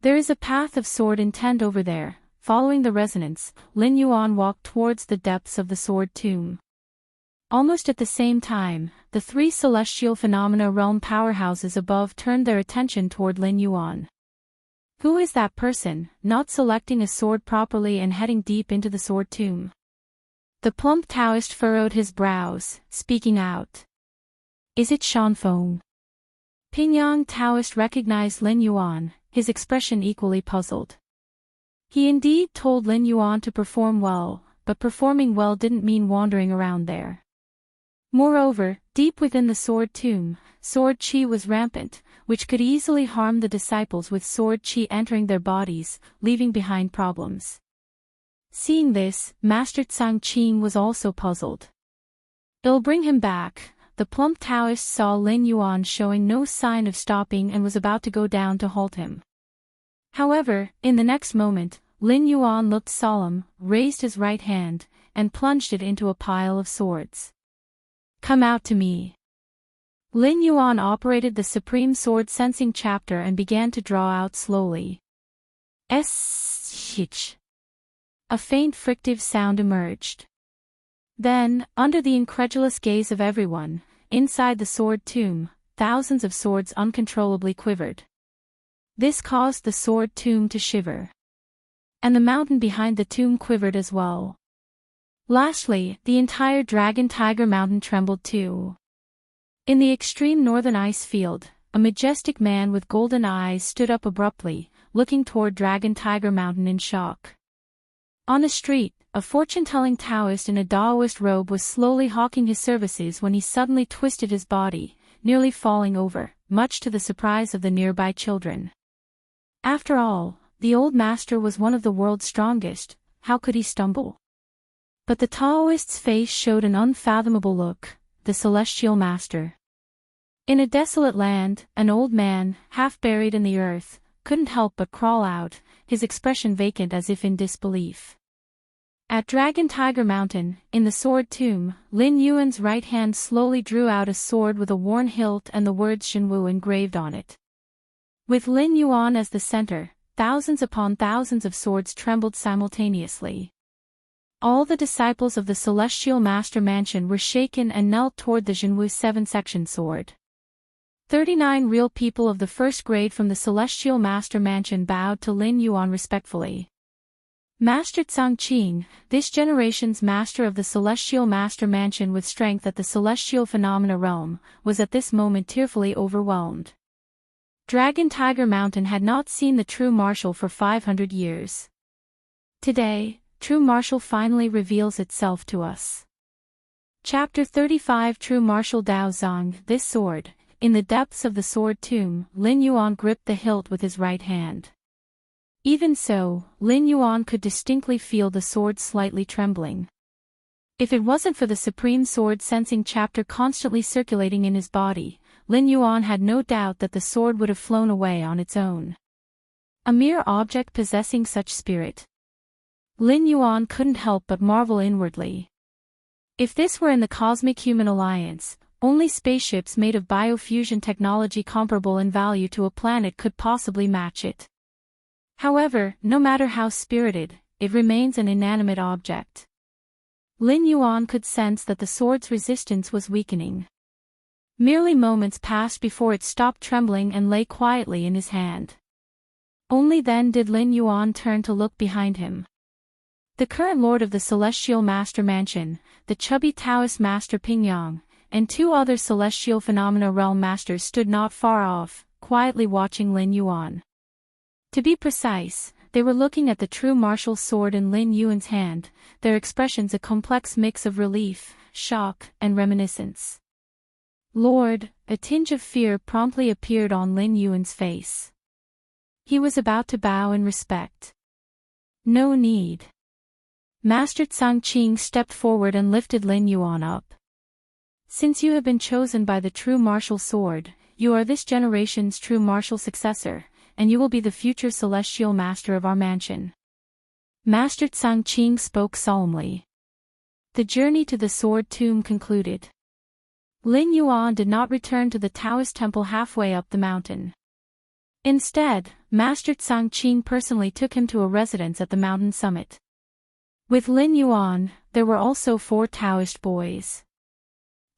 There is a path of sword intent over there. Following the resonance, Lin Yuan walked towards the depths of the sword tomb. Almost at the same time, the 3 celestial phenomena realm powerhouses above turned their attention toward Lin Yuan. Who is that person, not selecting a sword properly and heading deep into the sword tomb? The plump Taoist furrowed his brows, speaking out. Is it Shanfeng? Pingyang Taoist recognized Lin Yuan, his expression equally puzzled. He indeed told Lin Yuan to perform well, but performing well didn't mean wandering around there. Moreover, deep within the sword tomb, sword qi was rampant, which could easily harm the disciples with sword qi entering their bodies, leaving behind problems. Seeing this, Master Tsang Qing was also puzzled. It'll bring him back. The plump Taoist saw Lin Yuan showing no sign of stopping and was about to go down to halt him. However, in the next moment, Lin Yuan looked solemn, raised his right hand, and plunged it into a pile of swords. Come out to me. Lin Yuan operated the Supreme Sword Sensing chapter and began to draw out slowly. Shich. A faint frictive sound emerged. Then, under the incredulous gaze of everyone, inside the sword tomb, thousands of swords uncontrollably quivered. This caused the sword tomb to shiver. And the mountain behind the tomb quivered as well. Lastly, the entire Dragon Tiger Mountain trembled too. In the extreme northern ice field, a majestic man with golden eyes stood up abruptly, looking toward Dragon Tiger Mountain in shock. On the street, a fortune-telling Taoist in a Daoist robe was slowly hawking his services when he suddenly twisted his body, nearly falling over, much to the surprise of the nearby children. After all, the old master was one of the world's strongest, how could he stumble? But the Taoist's face showed an unfathomable look, the celestial master. In a desolate land, an old man, half buried in the earth, couldn't help but crawl out, his expression vacant as if in disbelief. At Dragon Tiger Mountain, in the sword tomb, Lin Yuan's right hand slowly drew out a sword with a worn hilt and the words Shenwu engraved on it. With Lin Yuan as the center, thousands upon thousands of swords trembled simultaneously. All the disciples of the Celestial Master Mansion were shaken and knelt toward the Shenwu 7-section sword. 39 real people of the first grade from the Celestial Master Mansion bowed to Lin Yuan respectfully. Master Changqing, this generation's master of the Celestial Master Mansion with strength at the Celestial Phenomena Realm, was at this moment tearfully overwhelmed. Dragon Tiger Mountain had not seen the true martial for 500 years. Today, true martial finally reveals itself to us. Chapter 35 True Martial Dao Zong. This sword, in the depths of the sword tomb, Lin Yuan gripped the hilt with his right hand. Even so, Lin Yuan could distinctly feel the sword slightly trembling. If it wasn't for the Supreme Sword Sensing chapter constantly circulating in his body, Lin Yuan had no doubt that the sword would have flown away on its own. A mere object possessing such spirit. Lin Yuan couldn't help but marvel inwardly. If this were in the Cosmic Human Alliance, only spaceships made of biofusion technology comparable in value to a planet could possibly match it. However, no matter how spirited, it remains an inanimate object. Lin Yuan could sense that the sword's resistance was weakening. Merely moments passed before it stopped trembling and lay quietly in his hand. Only then did Lin Yuan turn to look behind him. The current lord of the Celestial Master Mansion, the chubby Taoist Master Pingyang, and 2 other Celestial Phenomena Realm Masters stood not far off, quietly watching Lin Yuan. To be precise, they were looking at the true martial sword in Lin Yuan's hand, their expressions a complex mix of relief, shock, and reminiscence. Lord, a tinge of fear promptly appeared on Lin Yuan's face. He was about to bow in respect. No need. Master Changqing stepped forward and lifted Lin Yuan up. Since you have been chosen by the true martial sword, you are this generation's true martial successor, and you will be the future celestial master of our mansion. Master Changqing spoke solemnly. The journey to the sword tomb concluded. Lin Yuan did not return to the Taoist temple halfway up the mountain. Instead, Master Changqing personally took him to a residence at the mountain summit. With Lin Yuan, there were also 4 Taoist boys.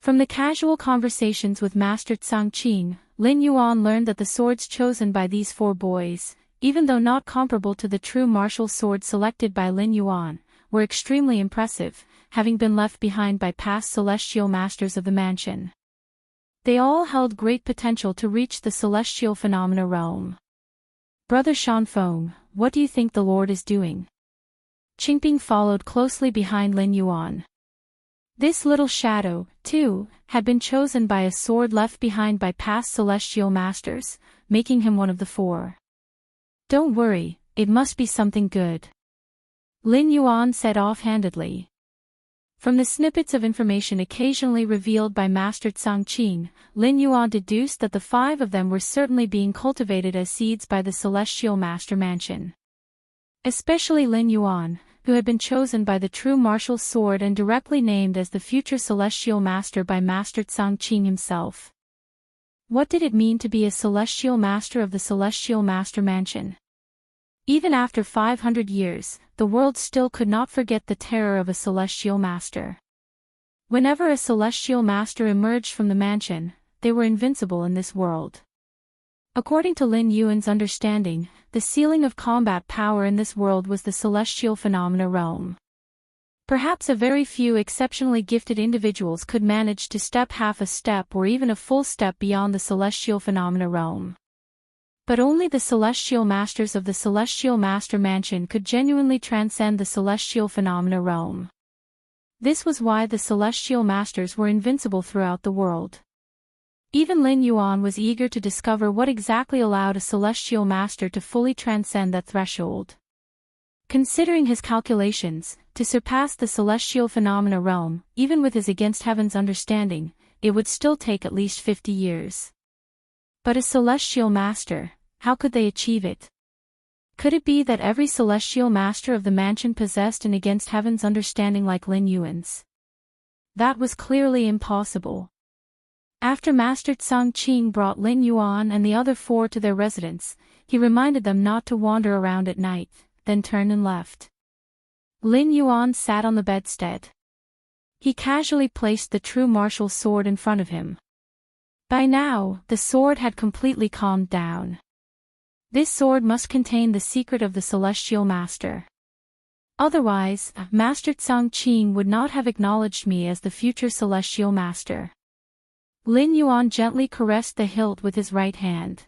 From the casual conversations with Master Changqing, Lin Yuan learned that the swords chosen by these 4 boys, even though not comparable to the true martial sword selected by Lin Yuan, were extremely impressive, having been left behind by past celestial masters of the mansion. They all held great potential to reach the Celestial Phenomena Realm. Brother Shanfeng, what do you think the Lord is doing? Qingping followed closely behind Lin Yuan. This little shadow, too, had been chosen by a sword left behind by past celestial masters, making him one of the 4. Don't worry, it must be something good. Lin Yuan said offhandedly. From the snippets of information occasionally revealed by Master Changqing, Lin Yuan deduced that the 5 of them were certainly being cultivated as seeds by the Celestial Master Mansion. Especially Lin Yuan, who had been chosen by the true martial sword and directly named as the future celestial master by Master Changqing himself. What did it mean to be a celestial master of the Celestial Master Mansion? Even after 500 years, the world still could not forget the terror of a celestial master. Whenever a celestial master emerged from the mansion, they were invincible in this world. According to Lin Yuan's understanding, the ceiling of combat power in this world was the Celestial Phenomena Realm. Perhaps a very few exceptionally gifted individuals could manage to step half a step or even a full step beyond the Celestial Phenomena Realm. But only the Celestial Masters of the Celestial Master Mansion could genuinely transcend the Celestial Phenomena Realm. This was why the Celestial Masters were invincible throughout the world. Even Lin Yuan was eager to discover what exactly allowed a Celestial Master to fully transcend that threshold. Considering his calculations, to surpass the Celestial Phenomena Realm, even with his against heaven's understanding, it would still take at least 50 years. But a celestial master, how could they achieve it? Could it be that every celestial master of the mansion possessed an against heaven's understanding like Lin Yuan's? That was clearly impossible. After Master Tsang Qing brought Lin Yuan and the other 4 to their residence, he reminded them not to wander around at night, then turned and left. Lin Yuan sat on the bedstead. He casually placed the true martial sword in front of him. By now, the sword had completely calmed down. This sword must contain the secret of the celestial master. Otherwise, Master Tsang Qing would not have acknowledged me as the future celestial master. Lin Yuan gently caressed the hilt with his right hand.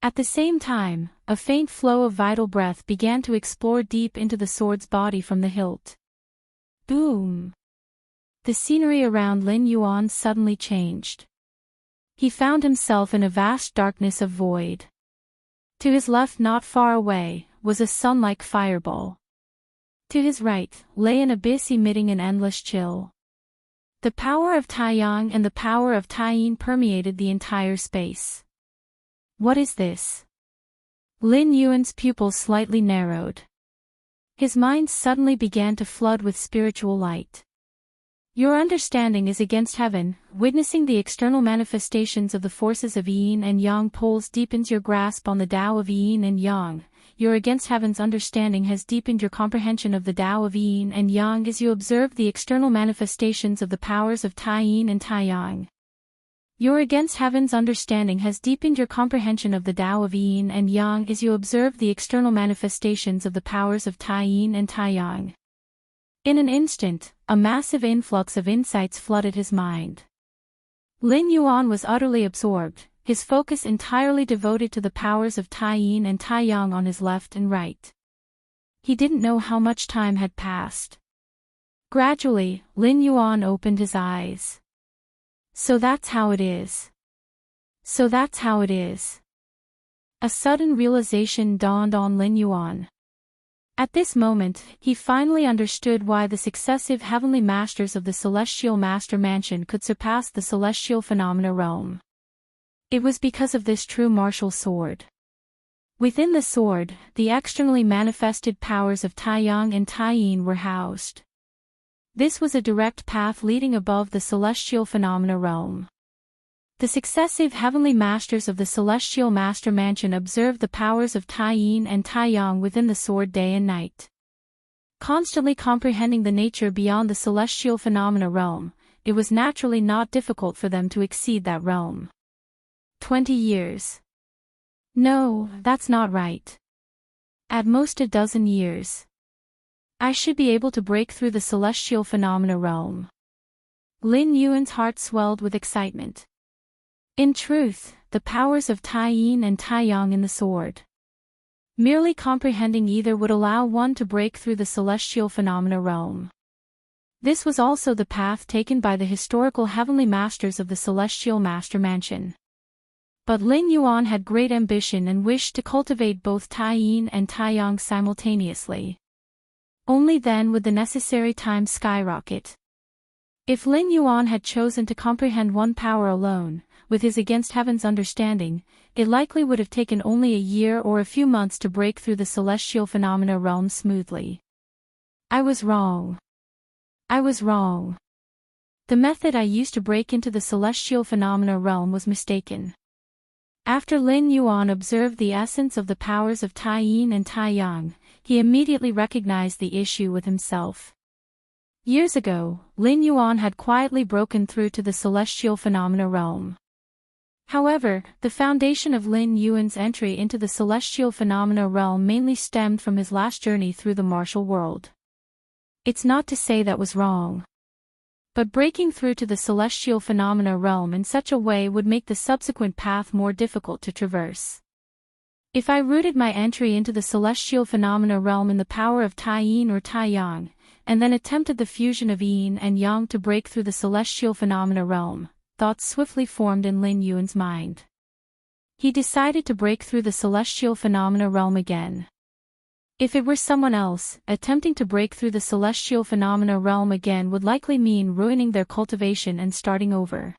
At the same time, a faint flow of vital breath began to explore deep into the sword's body from the hilt. Boom! The scenery around Lin Yuan suddenly changed. He found himself in a vast darkness of void. To his left, not far away, was a sun-like fireball. To his right, lay an abyss emitting an endless chill. The power of Taiyang and the power of Taiyin permeated the entire space. What is this? Lin Yuan's pupils slightly narrowed. His mind suddenly began to flood with spiritual light. Your understanding is against heaven, witnessing the external manifestations of the forces of yin and yang poles deepens your grasp on the Tao of yin and yang. Your against heaven's understanding has deepened your comprehension of the Tao of yin and yang as you observe the external manifestations of the powers of Taiyin and Taiyang. Your against heaven's understanding has deepened your comprehension of the Tao of yin and yang as you observe the external manifestations of the powers of Taiyin and Taiyang. In an instant, a massive influx of insights flooded his mind. Lin Yuan was utterly absorbed, his focus entirely devoted to the powers of Taiyin and Taiyang on his left and right. He didn't know how much time had passed. Gradually, Lin Yuan opened his eyes. So that's how it is. So that's how it is. A sudden realization dawned on Lin Yuan. At this moment, he finally understood why the successive heavenly masters of the Celestial Master Mansion could surpass the celestial phenomena realm. It was because of this true martial sword. Within the sword, the externally manifested powers of Taiyang and Taiyin were housed. This was a direct path leading above the celestial phenomena realm. The successive heavenly masters of the Celestial Master Mansion observed the powers of Taiyin and Taiyang within the sword day and night. Constantly comprehending the nature beyond the celestial phenomena realm, it was naturally not difficult for them to exceed that realm. 20 years. No, that's not right. At most a dozen years. I should be able to break through the celestial phenomena realm. Lin Yuan's heart swelled with excitement. In truth, the powers of Taiyin and Taiyang in the sword. Merely comprehending either would allow one to break through the celestial phenomena realm. This was also the path taken by the historical heavenly masters of the Celestial Master Mansion. But Lin Yuan had great ambition and wished to cultivate both Taiyin and Taiyang simultaneously. Only then would the necessary time skyrocket. If Lin Yuan had chosen to comprehend one power alone, with his against heaven's understanding, it likely would have taken only a year or a few months to break through the celestial phenomena realm smoothly. I was wrong. I was wrong. The method I used to break into the celestial phenomena realm was mistaken. After Lin Yuan observed the essence of the powers of Taiyin and Taiyang, he immediately recognized the issue with himself. Years ago, Lin Yuan had quietly broken through to the celestial phenomena realm. However, the foundation of Lin Yuan's entry into the celestial phenomena realm mainly stemmed from his last journey through the martial world. It's not to say that was wrong. But breaking through to the celestial phenomena realm in such a way would make the subsequent path more difficult to traverse. If I rooted my entry into the celestial phenomena realm in the power of Taiyin or Taiyang, and then attempted the fusion of yin and yang to break through the celestial phenomena realm, thoughts swiftly formed in Lin Yuan's mind. He decided to break through the celestial phenomena realm again. If it were someone else, attempting to break through the celestial phenomena realm again would likely mean ruining their cultivation and starting over.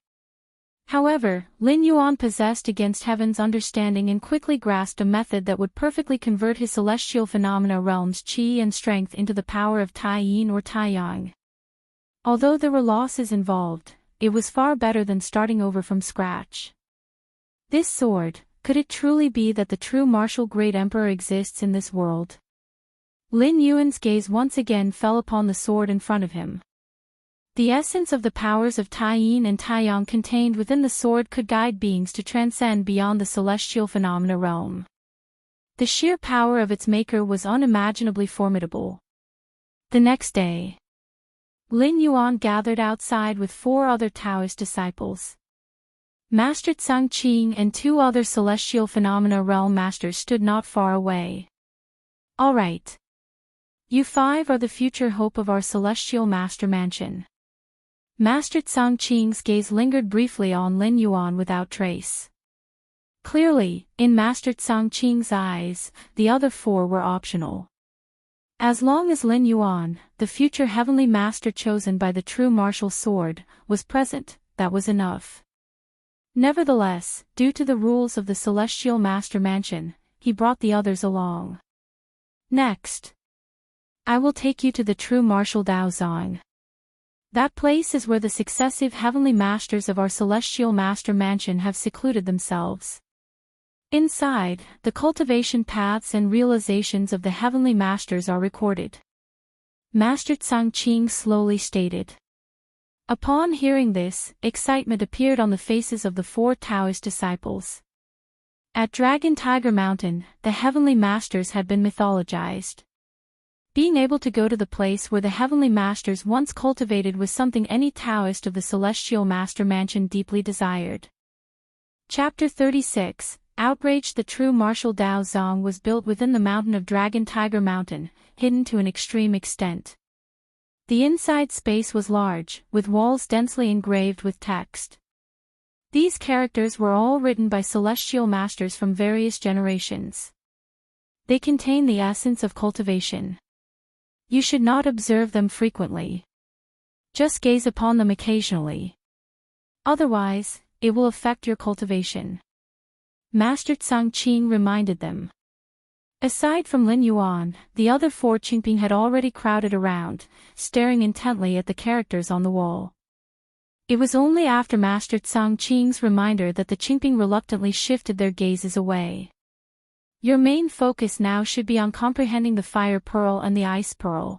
However, Lin Yuan possessed against heaven's understanding and quickly grasped a method that would perfectly convert his celestial phenomena realm's qi and strength into the power of Tai Yin or Tai Yang. Although there were losses involved, it was far better than starting over from scratch. This sword, could it truly be that the true martial great emperor exists in this world? Lin Yuan's gaze once again fell upon the sword in front of him. The essence of the powers of Tai Yin and Tai Yang contained within the sword could guide beings to transcend beyond the celestial phenomena realm. The sheer power of its maker was unimaginably formidable. The next day, Lin Yuan gathered outside with 4 other Taoist disciples. Master Tsang Qing and 2 other celestial phenomena realm masters stood not far away. All right. You 5 are the future hope of our celestial master mansion. Master Tsang Qing's gaze lingered briefly on Lin Yuan without trace. Clearly, in Master Tsang Qing's eyes, the other 4 were optional. As long as Lin Yuan, the future heavenly master chosen by the true martial sword, was present, that was enough. Nevertheless, due to the rules of the celestial master mansion, he brought the others along. Next, I will take you to the true martial Daozang. That place is where the successive heavenly masters of our celestial master mansion have secluded themselves. Inside, the cultivation paths and realizations of the heavenly masters are recorded. Master Tsang Qing slowly stated. Upon hearing this, excitement appeared on the faces of the 4 Taoist disciples. At Dragon Tiger Mountain, the heavenly masters had been mythologized. Being able to go to the place where the heavenly masters once cultivated was something any Taoist of the celestial master mansion deeply desired. Chapter 36, Outraged. The true martial Daozang was built within the mountain of Dragon Tiger Mountain, hidden to an extreme extent. The inside space was large, with walls densely engraved with text. These characters were all written by celestial masters from various generations. They contain the essence of cultivation. You should not observe them frequently. Just gaze upon them occasionally. Otherwise, it will affect your cultivation. Master Tsang Qing reminded them. Aside from Lin Yuan, the other 4 Qingping had already crowded around, staring intently at the characters on the wall. It was only after Master Tsang Qing's reminder that the Qingping reluctantly shifted their gazes away. Your main focus now should be on comprehending the fire pearl and the ice pearl.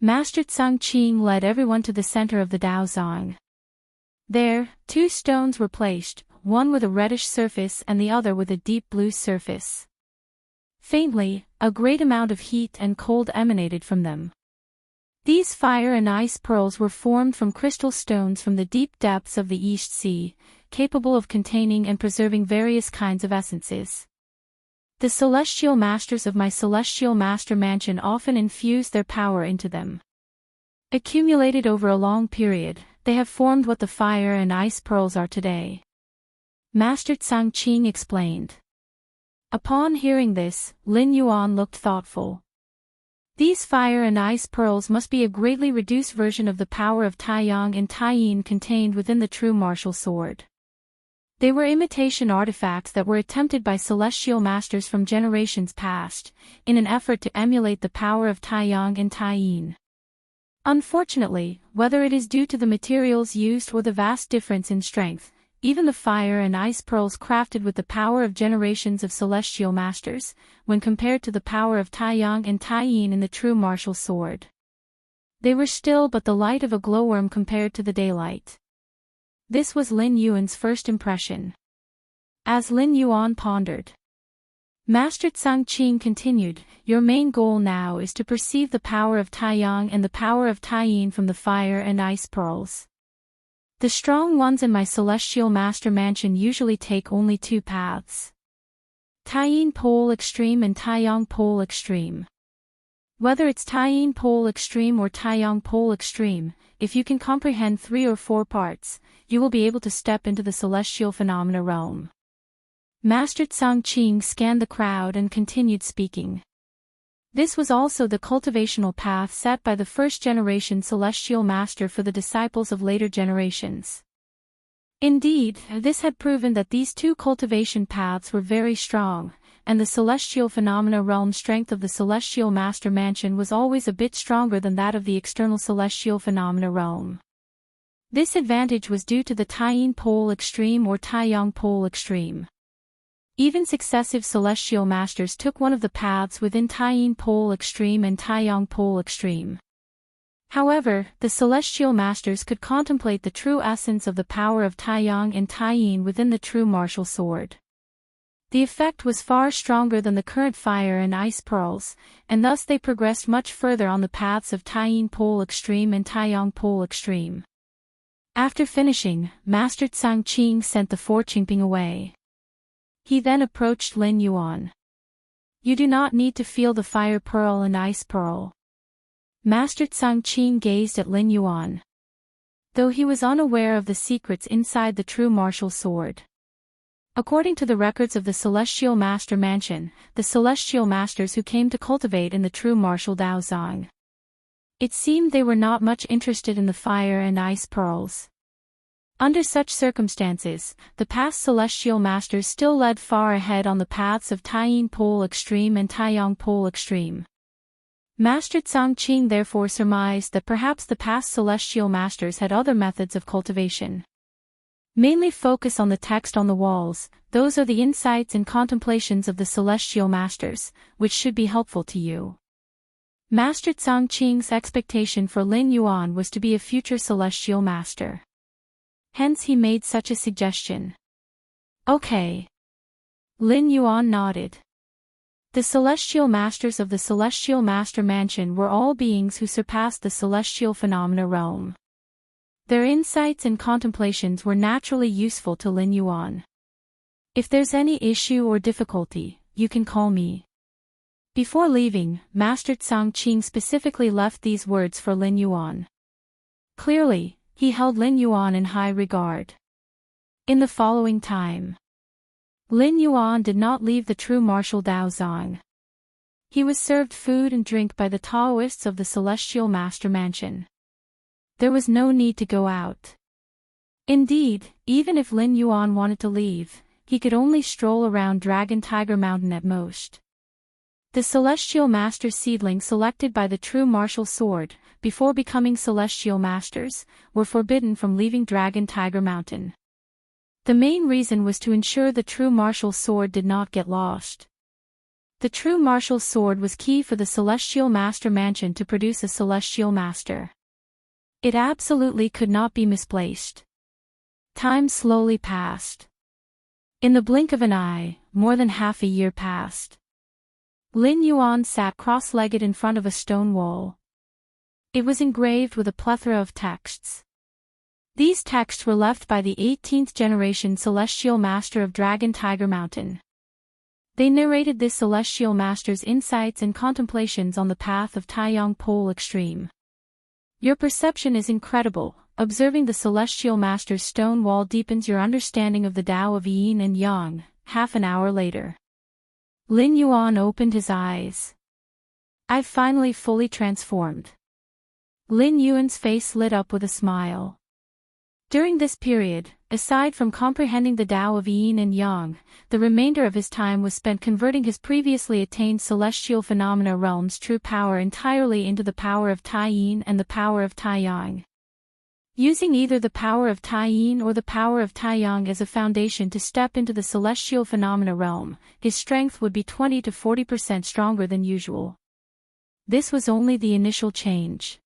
Master Tsang Qing led everyone to the center of the Daozang. There, 2 stones were placed, one with a reddish surface and the other with a deep blue surface. Faintly, a great amount of heat and cold emanated from them. These fire and ice pearls were formed from crystal stones from the deep depths of the East Sea, capable of containing and preserving various kinds of essences. The celestial masters of my celestial master mansion often infuse their power into them. Accumulated over a long period, they have formed what the fire and ice pearls are today. Master Tsang Qing explained. Upon hearing this, Lin Yuan looked thoughtful. These fire and ice pearls must be a greatly reduced version of the power of Tai Yang and Tai Yin contained within the true martial sword. They were imitation artifacts that were attempted by celestial masters from generations past, in an effort to emulate the power of Tai Yang and Tai Yin. Unfortunately, whether it is due to the materials used or the vast difference in strength, even the fire and ice pearls crafted with the power of generations of celestial masters, when compared to the power of Tai Yang and Tai Yin in the true martial sword, they were still but the light of a glowworm compared to the daylight. This was Lin Yuan's first impression. As Lin Yuan pondered, Master Tsang Qing continued, your main goal now is to perceive the power of Tai Yang and the power of Tai Yin from the fire and ice pearls. The strong ones in my celestial master mansion usually take only 2 paths. Tai Yin pole extreme and Tai Yang pole extreme. Whether it's Tai Yin pole extreme or Tai Yang pole extreme, if you can comprehend 3 or 4 parts, you will be able to step into the celestial phenomena realm. Master Tsang Qing scanned the crowd and continued speaking. This was also the cultivational path set by the first-generation celestial master for the disciples of later generations. Indeed, this had proven that these two cultivation paths were very strong, and the celestial phenomena realm strength of the celestial master mansion was always a bit stronger than that of the external celestial phenomena realm. This advantage was due to the Taiyin pole extreme or Taiyang pole extreme. Even successive celestial masters took one of the paths within Taiyin pole extreme and Taiyang pole extreme. However, the celestial masters could contemplate the true essence of the power of Taiyang and Taiyin within the true martial sword. The effect was far stronger than the current fire and ice pearls, and thus they progressed much further on the paths of Taiyin pole extreme and Taiyang pole extreme. After finishing, Master Tsang Qing sent the four Qingping away. He then approached Lin Yuan. You do not need to feel the fire pearl and ice pearl. Master Tsang Qing gazed at Lin Yuan. Though he was unaware of the secrets inside the true martial sword. According to the records of the Celestial Master Mansion, the Celestial Masters who came to cultivate in the true martial Daozang. It seemed they were not much interested in the fire and ice pearls. Under such circumstances, the past Celestial Masters still led far ahead on the paths of Taiyin pole extreme and Taiyang pole extreme. Master Tsang Qing therefore surmised that perhaps the past Celestial Masters had other methods of cultivation. Mainly focus on the text on the walls, those are the insights and contemplations of the Celestial Masters, which should be helpful to you. Master Tsang Qing's expectation for Lin Yuan was to be a future Celestial Master. Hence he made such a suggestion. Okay. Lin Yuan nodded. The Celestial Masters of the Celestial Master Mansion were all beings who surpassed the celestial phenomena realm. Their insights and contemplations were naturally useful to Lin Yuan. If there's any issue or difficulty, you can call me. Before leaving, Master Tsang Qing specifically left these words for Lin Yuan. Clearly, he held Lin Yuan in high regard. In the following time, Lin Yuan did not leave the true martial Daozang. He was served food and drink by the Taoists of the Celestial Master Mansion. There was no need to go out. Indeed, even if Lin Yuan wanted to leave, he could only stroll around Dragon Tiger Mountain at most. The Celestial Master seedling selected by the true martial sword, before becoming Celestial Masters, were forbidden from leaving Dragon Tiger Mountain. The main reason was to ensure the true martial sword did not get lost. The true martial sword was key for the Celestial Master Mansion to produce a Celestial Master. It absolutely could not be misplaced. Time slowly passed. In the blink of an eye, more than half a year passed. Lin Yuan sat cross-legged in front of a stone wall. It was engraved with a plethora of texts. These texts were left by the 18th generation Celestial Master of Dragon Tiger Mountain. They narrated this Celestial Master's insights and contemplations on the path of Taiyang pole extreme. Your perception is incredible. Observing the Celestial Master's stone wall deepens your understanding of the Tao of Yin and Yang. Half an hour later, Lin Yuan opened his eyes. I've finally fully transformed. Lin Yuan's face lit up with a smile. During this period, aside from comprehending the Tao of Yin and Yang, the remainder of his time was spent converting his previously attained celestial phenomena realm's true power entirely into the power of Taiyin and the power of Taiyang. Using either the power of Taiyin or the power of Taiyang as a foundation to step into the celestial phenomena realm, his strength would be 20 to 40% stronger than usual. This was only the initial change.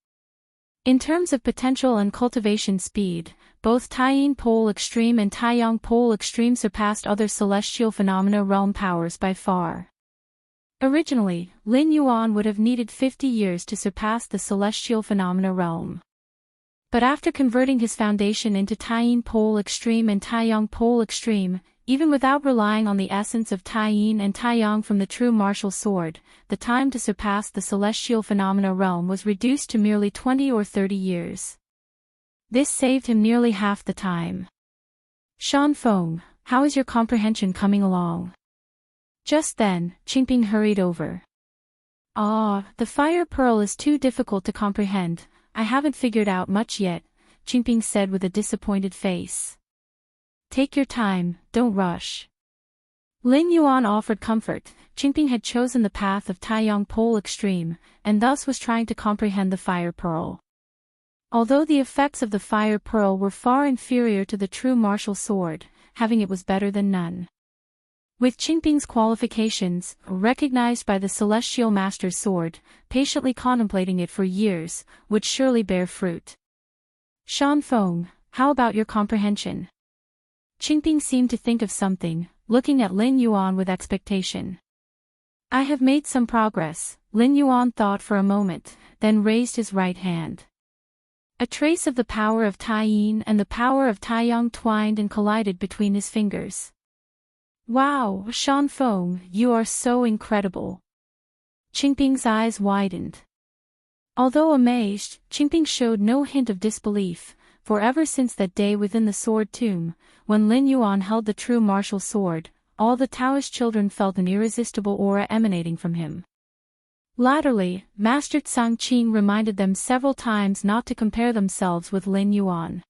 In terms of potential and cultivation speed, both Taiyin pole extreme and Taiyang pole extreme surpassed other celestial phenomena realm powers by far. Originally, Lin Yuan would have needed 50 years to surpass the celestial phenomena realm. But after converting his foundation into Taiyin pole extreme and Taiyang pole extreme, even without relying on the essence of Taiyin and Taiyang from the true martial sword, the time to surpass the celestial phenomena realm was reduced to merely 20 or 30 years. This saved him nearly half the time. Shan Feng, how is your comprehension coming along? Just then, Qingping hurried over. Ah, the fire pearl is too difficult to comprehend. I haven't figured out much yet, Qingping said with a disappointed face. Take your time, don't rush. Lin Yuan offered comfort. Qingping had chosen the path of Taiyang Pole Extreme, and thus was trying to comprehend the fire pearl. Although the effects of the fire pearl were far inferior to the true martial sword, having it was better than none. With Qingping's qualifications, recognized by the Celestial Master's sword, patiently contemplating it for years, would surely bear fruit. Shan Feng, how about your comprehension? Qingping seemed to think of something, looking at Lin Yuan with expectation. I have made some progress, Lin Yuan thought for a moment, then raised his right hand. A trace of the power of Tai Yin and the power of Taiyang twined and collided between his fingers. Wow, Shan Feng, you are so incredible. Qingping's eyes widened. Although amazed, Qingping showed no hint of disbelief, for ever since that day within the sword tomb, when Lin Yuan held the true martial sword, all the Taoist children felt an irresistible aura emanating from him. Latterly, Master Tsang Qing reminded them several times not to compare themselves with Lin Yuan.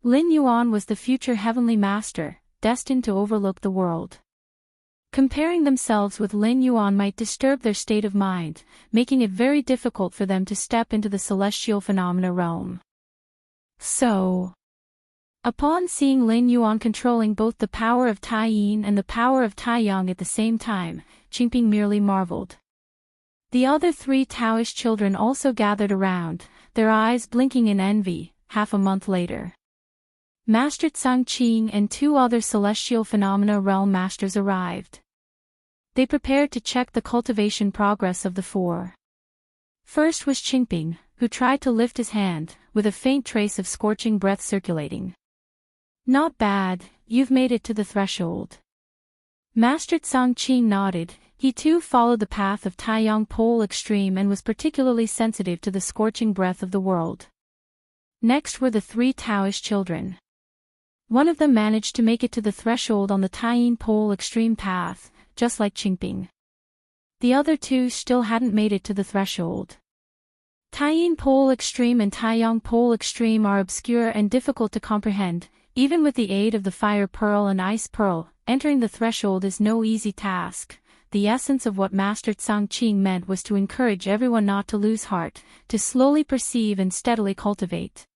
Lin Yuan was the future heavenly master, destined to overlook the world. Comparing themselves with Lin Yuan might disturb their state of mind, making it very difficult for them to step into the celestial phenomena realm. So, upon seeing Lin Yuan controlling both the power of Tai Yin and the power of Taiyang at the same time, Qingping merely marveled. The other three Taoist children also gathered around, their eyes blinking in envy. Half a month later, Master Tsang Qing and two other celestial phenomena realm masters arrived. They prepared to check the cultivation progress of the four. First was Qingping, who tried to lift his hand, with a faint trace of scorching breath circulating. Not bad, you've made it to the threshold. Master Tsang Qing nodded. He too followed the path of Taiyang Pole Extreme and was particularly sensitive to the scorching breath of the world. Next were the three Taoist children. One of them managed to make it to the threshold on the Taiyang Pole Extreme path, just like Qingping. The other two still hadn't made it to the threshold. Taiyang Pole Extreme and Taiyang Pole Extreme are obscure and difficult to comprehend. Even with the aid of the Fire Pearl and Ice Pearl, entering the threshold is no easy task. The essence of what Master Tsang Qing meant was to encourage everyone not to lose heart, to slowly perceive and steadily cultivate.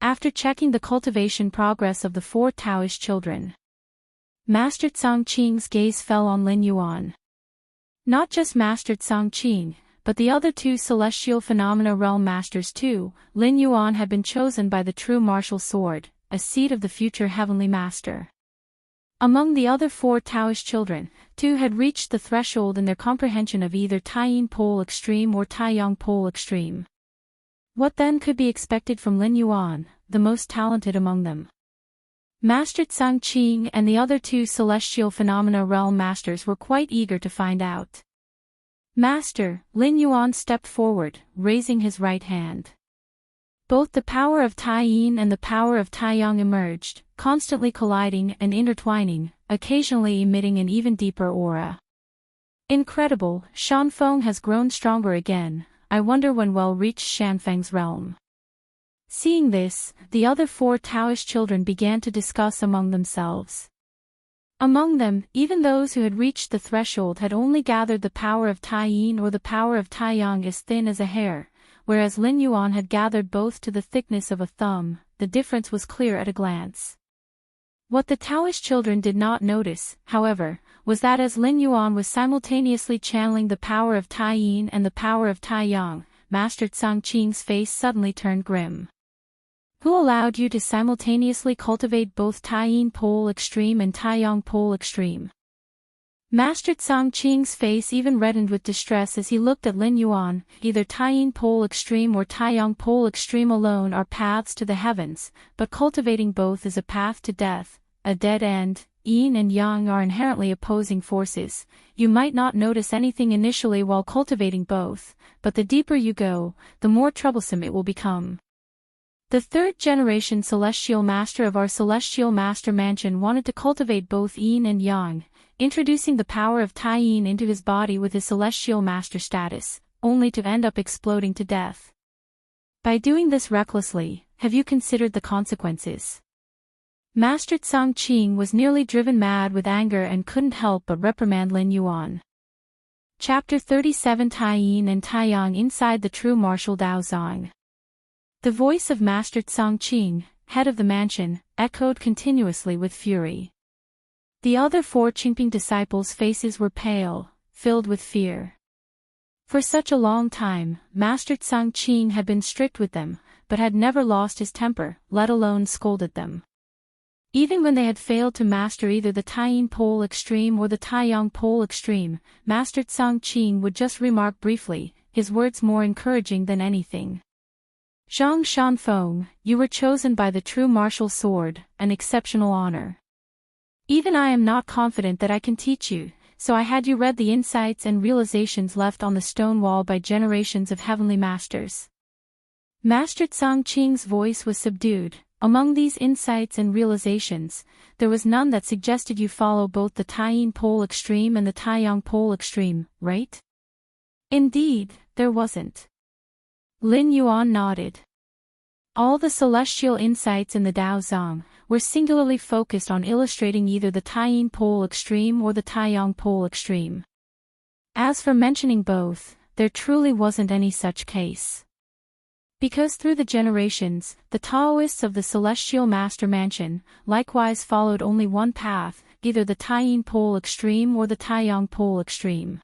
After checking the cultivation progress of the four Taoist children, Master Tsang Qing's gaze fell on Lin Yuan. Not just Master Tsang Qing, but the other two celestial phenomena realm masters too. Lin Yuan had been chosen by the true martial sword, a seed of the future heavenly master. Among the other four Taoist children, two had reached the threshold in their comprehension of either Taiyang Pole Extreme or Taiyang Pole Extreme. What then could be expected from Lin Yuan, the most talented among them? Master Tsang Qing and the other two celestial phenomena realm masters were quite eager to find out. Master, Lin Yuan stepped forward, raising his right hand. Both the power of Tai Yin and the power of Taiyang emerged, constantly colliding and intertwining, occasionally emitting an even deeper aura. Incredible, Shan Feng has grown stronger again. I wonder when we'll reach Shanfeng's realm. Seeing this, the other four Taoist children began to discuss among themselves. Among them, even those who had reached the threshold had only gathered the power of Tai Yin or the power of Taiyang as thin as a hair, whereas Lin Yuan had gathered both to the thickness of a thumb. The difference was clear at a glance. What the Taoist children did not notice, however, was that as Lin Yuan was simultaneously channeling the power of Tai Yin and the power of Taiyang, Master Tsang Qing's face suddenly turned grim. Who allowed you to simultaneously cultivate both Taiyang Pole Extreme and Taiyang Pole Extreme? Master Tsang Qing's face even reddened with distress as he looked at Lin Yuan. Either Taiyang Pole Extreme or Taiyang Pole Extreme alone are paths to the heavens, but cultivating both is a path to death, a dead end. Yin and Yang are inherently opposing forces. You might not notice anything initially while cultivating both, but the deeper you go, the more troublesome it will become. The third-generation celestial master of our celestial master mansion wanted to cultivate both yin and yang, introducing the power of Tai Yin into his body with his celestial master status, only to end up exploding to death. By doing this recklessly, have you considered the consequences? Master Tsang Qing was nearly driven mad with anger and couldn't help but reprimand Lin Yuan. Chapter 37 Tai Yin and Tai Yang inside the true martial Dao Zong. The voice of Master Tsang Qing, head of the mansion, echoed continuously with fury. The other 4 Qingping disciples' faces were pale, filled with fear. For such a long time, Master Tsang Qing had been strict with them, but had never lost his temper, let alone scolded them. Even when they had failed to master either the Tai Yin pole extreme or the Tai Yang pole extreme, Master Tsang Qing would just remark briefly, his words more encouraging than anything. Zhang Shanfeng, you were chosen by the true martial sword, an exceptional honor. Even I am not confident that I can teach you, so I had you read the insights and realizations left on the stone wall by generations of heavenly masters. Master Tsang Qing's voice was subdued. Among these insights and realizations, there was none that suggested you follow both the Tai Yin pole extreme and the Tai Yang pole extreme, right? Indeed, there wasn't. Lin Yuan nodded. All the celestial insights in the Dao Zong were singularly focused on illustrating either the Tai Yin pole extreme or the Tai Yang pole extreme. As for mentioning both, there truly wasn't any such case. Because through the generations, the Taoists of the Celestial Master Mansion likewise followed only one path, either the Tai Yin pole extreme or the Tai Yang pole extreme.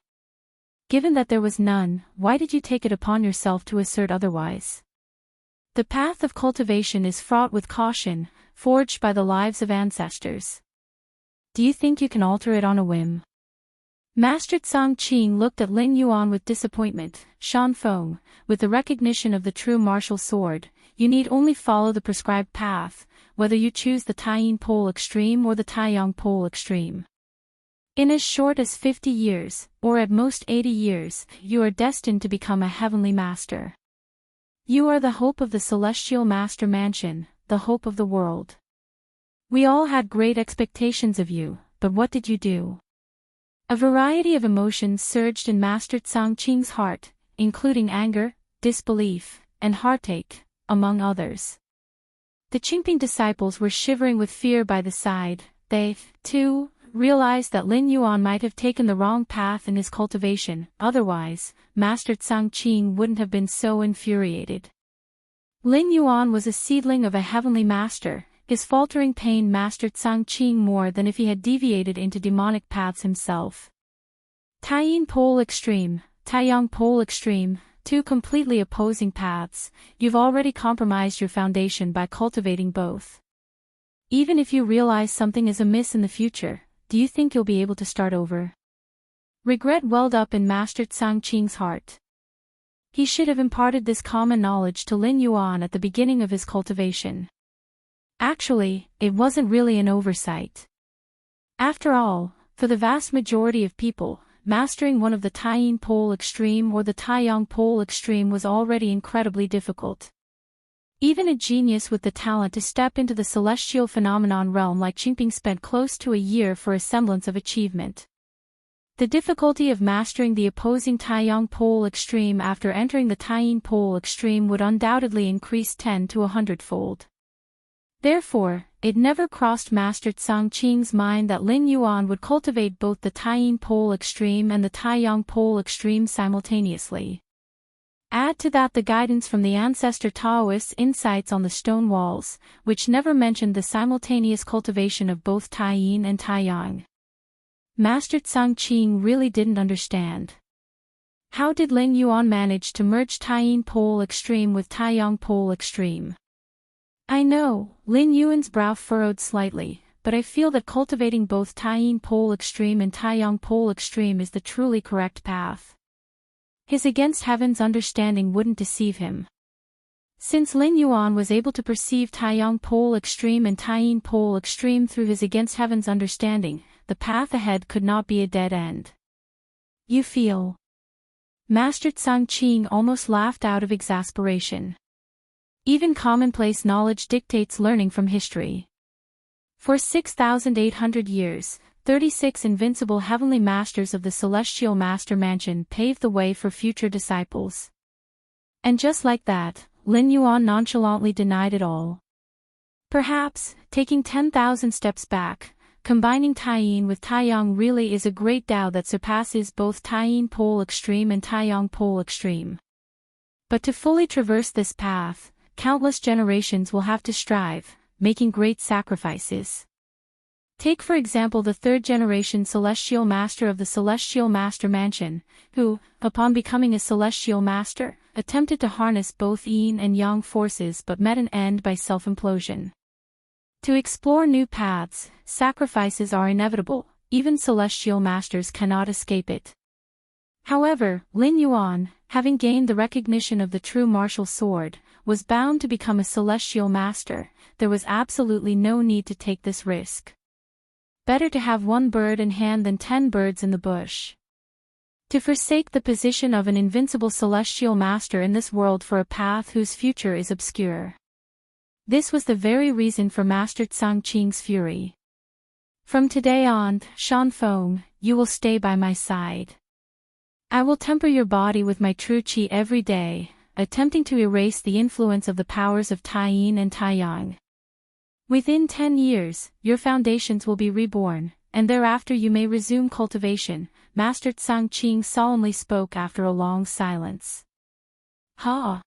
Given that there was none, why did you take it upon yourself to assert otherwise? The path of cultivation is fraught with caution, forged by the lives of ancestors. Do you think you can alter it on a whim? Master Tsang Qing looked at Lin Yuan with disappointment. Shanfeng, with the recognition of the true martial sword, you need only follow the prescribed path, whether you choose the Tai Yin pole extreme or the Tai Yang pole extreme. In as short as 50 years, or at most 80 years, you are destined to become a heavenly master. You are the hope of the Celestial Master Mansion, the hope of the world. We all had great expectations of you, but what did you do? A variety of emotions surged in Master Tsang Qing's heart, including anger, disbelief, and heartache, among others. The Qingping disciples were shivering with fear by the side. They, too, realized that Lin Yuan might have taken the wrong path in his cultivation, otherwise, Master Tsang Qing wouldn't have been so infuriated. Lin Yuan was a seedling of a heavenly master. His faltering pain mastered Tsang Qing more than if he had deviated into demonic paths himself. Tai Yin pole extreme, Tai Yang pole extreme, 2 completely opposing paths. You've already compromised your foundation by cultivating both. Even if you realize something is amiss in the future, do you think you'll be able to start over? Regret welled up in Master Tsang Qing's heart. He should have imparted this common knowledge to Lin Yuan at the beginning of his cultivation. Actually, it wasn't really an oversight. After all, for the vast majority of people, mastering one of the Tai Yin pole extreme or the Tai Yang pole extreme was already incredibly difficult. Even a genius with the talent to step into the celestial phenomenon realm like Qingping spent close to a year for a semblance of achievement. The difficulty of mastering the opposing Tai Yang pole extreme after entering the Tai Yin pole extreme would undoubtedly increase 10 to 100-fold. Therefore, it never crossed Master Tsang Qing's mind that Lin Yuan would cultivate both the Tai Yin pole extreme and the Tai Yang pole extreme simultaneously. Add to that the guidance from the ancestor Taoists' insights on the stone walls, which never mentioned the simultaneous cultivation of both Tai Yin and Tai Yang. Master Tsang Qing really didn't understand. How did Lin Yuan manage to merge Tai Yin pole extreme with Tai Yang pole extreme? I know, Lin Yuan's brow furrowed slightly, but I feel that cultivating both Tai Yin pole extreme and Tai Yang pole extreme is the truly correct path. His against heaven's understanding wouldn't deceive him. Since Lin Yuan was able to perceive Tai Yang pole extreme and Tai Yin pole extreme through his against heaven's understanding, the path ahead could not be a dead end. You feel? Master Tsang Qing almost laughed out of exasperation. Even commonplace knowledge dictates learning from history. For 6,800 years, 36 invincible heavenly masters of the celestial master mansion paved the way for future disciples. And just like that, Lin Yuan nonchalantly denied it all. Perhaps, taking 10,000 steps back, combining Taiyin with Taiyang really is a great Tao that surpasses both Taiyin pole extreme and Taiyang pole extreme. But to fully traverse this path, countless generations will have to strive, making great sacrifices. Take for example the third-generation Celestial Master of the Celestial Master Mansion, who, upon becoming a Celestial Master, attempted to harness both yin and yang forces but met an end by self-implosion. To explore new paths, sacrifices are inevitable, even Celestial Masters cannot escape it. However, Lin Yuan, having gained the recognition of the true martial sword, was bound to become a Celestial Master. There was absolutely no need to take this risk. Better to have one bird in hand than 10 birds in the bush. To forsake the position of an invincible celestial master in this world for a path whose future is obscure. This was the very reason for Master Tsang Qing's fury. From today on, Shan Feng, you will stay by my side. I will temper your body with my true qi every day, attempting to erase the influence of the powers of Taiyin and Taiyang. Within 10 years, your foundations will be reborn, and thereafter you may resume cultivation, Master Tsang Qing solemnly spoke after a long silence. Ha!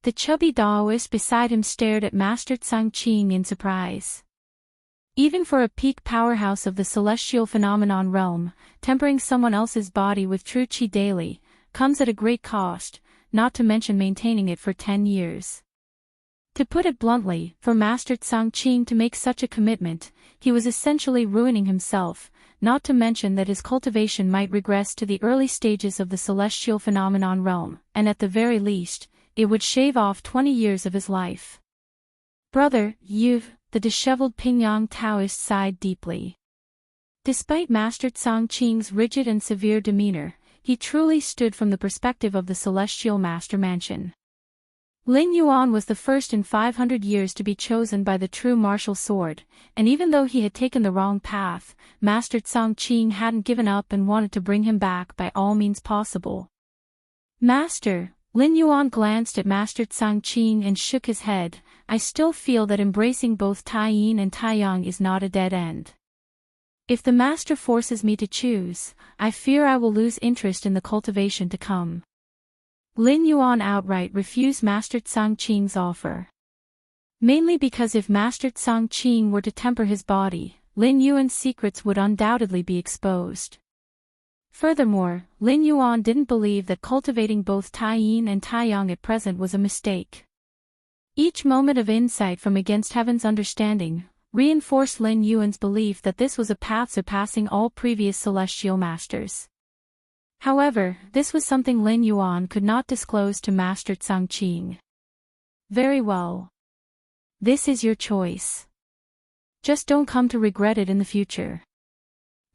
The chubby Daoist beside him stared at Master Tsang Qing in surprise. Even for a peak powerhouse of the celestial phenomenon realm, tempering someone else's body with true qi daily, comes at a great cost, not to mention maintaining it for 10 years. To put it bluntly, for Master Tsang Qing to make such a commitment, he was essentially ruining himself, not to mention that his cultivation might regress to the early stages of the celestial phenomenon realm, and at the very least, it would shave off 20 years of his life. Brother, the disheveled Pingyang Taoist sighed deeply. Despite Master Tsang Qing's rigid and severe demeanor, he truly stood from the perspective of the celestial master mansion. Lin Yuan was the first in 500 years to be chosen by the true martial sword, and even though he had taken the wrong path, Master Tsang Qing hadn't given up and wanted to bring him back by all means possible. Master, Lin Yuan glanced at Master Tsang Qing and shook his head. I still feel that embracing both Taiyin and Taiyang is not a dead end. If the master forces me to choose, I fear I will lose interest in the cultivation to come. Lin Yuan outright refused Master Tsang Qing's offer. Mainly because if Master Tsang Qing were to temper his body, Lin Yuan's secrets would undoubtedly be exposed. Furthermore, Lin Yuan didn't believe that cultivating both Taiyin and Taiyang at present was a mistake. Each moment of insight from Against Heaven's understanding reinforced Lin Yuan's belief that this was a path surpassing all previous celestial masters. However, this was something Lin Yuan could not disclose to Master Tsang Qing. Very well. This is your choice. Just don't come to regret it in the future.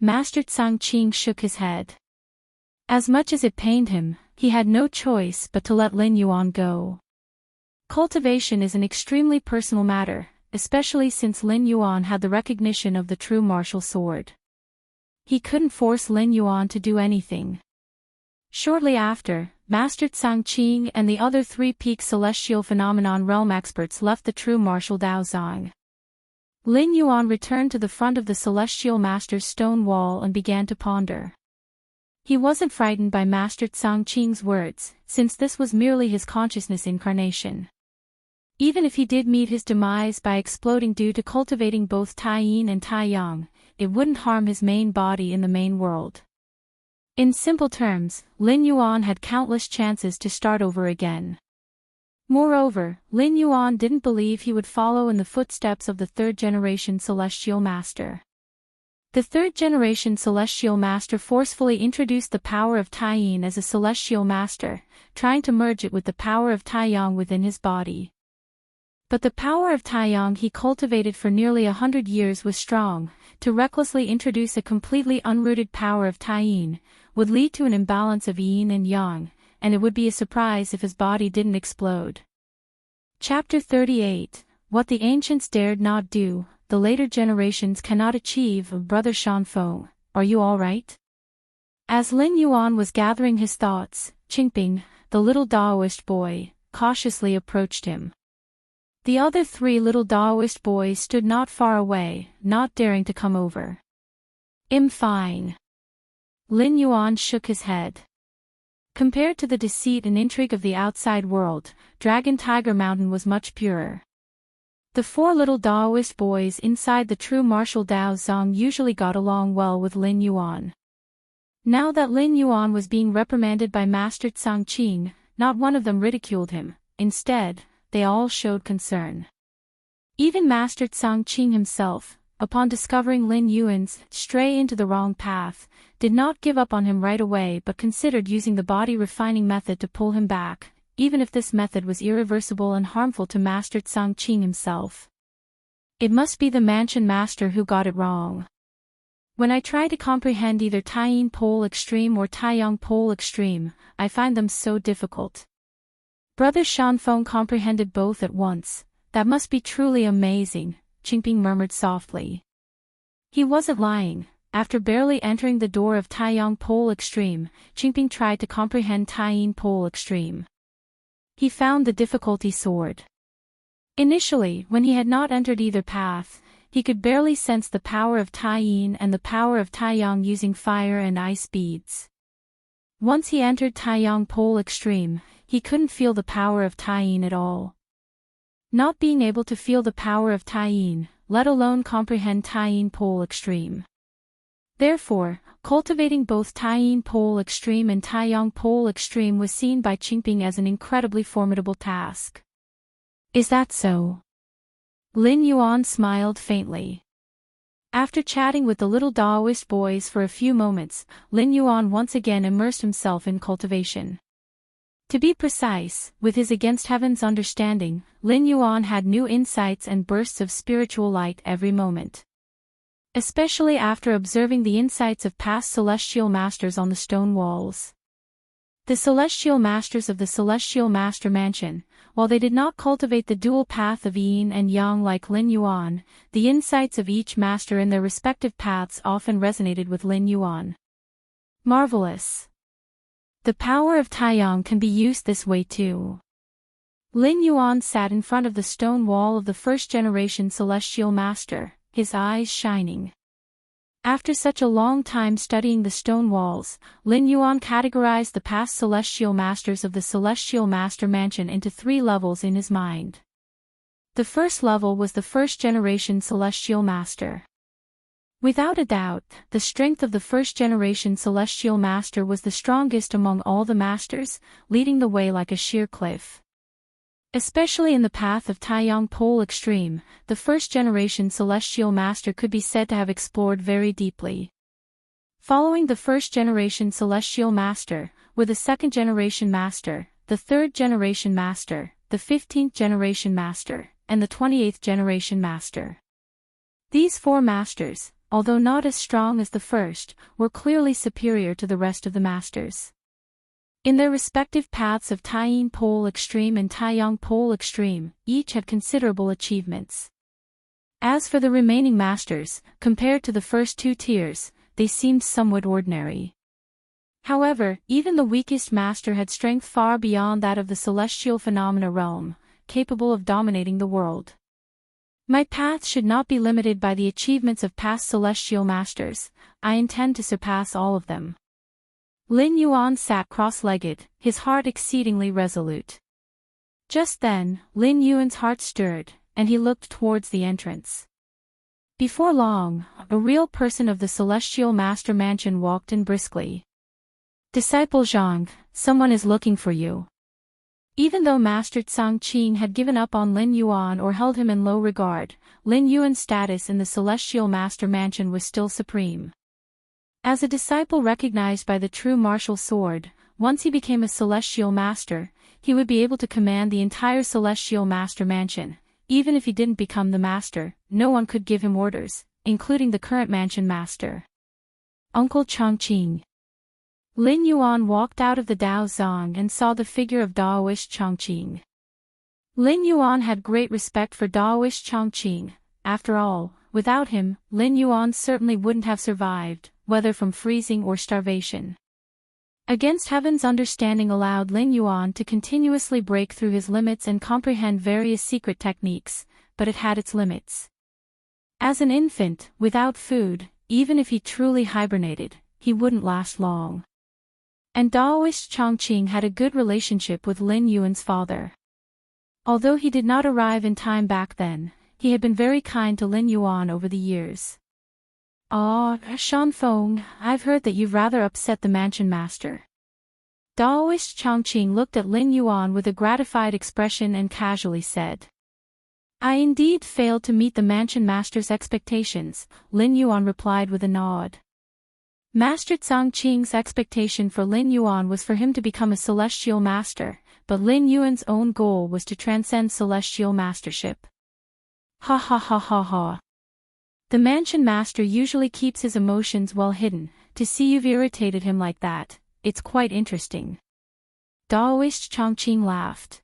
Master Tsang Qing shook his head. As much as it pained him, he had no choice but to let Lin Yuan go. Cultivation is an extremely personal matter, especially since Lin Yuan had the recognition of the true martial sword. He couldn't force Lin Yuan to do anything. Shortly after, Master Tsang Qing and the other 3 peak celestial phenomenon realm experts left the true martial Daozang. Lin Yuan returned to the front of the celestial master's stone wall and began to ponder. He wasn't frightened by Master Tsang Qing's words, since this was merely his consciousness incarnation. Even if he did meet his demise by exploding due to cultivating both Taiyin and Taiyang, it wouldn't harm his main body in the main world. In simple terms, Lin Yuan had countless chances to start over again. Moreover, Lin Yuan didn't believe he would follow in the footsteps of the third-generation Celestial Master. The third-generation Celestial Master forcefully introduced the power of Taiyin as a Celestial Master, trying to merge it with the power of Taiyang within his body. But the power of Taiyang he cultivated for nearly 100 years was strong. To recklessly introduce a completely unrooted power of Taiyin would lead to an imbalance of yin and yang, and it would be a surprise if his body didn't explode. Chapter 38, What the Ancients Dared Not Do, the Later Generations Cannot Achieve. Brother Shanfeng, are you all right? As Lin Yuan was gathering his thoughts, Qingping, the little Daoist boy, cautiously approached him. The other 3 little Daoist boys stood not far away, not daring to come over. I'm fine. Lin Yuan shook his head. Compared to the deceit and intrigue of the outside world, Dragon Tiger Mountain was much purer. The 4 little Daoist boys inside the true martial Dao Zong usually got along well with Lin Yuan. Now that Lin Yuan was being reprimanded by Master Tsang Qing, not one of them ridiculed him. Instead, they all showed concern. Even Master Tsang Qing himself, upon discovering Lin Yuan's stray into the wrong path, did not give up on him right away but considered using the body refining method to pull him back, even if this method was irreversible and harmful to Master Tsang Qing himself. It must be the Mansion Master who got it wrong. When I try to comprehend either Taiyin Pole Extreme or Taiyang Pole Extreme, I find them so difficult. Brother Shanfeng comprehended both at once. That must be truly amazing, Qingping murmured softly. He wasn't lying. After barely entering the door of Taiyang Pole Extreme, Qingping tried to comprehend Taiyin Pole Extreme. He found the difficulty soared. Initially, when he had not entered either path, he could barely sense the power of Taiyin and the power of Taiyang using fire and ice beads. Once he entered Taiyang Pole Extreme, he couldn't feel the power of Taiyin at all. Not being able to feel the power of Taiyin, let alone comprehend Taiyin Pole Extreme. Therefore, cultivating both Taiyin Pole Extreme and Taiyang Pole Extreme was seen by Qingping as an incredibly formidable task. Is that so? Lin Yuan smiled faintly. After chatting with the little Daoist boys for a few moments, Lin Yuan once again immersed himself in cultivation. To be precise, with his against heaven's understanding, Lin Yuan had new insights and bursts of spiritual light every moment. Especially after observing the insights of past celestial masters on the stone walls. The celestial masters of the Celestial Master Mansion, while they did not cultivate the dual path of yin and yang like Lin Yuan, the insights of each master in their respective paths often resonated with Lin Yuan. Marvelous. The power of Taiyang can be used this way too. Lin Yuan sat in front of the stone wall of the first-generation Celestial Master, his eyes shining. After such a long time studying the stone walls, Lin Yuan categorized the past celestial masters of the Celestial Master Mansion into 3 levels in his mind. The first level was the first-generation Celestial Master. Without a doubt, the strength of the first-generation Celestial Master was the strongest among all the masters, leading the way like a sheer cliff. Especially in the path of Taiyang Pole Extreme, the first-generation Celestial Master could be said to have explored very deeply. Following the first-generation Celestial Master, were the second-generation Master, the third-generation Master, the 15th-generation Master, and the 28th-generation Master. These 4 masters, although not as strong as the first, were clearly superior to the rest of the masters. In their respective paths of Taiyin Pole Extreme and Taiyang Pole Extreme, each had considerable achievements. As for the remaining masters, compared to the first 2 tiers, they seemed somewhat ordinary. However, even the weakest master had strength far beyond that of the celestial phenomena realm, capable of dominating the world. My path should not be limited by the achievements of past celestial masters. I intend to surpass all of them. Lin Yuan sat cross-legged, his heart exceedingly resolute. Just then, Lin Yuan's heart stirred, and he looked towards the entrance. Before long, a real person of the Celestial Master Mansion walked in briskly. Disciple Zhang, someone is looking for you. Even though Master Tsang Qing had given up on Lin Yuan or held him in low regard, Lin Yuan's status in the Celestial Master Mansion was still supreme. As a disciple recognized by the true martial sword, once he became a Celestial Master, he would be able to command the entire Celestial Master Mansion. Even if he didn't become the Master, no one could give him orders, including the current Mansion Master. Uncle Chongqing. Lin Yuan walked out of the Dao Zong and saw the figure of Daoist Chongqing. Lin Yuan had great respect for Daoist Chongqing. After all, without him, Lin Yuan certainly wouldn't have survived, whether from freezing or starvation. Against Heaven's understanding allowed Lin Yuan to continuously break through his limits and comprehend various secret techniques, but it had its limits. As an infant, without food, even if he truly hibernated, he wouldn't last long. And Daoist Chongqing had a good relationship with Lin Yuan's father. Although he did not arrive in time back then, he had been very kind to Lin Yuan over the years. "Ah, Shanfeng, I've heard that you've rather upset the mansion master." Daoist Chongqing looked at Lin Yuan with a gratified expression and casually said. "I indeed failed to meet the mansion master's expectations," Lin Yuan replied with a nod. Master Chongqing's expectation for Lin Yuan was for him to become a celestial master, but Lin Yuan's own goal was to transcend celestial mastership. Ha ha ha ha ha. The mansion master usually keeps his emotions well hidden. To see you've irritated him like that, it's quite interesting. Daoist Chongqing laughed.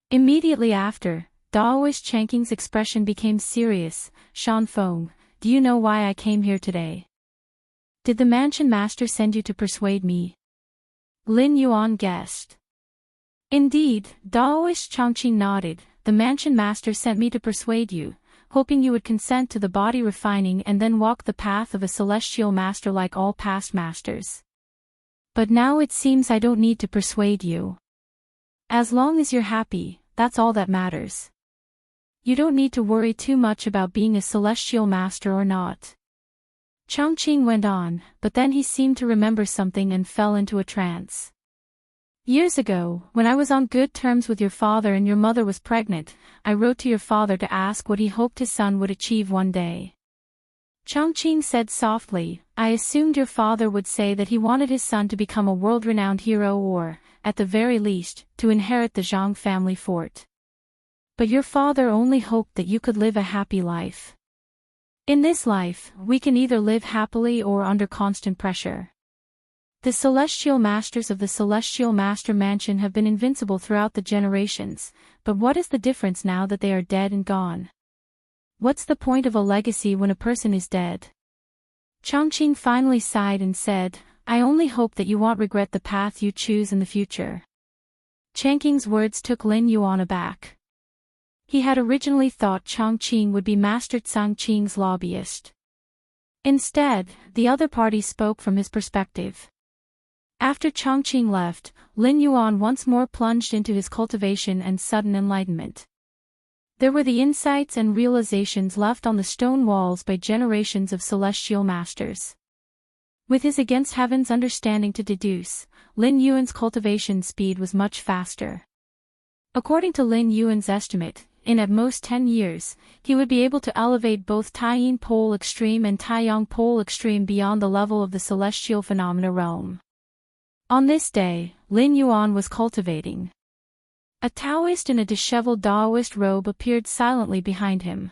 Immediately after, Daoist Chongqing's expression became serious. "Shanfeng, do you know why I came here today? Did the mansion master send you to persuade me?" Lin Yuan guessed. "Indeed," Daoist Chongqing nodded, "the mansion master sent me to persuade you, hoping you would consent to the body refining and then walk the path of a celestial master like all past masters. But now it seems I don't need to persuade you. As long as you're happy, that's all that matters. You don't need to worry too much about being a celestial master or not." Chongqing went on, but then he seemed to remember something and fell into a trance. "Years ago, when I was on good terms with your father and your mother was pregnant, I wrote to your father to ask what he hoped his son would achieve one day." Chongqing said softly, "I assumed your father would say that he wanted his son to become a world-renowned hero or, at the very least, to inherit the Zhang family fort. But your father only hoped that you could live a happy life. In this life, we can either live happily or under constant pressure. The celestial masters of the Celestial Master Mansion have been invincible throughout the generations, but what is the difference now that they are dead and gone? What's the point of a legacy when a person is dead?" Chongqing finally sighed and said, "I only hope that you won't regret the path you choose in the future." Chongqing's words took Lin Yuan aback. He had originally thought Chongqing would be Master Chongqing's lobbyist. Instead, the other party spoke from his perspective. After Chongqing left, Lin Yuan once more plunged into his cultivation and sudden enlightenment. There were the insights and realizations left on the stone walls by generations of celestial masters. With his against Heaven's understanding to deduce, Lin Yuan's cultivation speed was much faster. According to Lin Yuan's estimate, in at most 10 years, he would be able to elevate both Taiyin Pole Extreme and Taiyang Pole Extreme beyond the level of the celestial phenomena realm. On this day, Lin Yuan was cultivating. A Taoist in a disheveled Daoist robe appeared silently behind him.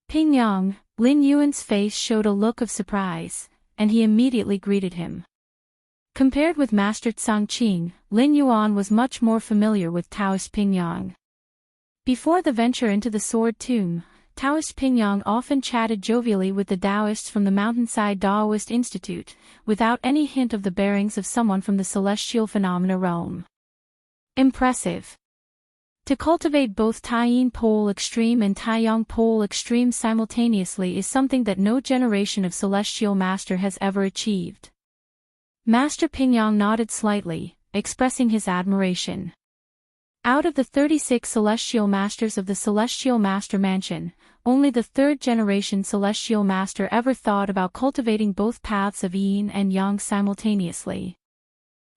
"Pingyang," Lin Yuan's face showed a look of surprise, and he immediately greeted him. Compared with Master Chongqing, Lin Yuan was much more familiar with Taoist Pingyang. Before the venture into the Sword Tomb, Taoist Pingyang often chatted jovially with the Taoists from the Mountainside Daoist Institute, without any hint of the bearings of someone from the celestial phenomena realm. Impressive. To cultivate both Taiyin Pole Extreme and Taiyang Pole Extreme simultaneously is something that no generation of celestial master has ever achieved. Master Pingyang nodded slightly, expressing his admiration. Out of the 36 celestial masters of the Celestial Master Mansion, only the third-generation celestial master ever thought about cultivating both paths of yin and yang simultaneously.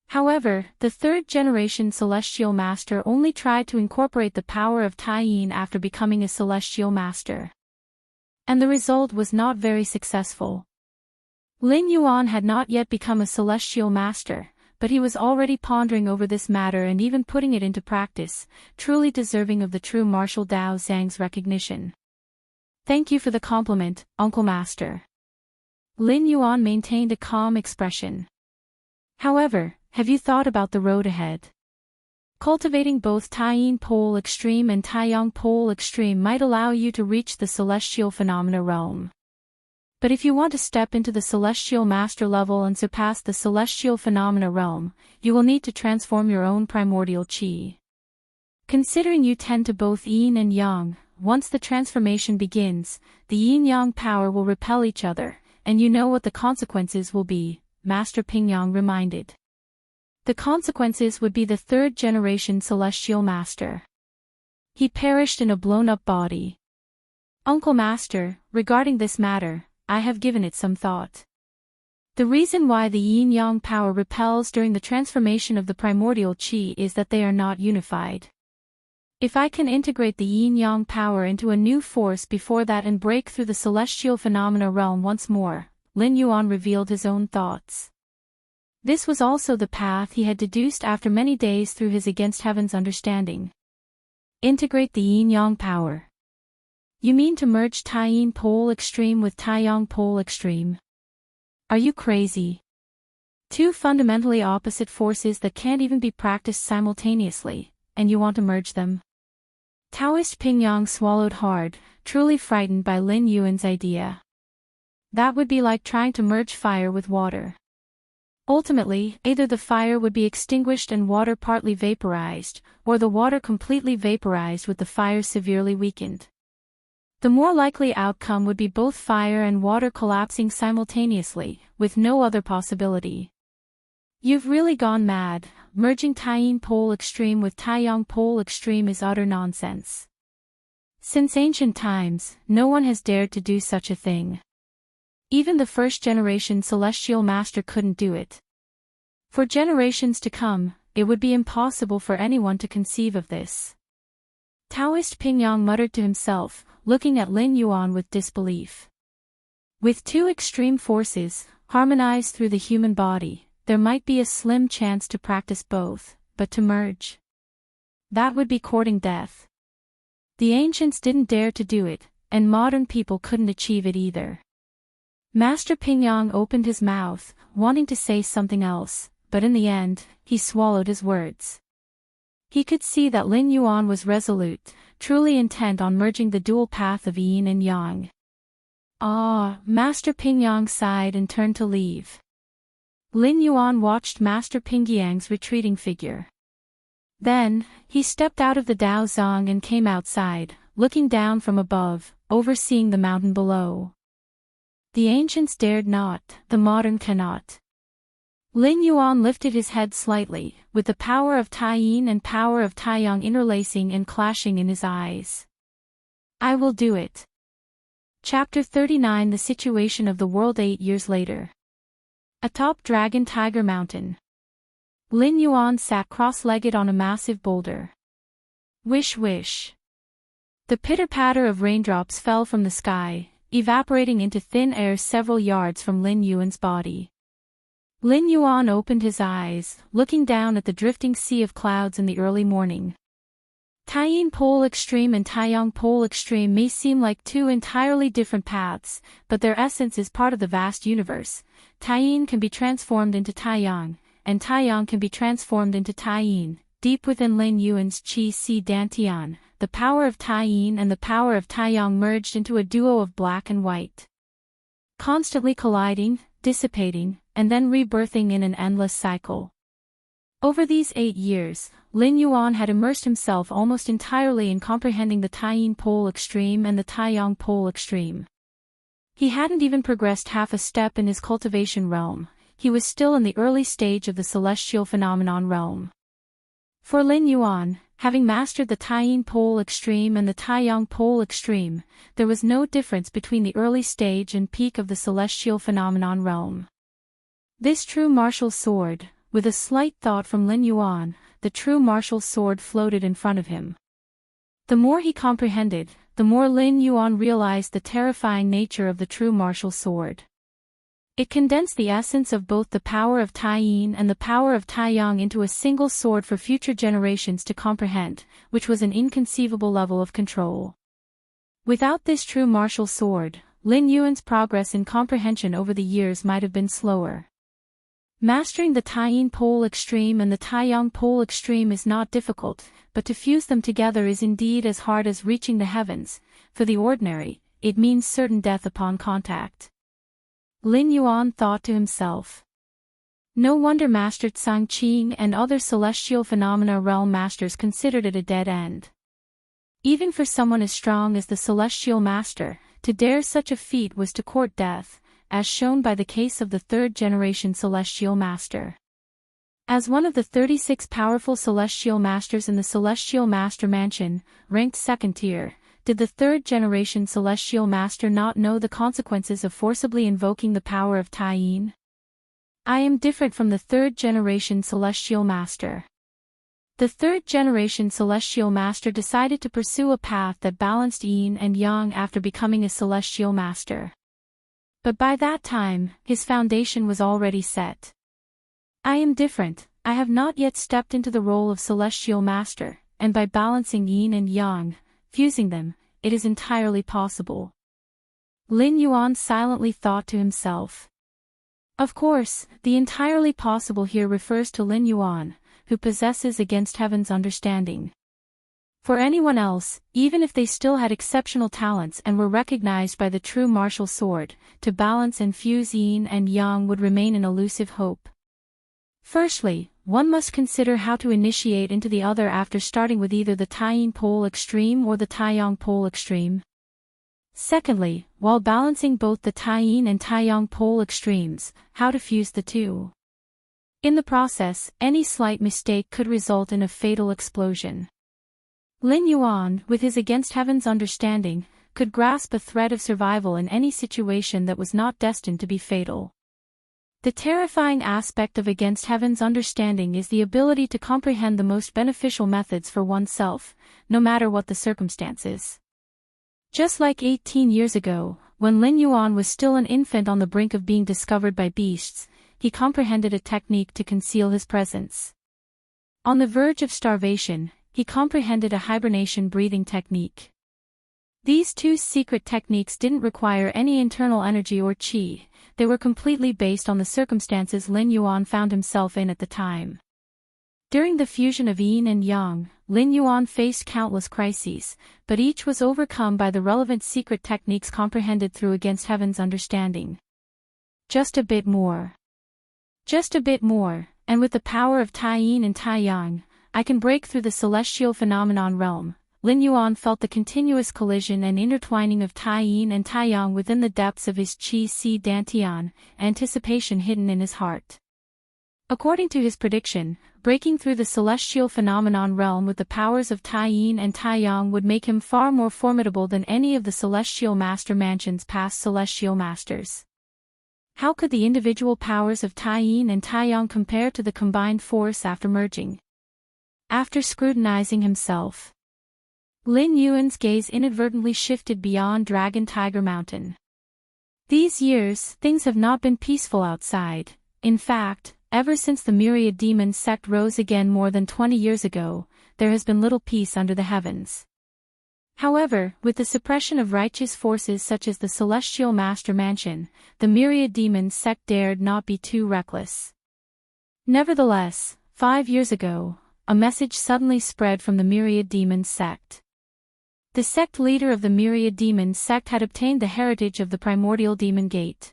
However, the third-generation celestial master only tried to incorporate the power of Taiyin after becoming a celestial master. And the result was not very successful. Lin Yuan had not yet become a celestial master, but he was already pondering over this matter and even putting it into practice, truly deserving of the true Martial Dao Zhang's recognition. "Thank you for the compliment, Uncle Master." Lin Yuan maintained a calm expression. "However, have you thought about the road ahead? Cultivating both Taiyin pole extreme and Taiyang pole extreme might allow you to reach the celestial phenomena realm. But if you want to step into the celestial master level and surpass the celestial phenomena realm, you will need to transform your own primordial qi. Considering you tend to both yin and yang, once the transformation begins, the yin-yang power will repel each other, and you know what the consequences will be, Master Pingyang reminded. The consequences would be the third-generation celestial master. He perished in a blown-up body. Uncle Master, regarding this matter, I have given it some thought. The reason why the yin-yang power repels during the transformation of the primordial qi is that they are not unified. If I can integrate the yin-yang power into a new force before that and break through the celestial phenomena realm once more, Lin Yuan revealed his own thoughts. This was also the path he had deduced after many days through his against heaven's understanding. Integrate the yin-yang power. You mean to merge Taiyin pole extreme with Taiyang pole extreme? Are you crazy? Two fundamentally opposite forces that can't even be practiced simultaneously, and you want to merge them? Taoist Pingyang swallowed hard, truly frightened by Lin Yuan's idea. That would be like trying to merge fire with water. Ultimately, either the fire would be extinguished and water partly vaporized, or the water completely vaporized with the fire severely weakened. The more likely outcome would be both fire and water collapsing simultaneously, with no other possibility. You've really gone mad. Merging Taiyin pole extreme with Taiyang pole extreme is utter nonsense. Since ancient times, no one has dared to do such a thing. Even the first-generation celestial master couldn't do it. For generations to come, it would be impossible for anyone to conceive of this. Taoist Pingyang muttered to himself, looking at Lin Yuan with disbelief. With two extreme forces, harmonized through the human body, there might be a slim chance to practice both, but to merge? That would be courting death. The ancients didn't dare to do it, and modern people couldn't achieve it either. Master Pingyang opened his mouth, wanting to say something else, but in the end, he swallowed his words. He could see that Lin Yuan was resolute, truly intent on merging the dual path of yin and yang. Master Pingyang sighed and turned to leave. Lin Yuan watched Master Pingyang's retreating figure. Then, he stepped out of the Dao Zong and came outside, looking down from above, overseeing the mountain below. The ancients dared not, the modern cannot. Lin Yuan lifted his head slightly, with the power of Taiyin and power of Taiyang interlacing and clashing in his eyes. I will do it. Chapter 39 The Situation of the World 8 years later. Atop Dragon Tiger Mountain. Lin Yuan sat cross-legged on a massive boulder. Wish wish. The pitter-patter of raindrops fell from the sky, evaporating into thin air several yards from Lin Yuan's body. Lin Yuan opened his eyes, looking down at the drifting sea of clouds in the early morning. Taiyin pole extreme and Taiyang pole extreme may seem like two entirely different paths, but their essence is part of the vast universe. Taiyin can be transformed into Taiyang, and Taiyang can be transformed into Taiyin. Deep within Lin Yuan's Qi Si Dantian, the power of Taiyin and the power of Taiyang merged into a duo of black and white. Constantly colliding, dissipating, and then rebirthing in an endless cycle. Over these 8 years, Lin Yuan had immersed himself almost entirely in comprehending the Taiyin pole extreme and the Taiyang pole extreme. He hadn't even progressed half a step in his cultivation realm, he was still in the early stage of the celestial phenomenon realm. For Lin Yuan, having mastered the Taiyin pole extreme and the Taiyang pole extreme, there was no difference between the early stage and peak of the celestial phenomenon realm. This true martial sword, with a slight thought from Lin Yuan, the true martial sword floated in front of him. The more he comprehended, the more Lin Yuan realized the terrifying nature of the true martial sword. It condensed the essence of both the power of Taiyin and the power of Taiyang into a single sword for future generations to comprehend, which was an inconceivable level of control. Without this true martial sword, Lin Yuan's progress in comprehension over the years might have been slower. Mastering the Taiyin pole extreme and the Taiyang pole extreme is not difficult, but to fuse them together is indeed as hard as reaching the heavens. For the ordinary, it means certain death upon contact. Lin Yuan thought to himself. No wonder Master Tsang Qing and other celestial phenomena realm masters considered it a dead end. Even for someone as strong as the celestial master, to dare such a feat was to court death, as shown by the case of the third-generation celestial master. As one of the 36 powerful celestial masters in the Celestial Master Mansion, ranked second tier, did the third-generation celestial master not know the consequences of forcibly invoking the power of Taiyin? I am different from the third-generation celestial master. The third-generation celestial master decided to pursue a path that balanced yin and yang after becoming a celestial master. But by that time, his foundation was already set. I am different, I have not yet stepped into the role of celestial master, and by balancing yin and yang, fusing them, it is entirely possible. Lin Yuan silently thought to himself. Of course, the entirely possible here refers to Lin Yuan, who possesses against heaven's understanding. For anyone else, even if they still had exceptional talents and were recognized by the true martial sword, to balance and fuse yin and yang would remain an elusive hope. Firstly, one must consider how to initiate into the other after starting with either the Taiyin pole extreme or the Taiyang pole extreme. Secondly, while balancing both the Taiyin and Taiyang pole extremes, how to fuse the two. In the process, any slight mistake could result in a fatal explosion. Lin Yuan, with his against heaven's understanding, could grasp a thread of survival in any situation that was not destined to be fatal. The terrifying aspect of against heaven's understanding is the ability to comprehend the most beneficial methods for oneself, no matter what the circumstances. Just like 18 years ago, when Lin Yuan was still an infant on the brink of being discovered by beasts, he comprehended a technique to conceal his presence. On the verge of starvation, he comprehended a hibernation breathing technique. These two secret techniques didn't require any internal energy or qi, they were completely based on the circumstances Lin Yuan found himself in at the time. During the fusion of yin and yang, Lin Yuan faced countless crises, but each was overcome by the relevant secret techniques comprehended through against heaven's understanding. Just a bit more. Just a bit more, and with the power of Taiyin and Taiyang, I can break through the celestial phenomenon realm. Lin Yuan felt the continuous collision and intertwining of Taiyin and Taiyang within the depths of his qi si dantian, anticipation hidden in his heart. According to his prediction, breaking through the celestial phenomenon realm with the powers of Taiyin and Taiyang would make him far more formidable than any of the celestial master mansion's past celestial masters. How could the individual powers of Taiyin and Taiyang compare to the combined force after merging? After scrutinizing himself, Lin Yuan's gaze inadvertently shifted beyond Dragon Tiger Mountain. These years, things have not been peaceful outside. In fact, ever since the Myriad Demon sect rose again more than 20 years ago, there has been little peace under the heavens. However, with the suppression of righteous forces such as the Celestial Master Mansion, the Myriad Demon sect dared not be too reckless. Nevertheless, 5 years ago, a message suddenly spread from the Myriad Demon sect. The sect leader of the Myriad Demon sect had obtained the heritage of the Primordial Demon Gate.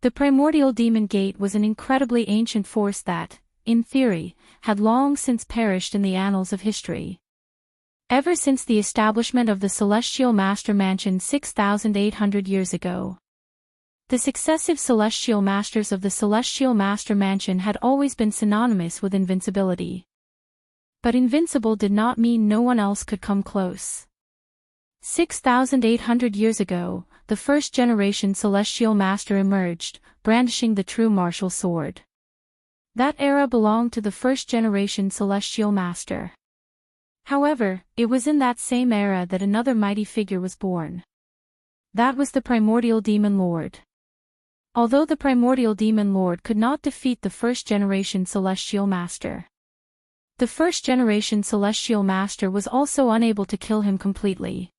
The Primordial Demon Gate was an incredibly ancient force that, in theory, had long since perished in the annals of history. Ever since the establishment of the Celestial Master Mansion 6,800 years ago. The successive Celestial Masters of the Celestial Master Mansion had always been synonymous with invincibility. But invincible did not mean no one else could come close. 6,800 years ago, the first-generation Celestial Master emerged, brandishing the true martial sword. That era belonged to the first-generation Celestial Master. However, it was in that same era that another mighty figure was born. That was the Primordial Demon Lord. Although the Primordial Demon Lord could not defeat the first-generation Celestial Master, the first-generation Celestial Master was also unable to kill him completely.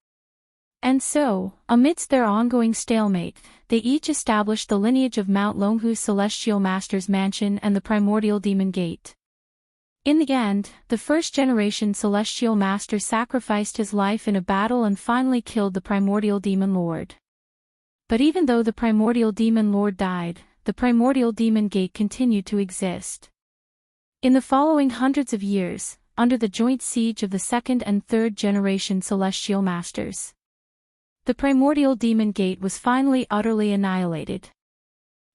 And so, amidst their ongoing stalemate, they each established the lineage of Mount Longhu's Celestial Master's Mansion and the Primordial Demon Gate. In the end, the first-generation Celestial Master sacrificed his life in a battle and finally killed the Primordial Demon Lord. But even though the Primordial Demon Lord died, the Primordial Demon Gate continued to exist. In the following hundreds of years, under the joint siege of the second and third generation Celestial Masters, the Primordial Demon Gate was finally utterly annihilated.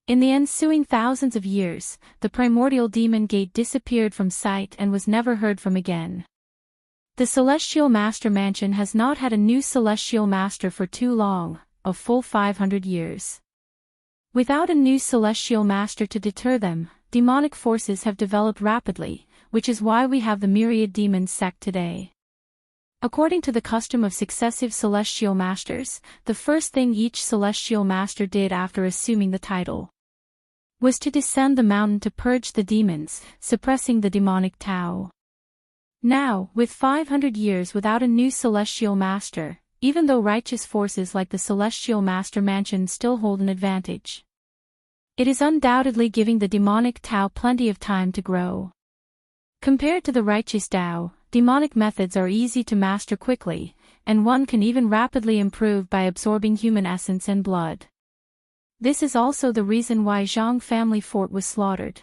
In the ensuing thousands of years, the Primordial Demon Gate disappeared from sight and was never heard from again. The Celestial Master Mansion has not had a new Celestial Master for too long, a full 500 years. Without a new Celestial Master to deter them, demonic forces have developed rapidly, which is why we have the Myriad Demons sect today. According to the custom of successive Celestial Masters, the first thing each Celestial Master did after assuming the title was to descend the mountain to purge the demons, suppressing the demonic Tao. Now, with 500 years without a new Celestial Master, even though righteous forces like the Celestial Master Mansion still hold an advantage, it is undoubtedly giving the demonic Tao plenty of time to grow. Compared to the righteous Tao, demonic methods are easy to master quickly, and one can even rapidly improve by absorbing human essence and blood. This is also the reason why Zhang family fort was slaughtered.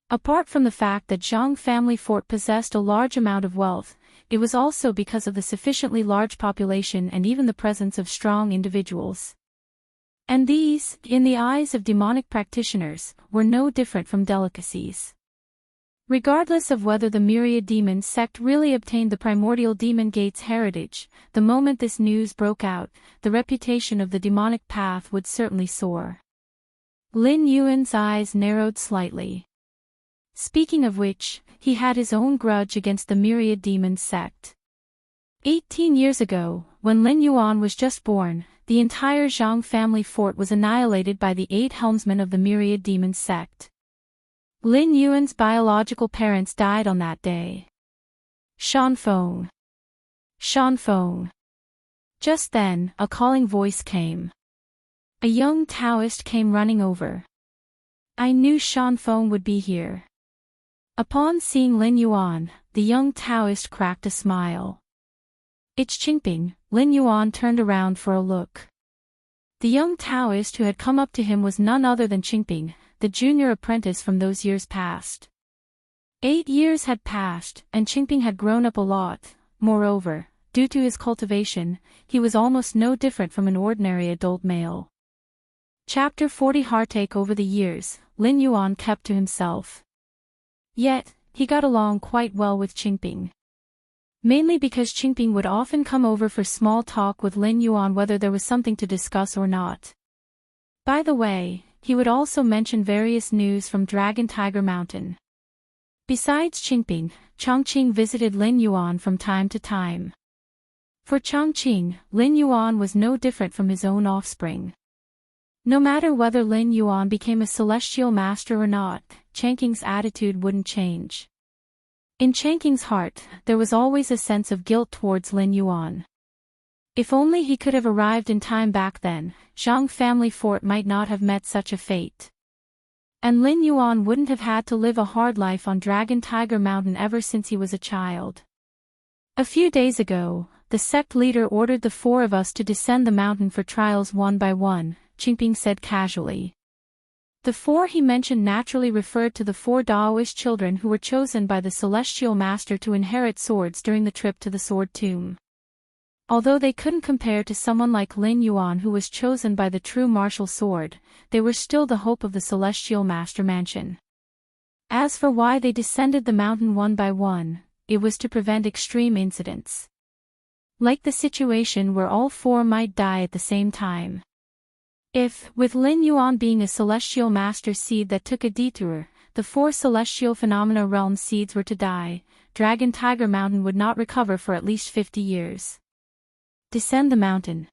Apart from the fact that Zhang family fort possessed a large amount of wealth, it was also because of the sufficiently large population and even the presence of strong individuals. And these, in the eyes of demonic practitioners, were no different from delicacies. Regardless of whether the Myriad Demons sect really obtained the Primordial Demon Gate's heritage, the moment this news broke out, the reputation of the demonic path would certainly soar. Lin Yuan's eyes narrowed slightly. Speaking of which, he had his own grudge against the Myriad Demons sect. 18 years ago, when Lin Yuan was just born, the entire Zhang family fort was annihilated by the 8 helmsmen of the Myriad Demons sect. Lin Yuan's biological parents died on that day. Shanfeng. Shanfeng. Just then, a calling voice came. A young Taoist came running over. I knew Shanfeng would be here. Upon seeing Lin Yuan, the young Taoist cracked a smile. It's Qingping. Lin Yuan turned around for a look. The young Taoist who had come up to him was none other than Qingping, the junior apprentice from those years past. 8 years had passed, and Qingping had grown up a lot. Moreover, due to his cultivation, he was almost no different from an ordinary adult male. Chapter 40 Heartache. Over the years, Lin Yuan kept to himself. Yet, he got along quite well with Qingping. Mainly because Qingping would often come over for small talk with Lin Yuan whether there was something to discuss or not. By the way, he would also mention various news from Dragon Tiger Mountain. Besides Qingping, Chongqing visited Lin Yuan from time to time. For Chongqing, Lin Yuan was no different from his own offspring. No matter whether Lin Yuan became a celestial master or not, Chongqing's attitude wouldn't change. In Chongqing's heart, there was always a sense of guilt towards Lin Yuan. If only he could have arrived in time back then, Zhang family fort might not have met such a fate. And Lin Yuan wouldn't have had to live a hard life on Dragon Tiger Mountain ever since he was a child. A few days ago, the sect leader ordered the 4 of us to descend the mountain for trials one by one, Qingping said casually. The 4 he mentioned naturally referred to the 4 Daoist children who were chosen by the Celestial Master to inherit swords during the trip to the Sword Tomb. Although they couldn't compare to someone like Lin Yuan who was chosen by the true martial sword, they were still the hope of the Celestial Master Mansion. As for why they descended the mountain one by one, it was to prevent extreme incidents. Like the situation where all 4 might die at the same time. If, with Lin Yuan being a Celestial Master seed that took a detour, the 4 Celestial Phenomena Realm seeds were to die, Dragon Tiger Mountain would not recover for at least 50 years. Descend the mountain.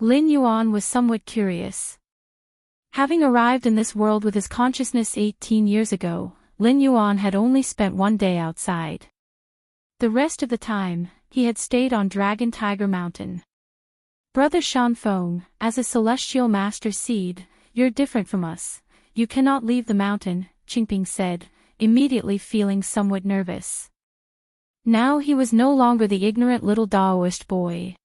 Lin Yuan was somewhat curious. Having arrived in this world with his consciousness 18 years ago, Lin Yuan had only spent 1 day outside. The rest of the time, he had stayed on Dragon Tiger Mountain. Brother Shanfeng, as a celestial master seed, you're different from us. You cannot leave the mountain, Qingping said, immediately feeling somewhat nervous. Now he was no longer the ignorant little Daoist boy.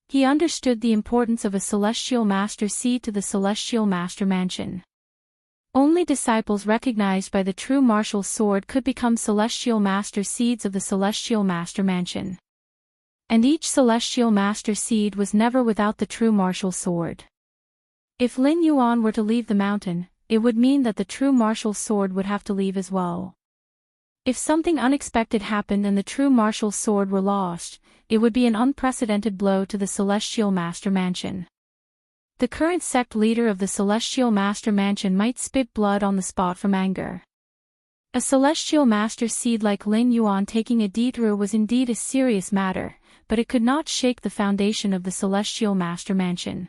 He understood the importance of a celestial master seed to the celestial master mansion. Only disciples recognized by the true martial sword could become celestial master seeds of the celestial master mansion. And each celestial master seed was never without the true martial sword. If Lin Yuan were to leave the mountain, it would mean that the true martial sword would have to leave as well. If something unexpected happened and the true martial sword were lost, it would be an unprecedented blow to the celestial master mansion. The current sect leader of the celestial master mansion might spit blood on the spot from anger. A celestial master seed like Lin Yuan taking a detour was indeed a serious matter, but it could not shake the foundation of the celestial master mansion.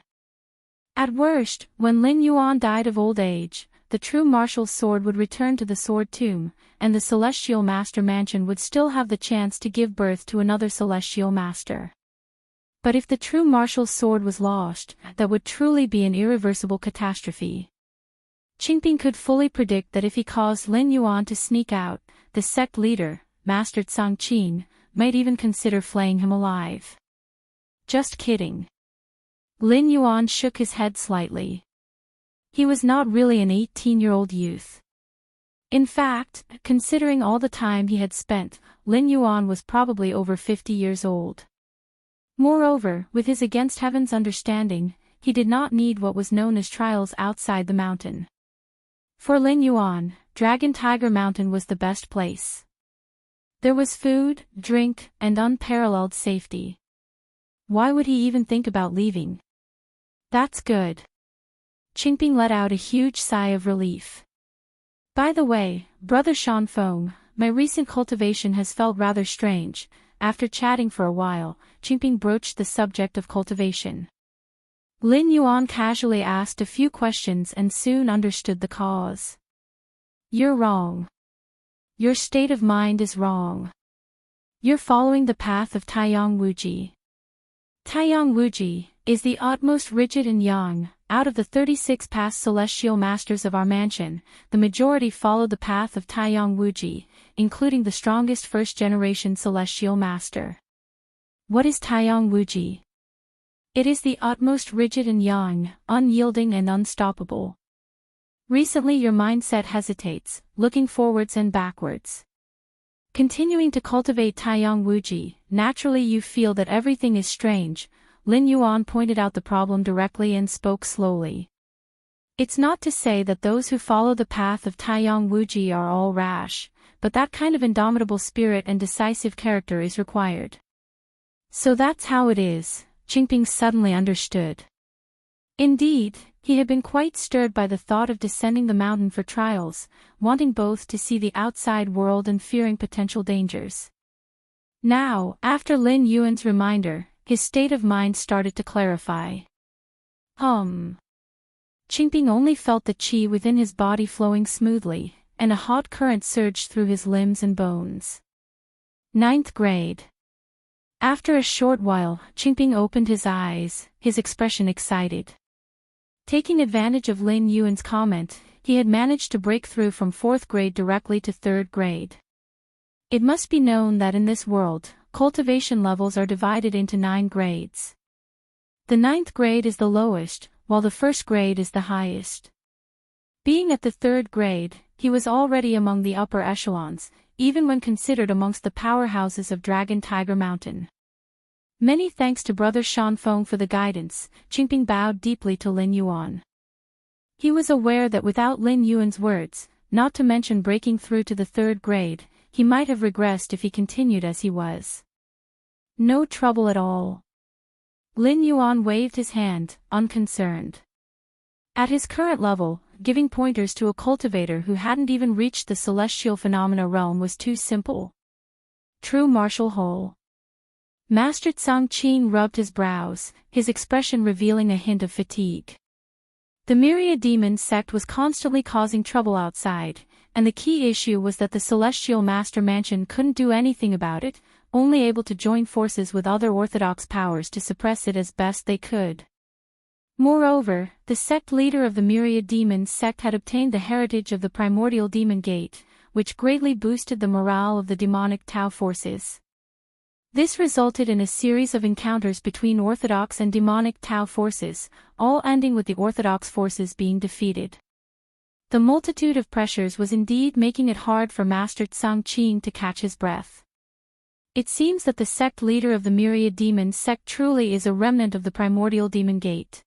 At worst, when Lin Yuan died of old age, the true martial sword would return to the sword tomb, and the celestial master mansion would still have the chance to give birth to another celestial master. But if the true martial sword was lost, that would truly be an irreversible catastrophe. Qingping could fully predict that if he caused Lin Yuan to sneak out, the sect leader, Master Tsang Qin, might even consider flaying him alive. Just kidding. Lin Yuan shook his head slightly. He was not really an 18-year-old youth. In fact, considering all the time he had spent, Lin Yuan was probably over 50 years old. Moreover, with his against heaven's understanding, he did not need what was known as trials outside the mountain. For Lin Yuan, Dragon Tiger Mountain was the best place. There was food, drink, and unparalleled safety. Why would he even think about leaving? That's good. Qingping let out a huge sigh of relief. By the way, Brother Shanfeng, my recent cultivation has felt rather strange. After chatting for a while, Qingping broached the subject of cultivation. Lin Yuan casually asked a few questions and soon understood the cause. You're wrong. Your state of mind is wrong. You're following the path of Taiyang Wuji. Taiyang Wuji is the utmost rigid and young. Out of the 36 past celestial masters of our mansion, the majority followed the path of Taiyang Wuji, including the strongest first-generation celestial master. What is Taiyang Wuji? It is the utmost rigid and young, unyielding and unstoppable. Recently your mindset hesitates, looking forwards and backwards. Continuing to cultivate Taiyang Wuji, naturally you feel that everything is strange. Lin Yuan pointed out the problem directly and spoke slowly. It's not to say that those who follow the path of Taiyang Wuji are all rash, but that kind of indomitable spirit and decisive character is required. So that's how it is, Qingping suddenly understood. Indeed, he had been quite stirred by the thought of descending the mountain for trials, wanting both to see the outside world and fearing potential dangers. Now, after Lin Yuan's reminder, his state of mind started to clarify. Qingping only felt the qi within his body flowing smoothly, and a hot current surged through his limbs and bones. 9th grade. After a short while, Qingping opened his eyes, his expression excited. Taking advantage of Lin Yuan's comment, he had managed to break through from 4th grade directly to 3rd grade. It must be known that in this world, cultivation levels are divided into 9 grades. The 9th grade is the lowest, while the 1st grade is the highest. Being at the 3rd grade, he was already among the upper echelons, even when considered amongst the powerhouses of Dragon Tiger Mountain. Many thanks to Brother Shanfeng for the guidance, Qingping bowed deeply to Lin Yuan. He was aware that without Lin Yuan's words, not to mention breaking through to the 3rd grade, he might have regressed if he continued as he was. No trouble at all. Lin Yuan waved his hand, unconcerned. At his current level, giving pointers to a cultivator who hadn't even reached the celestial phenomena realm was too simple. True martial whole. Master Tsang Qin rubbed his brows, his expression revealing a hint of fatigue. The Myriad Demon sect was constantly causing trouble outside, and the key issue was that the Celestial Master Mansion couldn't do anything about it, only able to join forces with other orthodox powers to suppress it as best they could. Moreover, the sect leader of the Myriad Demons sect had obtained the heritage of the primordial demon gate, which greatly boosted the morale of the demonic Tau forces. This resulted in a series of encounters between orthodox and demonic Tau forces, all ending with the orthodox forces being defeated. The multitude of pressures was indeed making it hard for Master Tsang Qing to catch his breath. It seems that the sect leader of the Myriad Demons sect truly is a remnant of the primordial demon gate.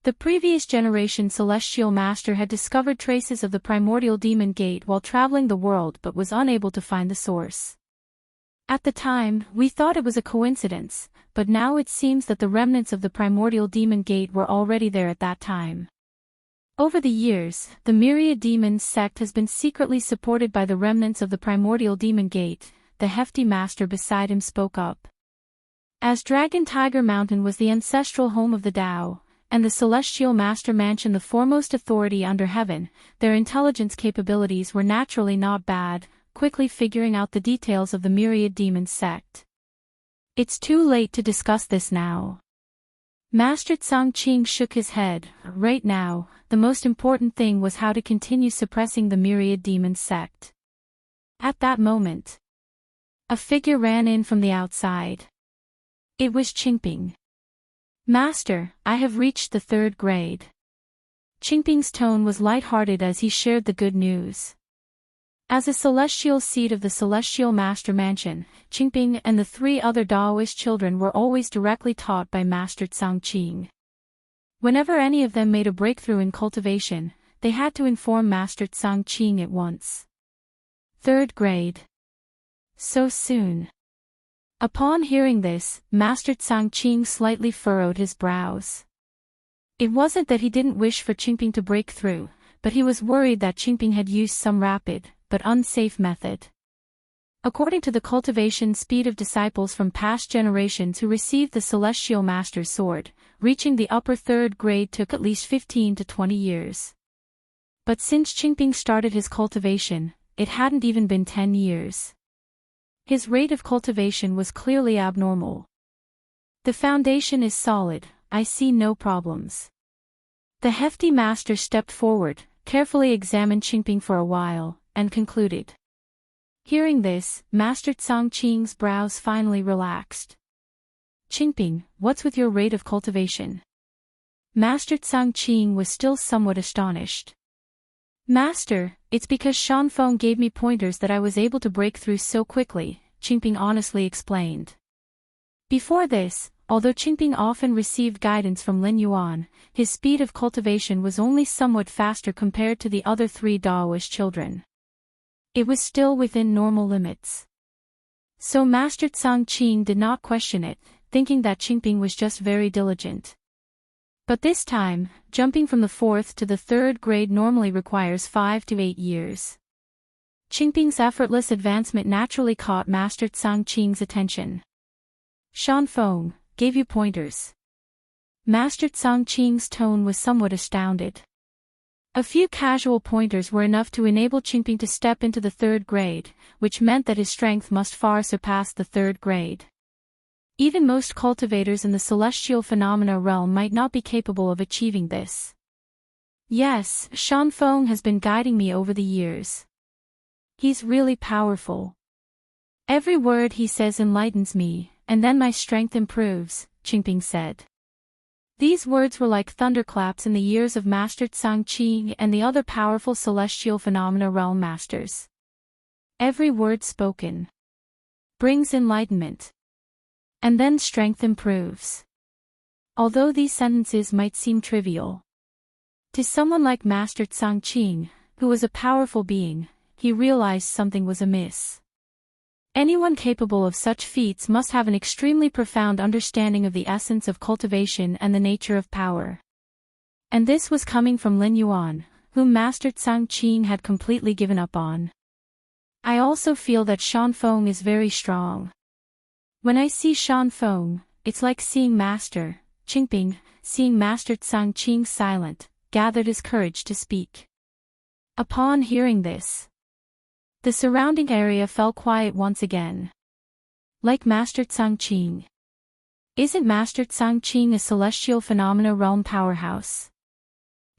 The previous generation celestial master had discovered traces of the primordial demon gate while traveling the world but was unable to find the source. At the time, we thought it was a coincidence, but now it seems that the remnants of the primordial demon gate were already there at that time. Over the years, the Myriad Demons sect has been secretly supported by the remnants of the primordial demon gate. The hefty master beside him spoke up. As Dragon Tiger Mountain was the ancestral home of the Tao, and the Celestial Master Mansion the foremost authority under heaven, their intelligence capabilities were naturally not bad, quickly figuring out the details of the Myriad Demons sect. It's too late to discuss this now. Master Tsang Qing shook his head. Right now, the most important thing was how to continue suppressing the Myriad Demons sect. At that moment, a figure ran in from the outside. It was Qingping. Master, I have reached the 3rd grade. Qingping's tone was light-hearted as he shared the good news. As a celestial seed of the Celestial Master Mansion, Qingping and the 3 other Daoist children were always directly taught by Master Tsang Qing. Whenever any of them made a breakthrough in cultivation, they had to inform Master Tsang Qing at once. 3rd grade. So soon. Upon hearing this, Master Tsang Qing slightly furrowed his brows. It wasn't that he didn't wish for Qingping to break through, but he was worried that Qingping had used some rapid, but unsafe method. According to the cultivation speed of disciples from past generations who received the Celestial Master's sword, reaching the upper 3rd grade took at least 15 to 20 years. But since Qingping started his cultivation, it hadn't even been 10 years. His rate of cultivation was clearly abnormal. The foundation is solid, I see no problems. The hefty master stepped forward, carefully examined Qingping for a while, and concluded. Hearing this, Master Tsang Qing's brows finally relaxed. Qingping, what's with your rate of cultivation? Master Tsang Qing was still somewhat astonished. Master, it's because Shanfeng gave me pointers that I was able to break through so quickly, Qingping honestly explained. Before this, although Qingping often received guidance from Lin Yuan, his speed of cultivation was only somewhat faster compared to the other 3 Daoist children. It was still within normal limits. So Master Tsang Qing did not question it, thinking that Qingping was just very diligent. But this time, jumping from the 4th to the 3rd grade normally requires 5 to 8 years. Qingping's effortless advancement naturally caught Master Tsang Qing's attention. Shanfeng gave you pointers. Master Tsang Qing's tone was somewhat astounded. A few casual pointers were enough to enable Qingping to step into the 3rd grade, which meant that his strength must far surpass the 3rd grade. Even most cultivators in the celestial phenomena realm might not be capable of achieving this. Yes, Shanfeng has been guiding me over the years. He's really powerful. Every word he says enlightens me, and then my strength improves, Qingping said. These words were like thunderclaps in the ears of Master Tsang Qing and the other powerful celestial phenomena realm masters. Every word spoken brings enlightenment. And then strength improves. Although these sentences might seem trivial, to someone like Master Tsang Qing, who was a powerful being, he realized something was amiss. Anyone capable of such feats must have an extremely profound understanding of the essence of cultivation and the nature of power. And this was coming from Lin Yuan, whom Master Tsang Qing had completely given up on. I also feel that Shanfeng is very strong. When I see Shanfeng, it's like seeing Master Qingping. Seeing Master Tsang Qing silent, gathered his courage to speak. Upon hearing this, the surrounding area fell quiet once again. Like Master Tsang Qing. Isn't Master Tsang Qing a celestial phenomena realm powerhouse?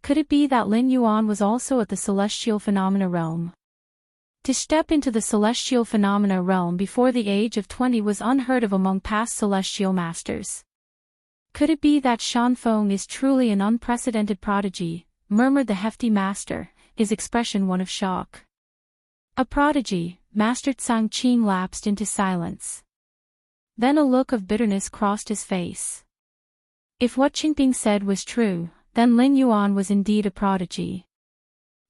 Could it be that Lin Yuan was also at the celestial phenomena realm? To step into the celestial phenomena realm before the age of 20 was unheard of among past celestial masters. Could it be that Shan Feng is truly an unprecedented prodigy, murmured the hefty master, his expression one of shock. A prodigy, Master Tsang Qing lapsed into silence. Then a look of bitterness crossed his face. If what Qingping said was true, then Lin Yuan was indeed a prodigy.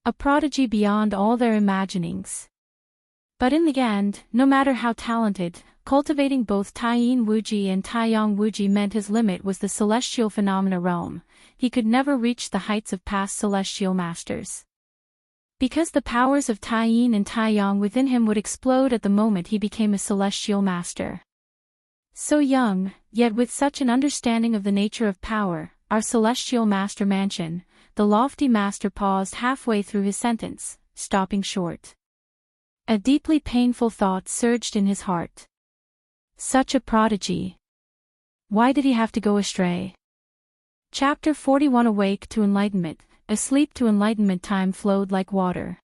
A prodigy beyond all their imaginings. But in the end, no matter how talented, cultivating both Taiyin Wuji and Taiyang Wuji meant his limit was the celestial phenomena realm. He could never reach the heights of past celestial masters. Because the powers of Taiyin and Taiyang within him would explode at the moment he became a celestial master. So young, yet with such an understanding of the nature of power, our celestial master mansion, the lofty master paused halfway through his sentence, stopping short. A deeply painful thought surged in his heart. Such a prodigy. Why did he have to go astray? Chapter 41. Awake to enlightenment, asleep to enlightenment. Time flowed like water.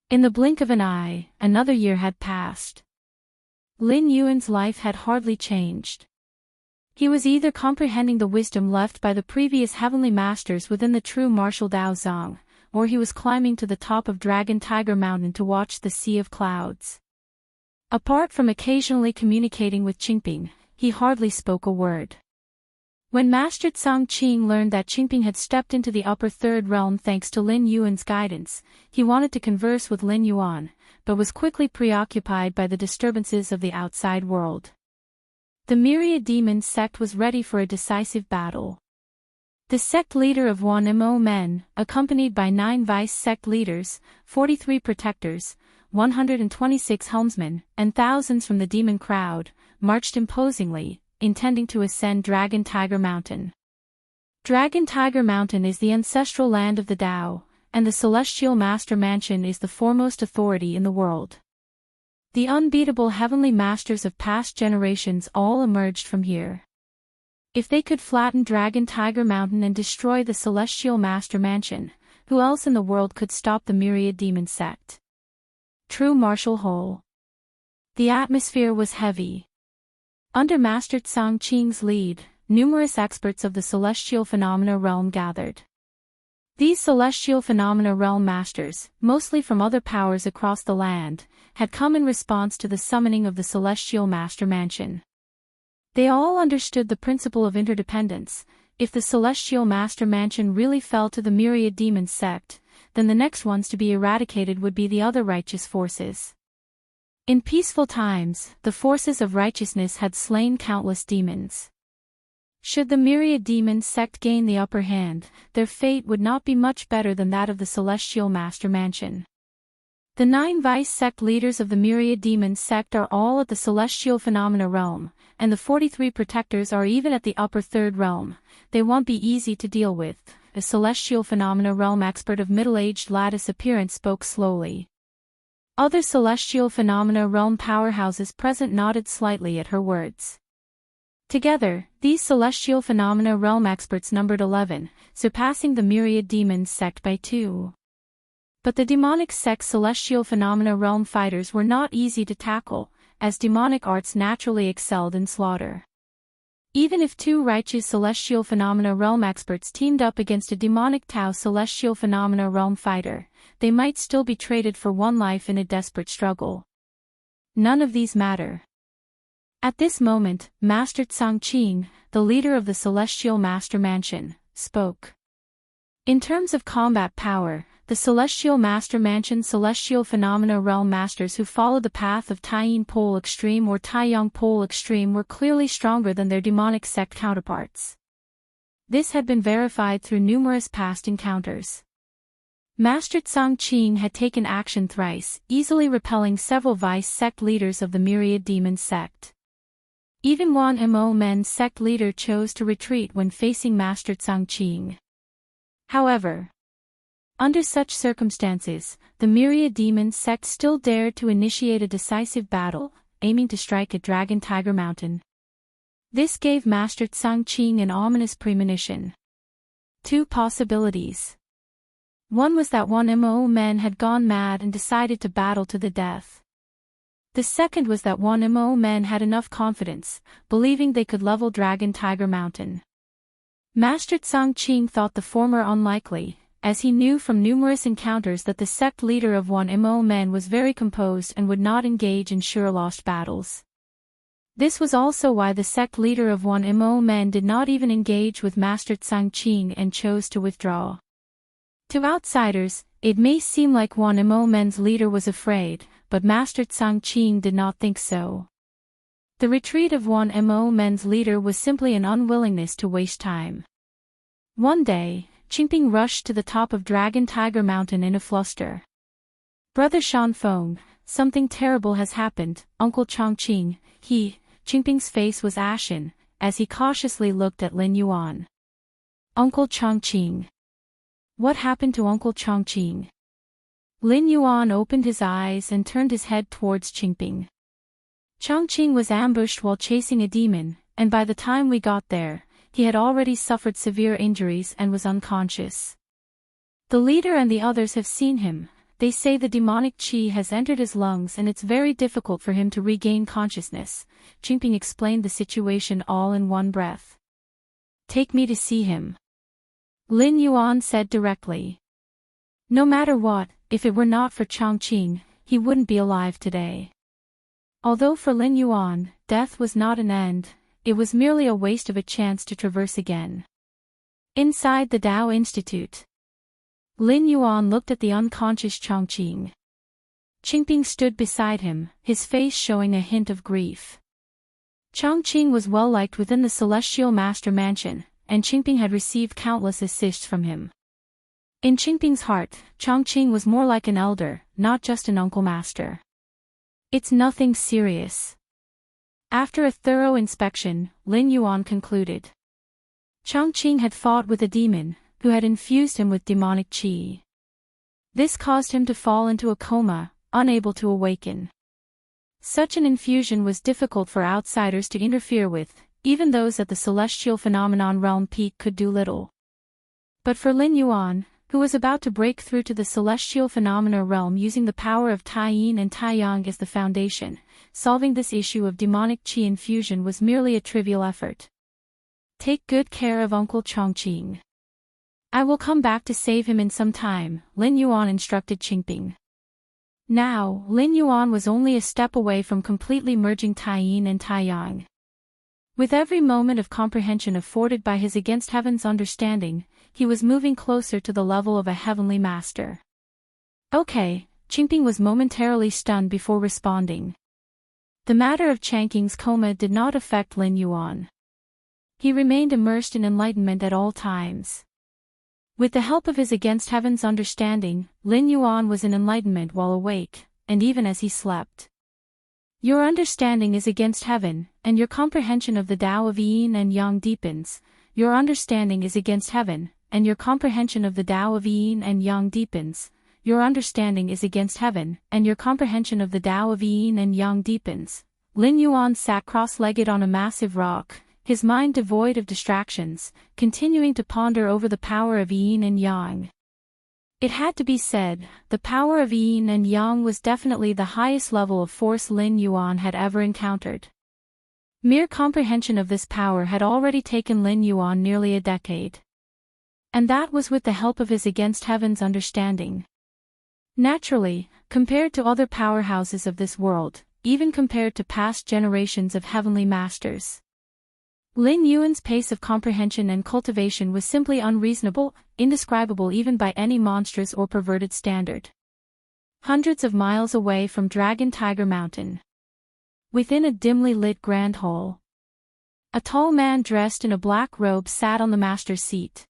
In the blink of an eye, another year had passed. Lin Yuan's life had hardly changed. He was either comprehending the wisdom left by the previous heavenly masters within the true martial Dao Zong, or he was climbing to the top of Dragon Tiger Mountain to watch the sea of clouds. Apart from occasionally communicating with Qingping, he hardly spoke a word. When Master Tsang Qing learned that Qingping had stepped into the upper third realm thanks to Lin Yuan's guidance, he wanted to converse with Lin Yuan, but was quickly preoccupied by the disturbances of the outside world. The myriad demon sect was ready for a decisive battle. The sect leader of Wan Mo Men, accompanied by 9 vice sect leaders, 43 protectors, 126 helmsmen, and thousands from the demon crowd, marched imposingly, intending to ascend Dragon Tiger Mountain. Dragon Tiger Mountain is the ancestral land of the Tao, and the Celestial Master Mansion is the foremost authority in the world. The unbeatable heavenly masters of past generations all emerged from here. If they could flatten Dragon Tiger Mountain and destroy the Celestial Master Mansion, who else in the world could stop the myriad demon sect? True martial whole. The atmosphere was heavy. Under Master Tsang Qing's lead, numerous experts of the Celestial Phenomena Realm gathered. These Celestial Phenomena Realm masters, mostly from other powers across the land, had come in response to the summoning of the Celestial Master Mansion. They all understood the principle of interdependence. If the Celestial Master Mansion really fell to the myriad demon sect, then the next ones to be eradicated would be the other righteous forces. In peaceful times, the forces of righteousness had slain countless demons. Should the myriad demon sect gain the upper hand, their fate would not be much better than that of the Celestial Master Mansion. The 9 vice sect leaders of the myriad demon sect are all at the Celestial Phenomena Realm, and the 43 protectors are even at the upper third realm. They won't be easy to deal with. A Celestial Phenomena Realm expert of middle-aged lattice appearance spoke slowly. Other Celestial Phenomena Realm powerhouses present nodded slightly at her words. Together, these Celestial Phenomena Realm experts numbered 11, surpassing the myriad demons sect by 2. But the demonic sect Celestial Phenomena Realm fighters were not easy to tackle, as demonic arts naturally excelled in slaughter. Even if 2 righteous Celestial Phenomena Realm experts teamed up against a demonic Tao Celestial Phenomena Realm fighter, they might still be traded for 1 life in a desperate struggle. None of these matter. At this moment, Master Tsang Qing, the leader of the Celestial Master Mansion, spoke. In terms of combat power, the Celestial Master Mansion Celestial Phenomena Realm masters who followed the path of Taiyin Pole Extreme or Taiyang Pole Extreme were clearly stronger than their demonic sect counterparts. This had been verified through numerous past encounters. Master Tsang Qing had taken action thrice, easily repelling several vice sect leaders of the myriad demon sect. Even Wan Mo Men's sect leader chose to retreat when facing Master Tsang Qing. However, under such circumstances, the myriad demon sect still dared to initiate a decisive battle, aiming to strike at Dragon Tiger Mountain. This gave Master Tsang Qing an ominous premonition. Two possibilities. One was that one Mo men had gone mad and decided to battle to the death. The second was that one Mo men had enough confidence, believing they could level Dragon Tiger Mountain. Master Tsang Qing thought the former unlikely, as he knew from numerous encounters that the sect leader of one Mo men was very composed and would not engage in sure-lost battles. This was also why the sect leader of one Mo men did not even engage with Master Tsang Qing and chose to withdraw. To outsiders, it may seem like one Mo men's leader was afraid, but Master Tsang Qing did not think so. The retreat of one Mo men's leader was simply an unwillingness to waste time. One day, Qingping rushed to the top of Dragon Tiger Mountain in a fluster. "Brother Shanfeng, something terrible has happened, Uncle Chongqing." Qingping's face was ashen, as he cautiously looked at Lin Yuan. "Uncle Chongqing. What happened to Uncle Chongqing?" Lin Yuan opened his eyes and turned his head towards Qingping. "Chongqing was ambushed while chasing a demon, and by the time we got there, he had already suffered severe injuries and was unconscious. The leader and the others have seen him. They say the demonic qi has entered his lungs and it's very difficult for him to regain consciousness." Qingping explained the situation all in one breath. "Take me to see him," Lin Yuan said directly. No matter what, if it were not for Chongqing, he wouldn't be alive today. Although for Lin Yuan, death was not an end, it was merely a waste of a chance to traverse again. Inside the Dao Institute, Lin Yuan looked at the unconscious Chongqing. Qingping stood beside him, his face showing a hint of grief. Chongqing was well liked within the Celestial Master Mansion, and Qingping had received countless assists from him. In Qingping's heart, Chongqing was more like an elder, not just an uncle master. "It's nothing serious." After a thorough inspection, Lin Yuan concluded. Chongqing had fought with a demon, who had infused him with demonic qi. This caused him to fall into a coma, unable to awaken. Such an infusion was difficult for outsiders to interfere with, even those at the celestial phenomenon realm peak could do little. But for Lin Yuan, who was about to break through to the celestial phenomena realm using the power of Tai Yin and Tai Yang as the foundation, solving this issue of demonic qi infusion was merely a trivial effort. "Take good care of Uncle Chongqing. I will come back to save him in some time," Lin Yuan instructed Qingping. Now, Lin Yuan was only a step away from completely merging Tai Yin and Tai Yang. With every moment of comprehension afforded by his against heaven's understanding, he was moving closer to the level of a heavenly master. "Okay," Qingping was momentarily stunned before responding. The matter of Changqing's coma did not affect Lin Yuan. He remained immersed in enlightenment at all times. With the help of his against heaven's understanding, Lin Yuan was in enlightenment while awake, and even as he slept. "Your understanding is against heaven, and your comprehension of the Tao of Yin and Yang deepens. Your understanding is against heaven, and your comprehension of the Tao of Yin and Yang deepens. Your understanding is against heaven, and your comprehension of the Tao of Yin and Yang deepens." Lin Yuan sat cross-legged on a massive rock, his mind devoid of distractions, continuing to ponder over the power of Yin and Yang. It had to be said, the power of Yin and Yang was definitely the highest level of force Lin Yuan had ever encountered. Mere comprehension of this power had already taken Lin Yuan nearly a decade. And that was with the help of his against heaven's understanding. Naturally, compared to other powerhouses of this world, even compared to past generations of heavenly masters, Lin Yuan's pace of comprehension and cultivation was simply unreasonable, indescribable even by any monstrous or perverted standard. Hundreds of miles away from Dragon Tiger Mountain, within a dimly lit grand hall, a tall man dressed in a black robe sat on the master's seat.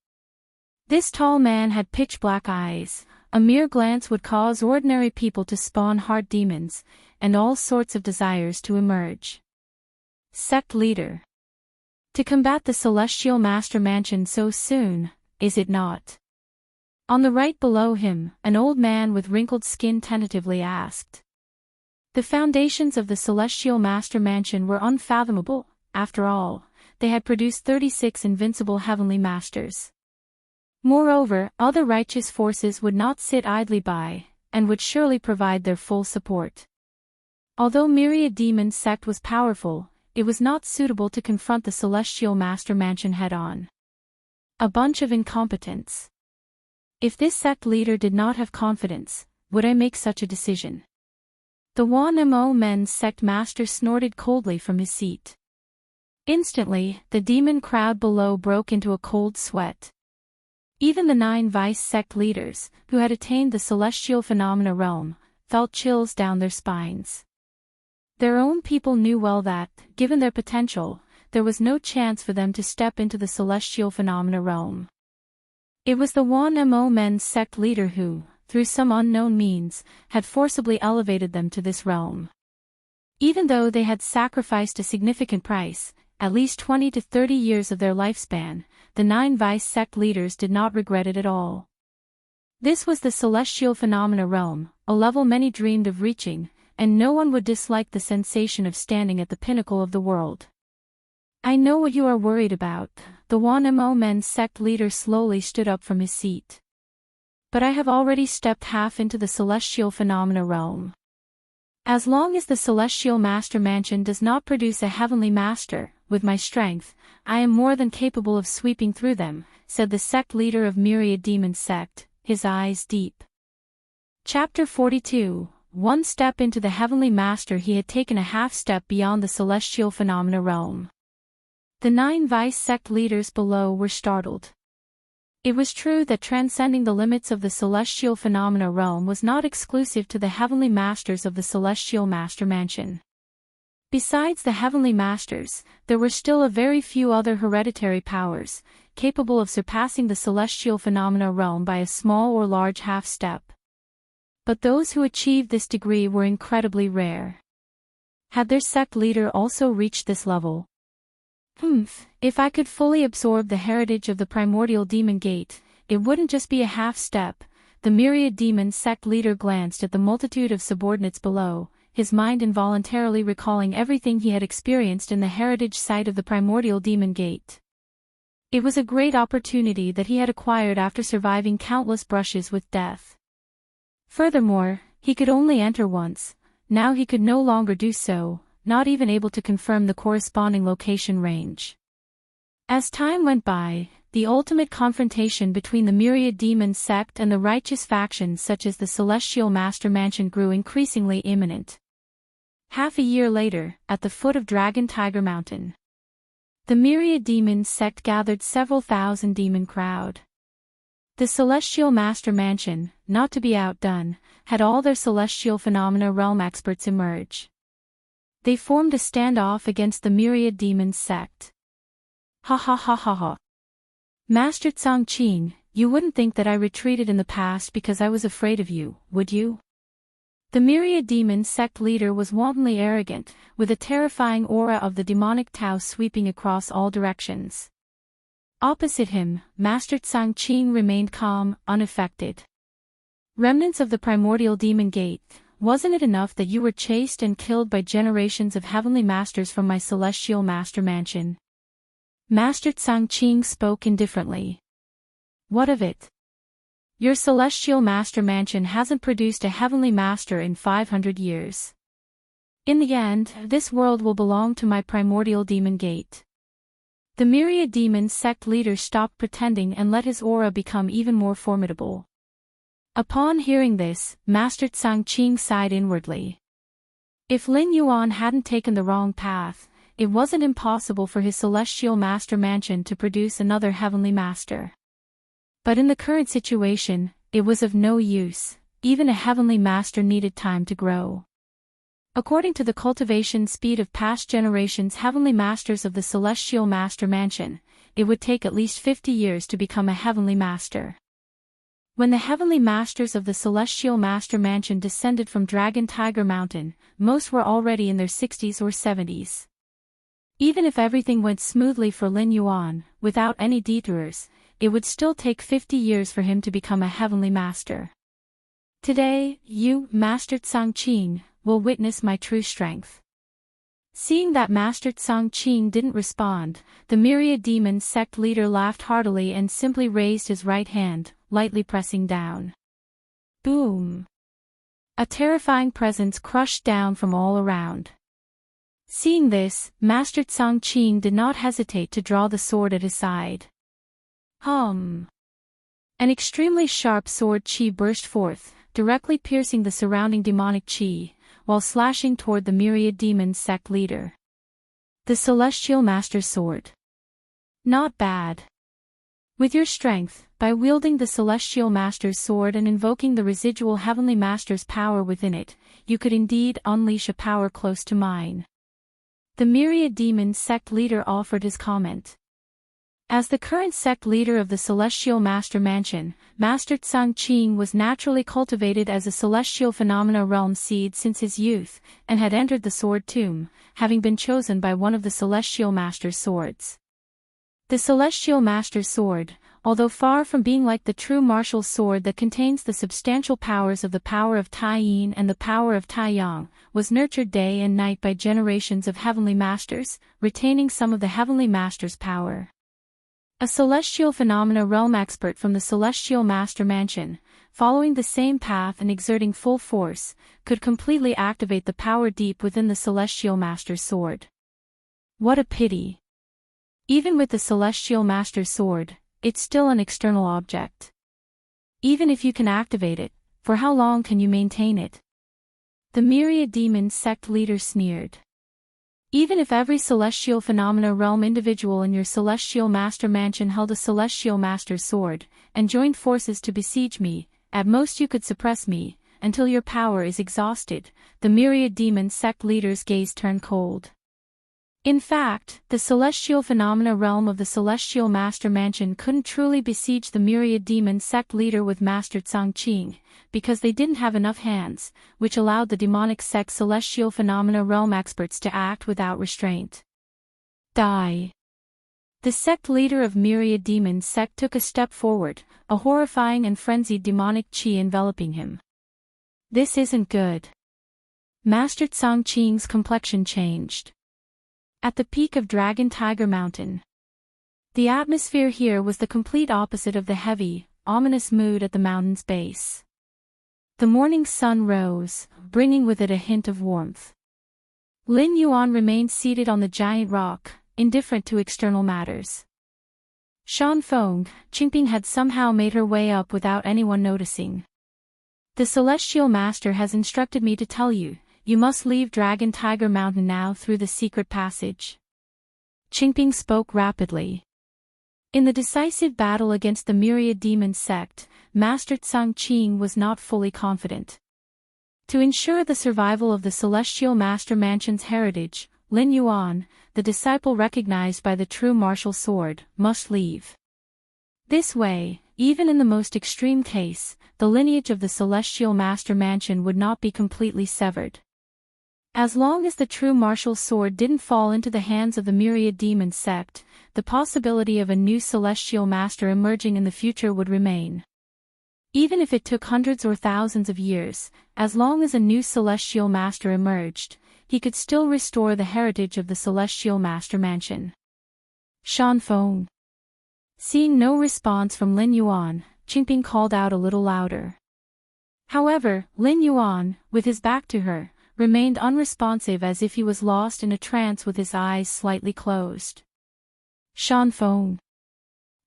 This tall man had pitch-black eyes. A mere glance would cause ordinary people to spawn heart demons, and all sorts of desires to emerge. Sect leader. To combat the Celestial Master Mansion so soon, is it not? On the right below him, an old man with wrinkled skin tentatively asked. The foundations of the Celestial Master Mansion were unfathomable. After all, they had produced 36 invincible heavenly masters. Moreover, other righteous forces would not sit idly by, and would surely provide their full support. Although Myriad Demon's sect was powerful, it was not suitable to confront the Celestial Master Mansion head-on. A bunch of incompetents. If this sect leader did not have confidence, would I make such a decision? The Mo Men's sect master snorted coldly from his seat. Instantly, the demon crowd below broke into a cold sweat. Even the 9 vice sect leaders, who had attained the celestial phenomena realm, felt chills down their spines. Their own people knew well that, given their potential, there was no chance for them to step into the celestial phenomena realm. It was the Mo Men's sect leader who, through some unknown means, had forcibly elevated them to this realm. Even though they had sacrificed a significant price, at least 20 to 30 years of their lifespan, the 9 vice sect leaders did not regret it at all. This was the celestial phenomena realm, a level many dreamed of reaching, and no one would dislike the sensation of standing at the pinnacle of the world. I know what you are worried about. The Mo Men's sect leader slowly stood up from his seat. But I have already stepped half into the celestial phenomena realm. As long as the Celestial Master Mansion does not produce a heavenly master, with my strength, I am more than capable of sweeping through them, said the sect leader of Myriad Demon's sect, his eyes deep. Chapter 42. One step into the heavenly master, he had taken a half step beyond the celestial phenomena realm. The 9 vice sect leaders below were startled. It was true that transcending the limits of the celestial phenomena realm was not exclusive to the heavenly masters of the Celestial Master Mansion. Besides the heavenly masters, there were still a very few other hereditary powers, capable of surpassing the celestial phenomena realm by a small or large half step. But those who achieved this degree were incredibly rare. Had their sect leader also reached this level? If I could fully absorb the heritage of the primordial demon gate, it wouldn't just be a half step. The Myriad Demon sect leader glanced at the multitude of subordinates below, his mind involuntarily recalling everything he had experienced in the heritage site of the primordial demon gate. It was a great opportunity that he had acquired after surviving countless brushes with death. Furthermore, he could only enter once. Now he could no longer do so, not even able to confirm the corresponding location range. As time went by, the ultimate confrontation between the Myriad Demon sect and the righteous factions such as the Celestial Master Mansion grew increasingly imminent. Half a year later, at the foot of Dragon Tiger Mountain, the Myriad Demon sect gathered several thousand demon crowd. The Celestial Master Mansion, not to be outdone, had all their celestial phenomena realm experts emerge. They formed a standoff against the Myriad Demon sect. Ha ha ha ha ha. Master Tsangqing, you wouldn't think that I retreated in the past because I was afraid of you, would you? The Myriad Demon sect leader was wantonly arrogant, with a terrifying aura of the demonic Tao sweeping across all directions. Opposite him, Master Tsangqing remained calm, unaffected. Remnants of the primordial demon gate, wasn't it enough that you were chased and killed by generations of heavenly masters from my celestial master mansion? Master Tsangqing spoke indifferently. What of it? Your celestial master mansion hasn't produced a heavenly master in 500 years. In the end, this world will belong to my primordial demon gate. The Myriad Demon sect leader stopped pretending and let his aura become even more formidable. Upon hearing this, Master Tsangqing sighed inwardly. If Lin Yuan hadn't taken the wrong path, it wasn't impossible for his celestial master mansion to produce another heavenly master. But in the current situation, it was of no use. Even a heavenly master needed time to grow. According to the cultivation speed of past generations heavenly masters of the celestial master mansion, it would take at least 50 years to become a heavenly master. When the heavenly masters of the Celestial Master Mansion descended from Dragon Tiger Mountain, most were already in their 60s or 70s. Even if everything went smoothly for Lin Yuan, without any detours, it would still take 50 years for him to become a heavenly master. Today, you, Master Tsangqing, will witness my true strength." Seeing that Master Tsang Qing didn't respond, the myriad demon sect leader laughed heartily and simply raised his right hand, lightly pressing down. Boom! A terrifying presence crushed down from all around. Seeing this, Master Tsang Qing did not hesitate to draw the sword at his side. An extremely sharp sword qi burst forth, directly piercing the surrounding demonic qi, while slashing toward the myriad demon sect leader. The Celestial Master's Sword. Not bad. With your strength, by wielding the Celestial Master's Sword and invoking the residual Heavenly Master's power within it, you could indeed unleash a power close to mine. The myriad demon sect leader offered his comment. As the current sect leader of the Celestial Master Mansion, Master Tsang Qing was naturally cultivated as a celestial phenomena realm seed since his youth, and had entered the Sword Tomb, having been chosen by one of the Celestial Master's swords. The Celestial Master's Sword, although far from being like the true martial sword that contains the substantial powers of the power of Tai Yin and the power of Tai Yang, was nurtured day and night by generations of Heavenly Masters, retaining some of the Heavenly Master's power. A celestial phenomena realm expert from the Celestial Master Mansion, following the same path and exerting full force, could completely activate the power deep within the Celestial Master's Sword. What a pity. Even with the Celestial Master's Sword, it's still an external object. Even if you can activate it, for how long can you maintain it? The myriad demon sect leader sneered. Even if every celestial phenomena realm individual in your Celestial Master Mansion held a Celestial Master's Sword, and joined forces to besiege me, at most you could suppress me, until your power is exhausted, the myriad demon sect leader's gaze turned cold. In fact, the celestial phenomena realm of the Celestial Master Mansion couldn't truly besiege the myriad demon sect leader with Master Tsang Qing, because they didn't have enough hands, which allowed the demonic sect celestial phenomena realm experts to act without restraint. Die. The sect leader of myriad demon sect took a step forward, a horrifying and frenzied demonic qi enveloping him. This isn't good. Master Tsang Qing's complexion changed. At the peak of Dragon Tiger Mountain, the atmosphere here was the complete opposite of the heavy, ominous mood at the mountain's base. The morning sun rose, bringing with it a hint of warmth. Lin Yuan remained seated on the giant rock, indifferent to external matters. Shan Feng, Qingping had somehow made her way up without anyone noticing. The Celestial Master has instructed me to tell you, you must leave Dragon Tiger Mountain now through the secret passage. Qingping spoke rapidly. In the decisive battle against the myriad demon sect, Master Tsang Qing was not fully confident. To ensure the survival of the Celestial Master Mansion's heritage, Lin Yuan, the disciple recognized by the true martial sword, must leave. This way, even in the most extreme case, the lineage of the Celestial Master Mansion would not be completely severed. As long as the true martial sword didn't fall into the hands of the myriad demon sect, the possibility of a new celestial master emerging in the future would remain. Even if it took hundreds or thousands of years, as long as a new celestial master emerged, he could still restore the heritage of the Celestial Master Mansion. Shan Feng. Seeing no response from Lin Yuan, Qingping called out a little louder. However, Lin Yuan, with his back to her, remained unresponsive as if he was lost in a trance with his eyes slightly closed. Shan Feng.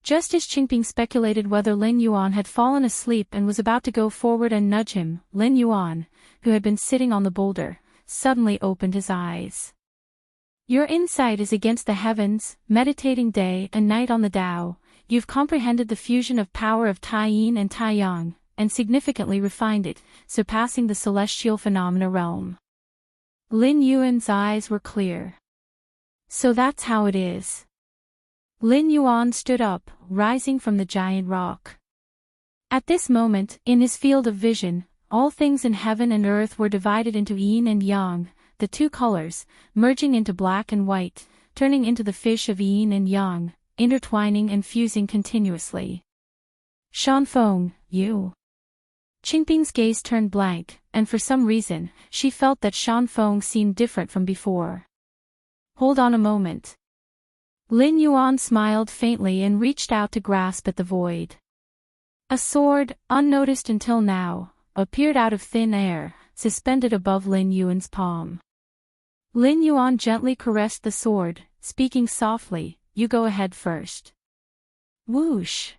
Just as Qingping speculated whether Lin Yuan had fallen asleep and was about to go forward and nudge him, Lin Yuan, who had been sitting on the boulder, suddenly opened his eyes. Your insight is against the heavens, meditating day and night on the Tao. You've comprehended the fusion of power of Tai Yin and Tai Yang, and significantly refined it, surpassing the celestial phenomena realm. Lin Yuan's eyes were clear. So that's how it is. Lin Yuan stood up, rising from the giant rock. At this moment, in his field of vision, all things in heaven and earth were divided into yin and yang, the two colors, merging into black and white, turning into the fish of yin and yang, intertwining and fusing continuously. Shan Feng, you. Qingping's gaze turned blank, and for some reason, she felt that Shan Feng seemed different from before. Hold on a moment. Lin Yuan smiled faintly and reached out to grasp at the void. A sword, unnoticed until now, appeared out of thin air, suspended above Lin Yuan's palm. Lin Yuan gently caressed the sword, speaking softly, "You go ahead first." Whoosh!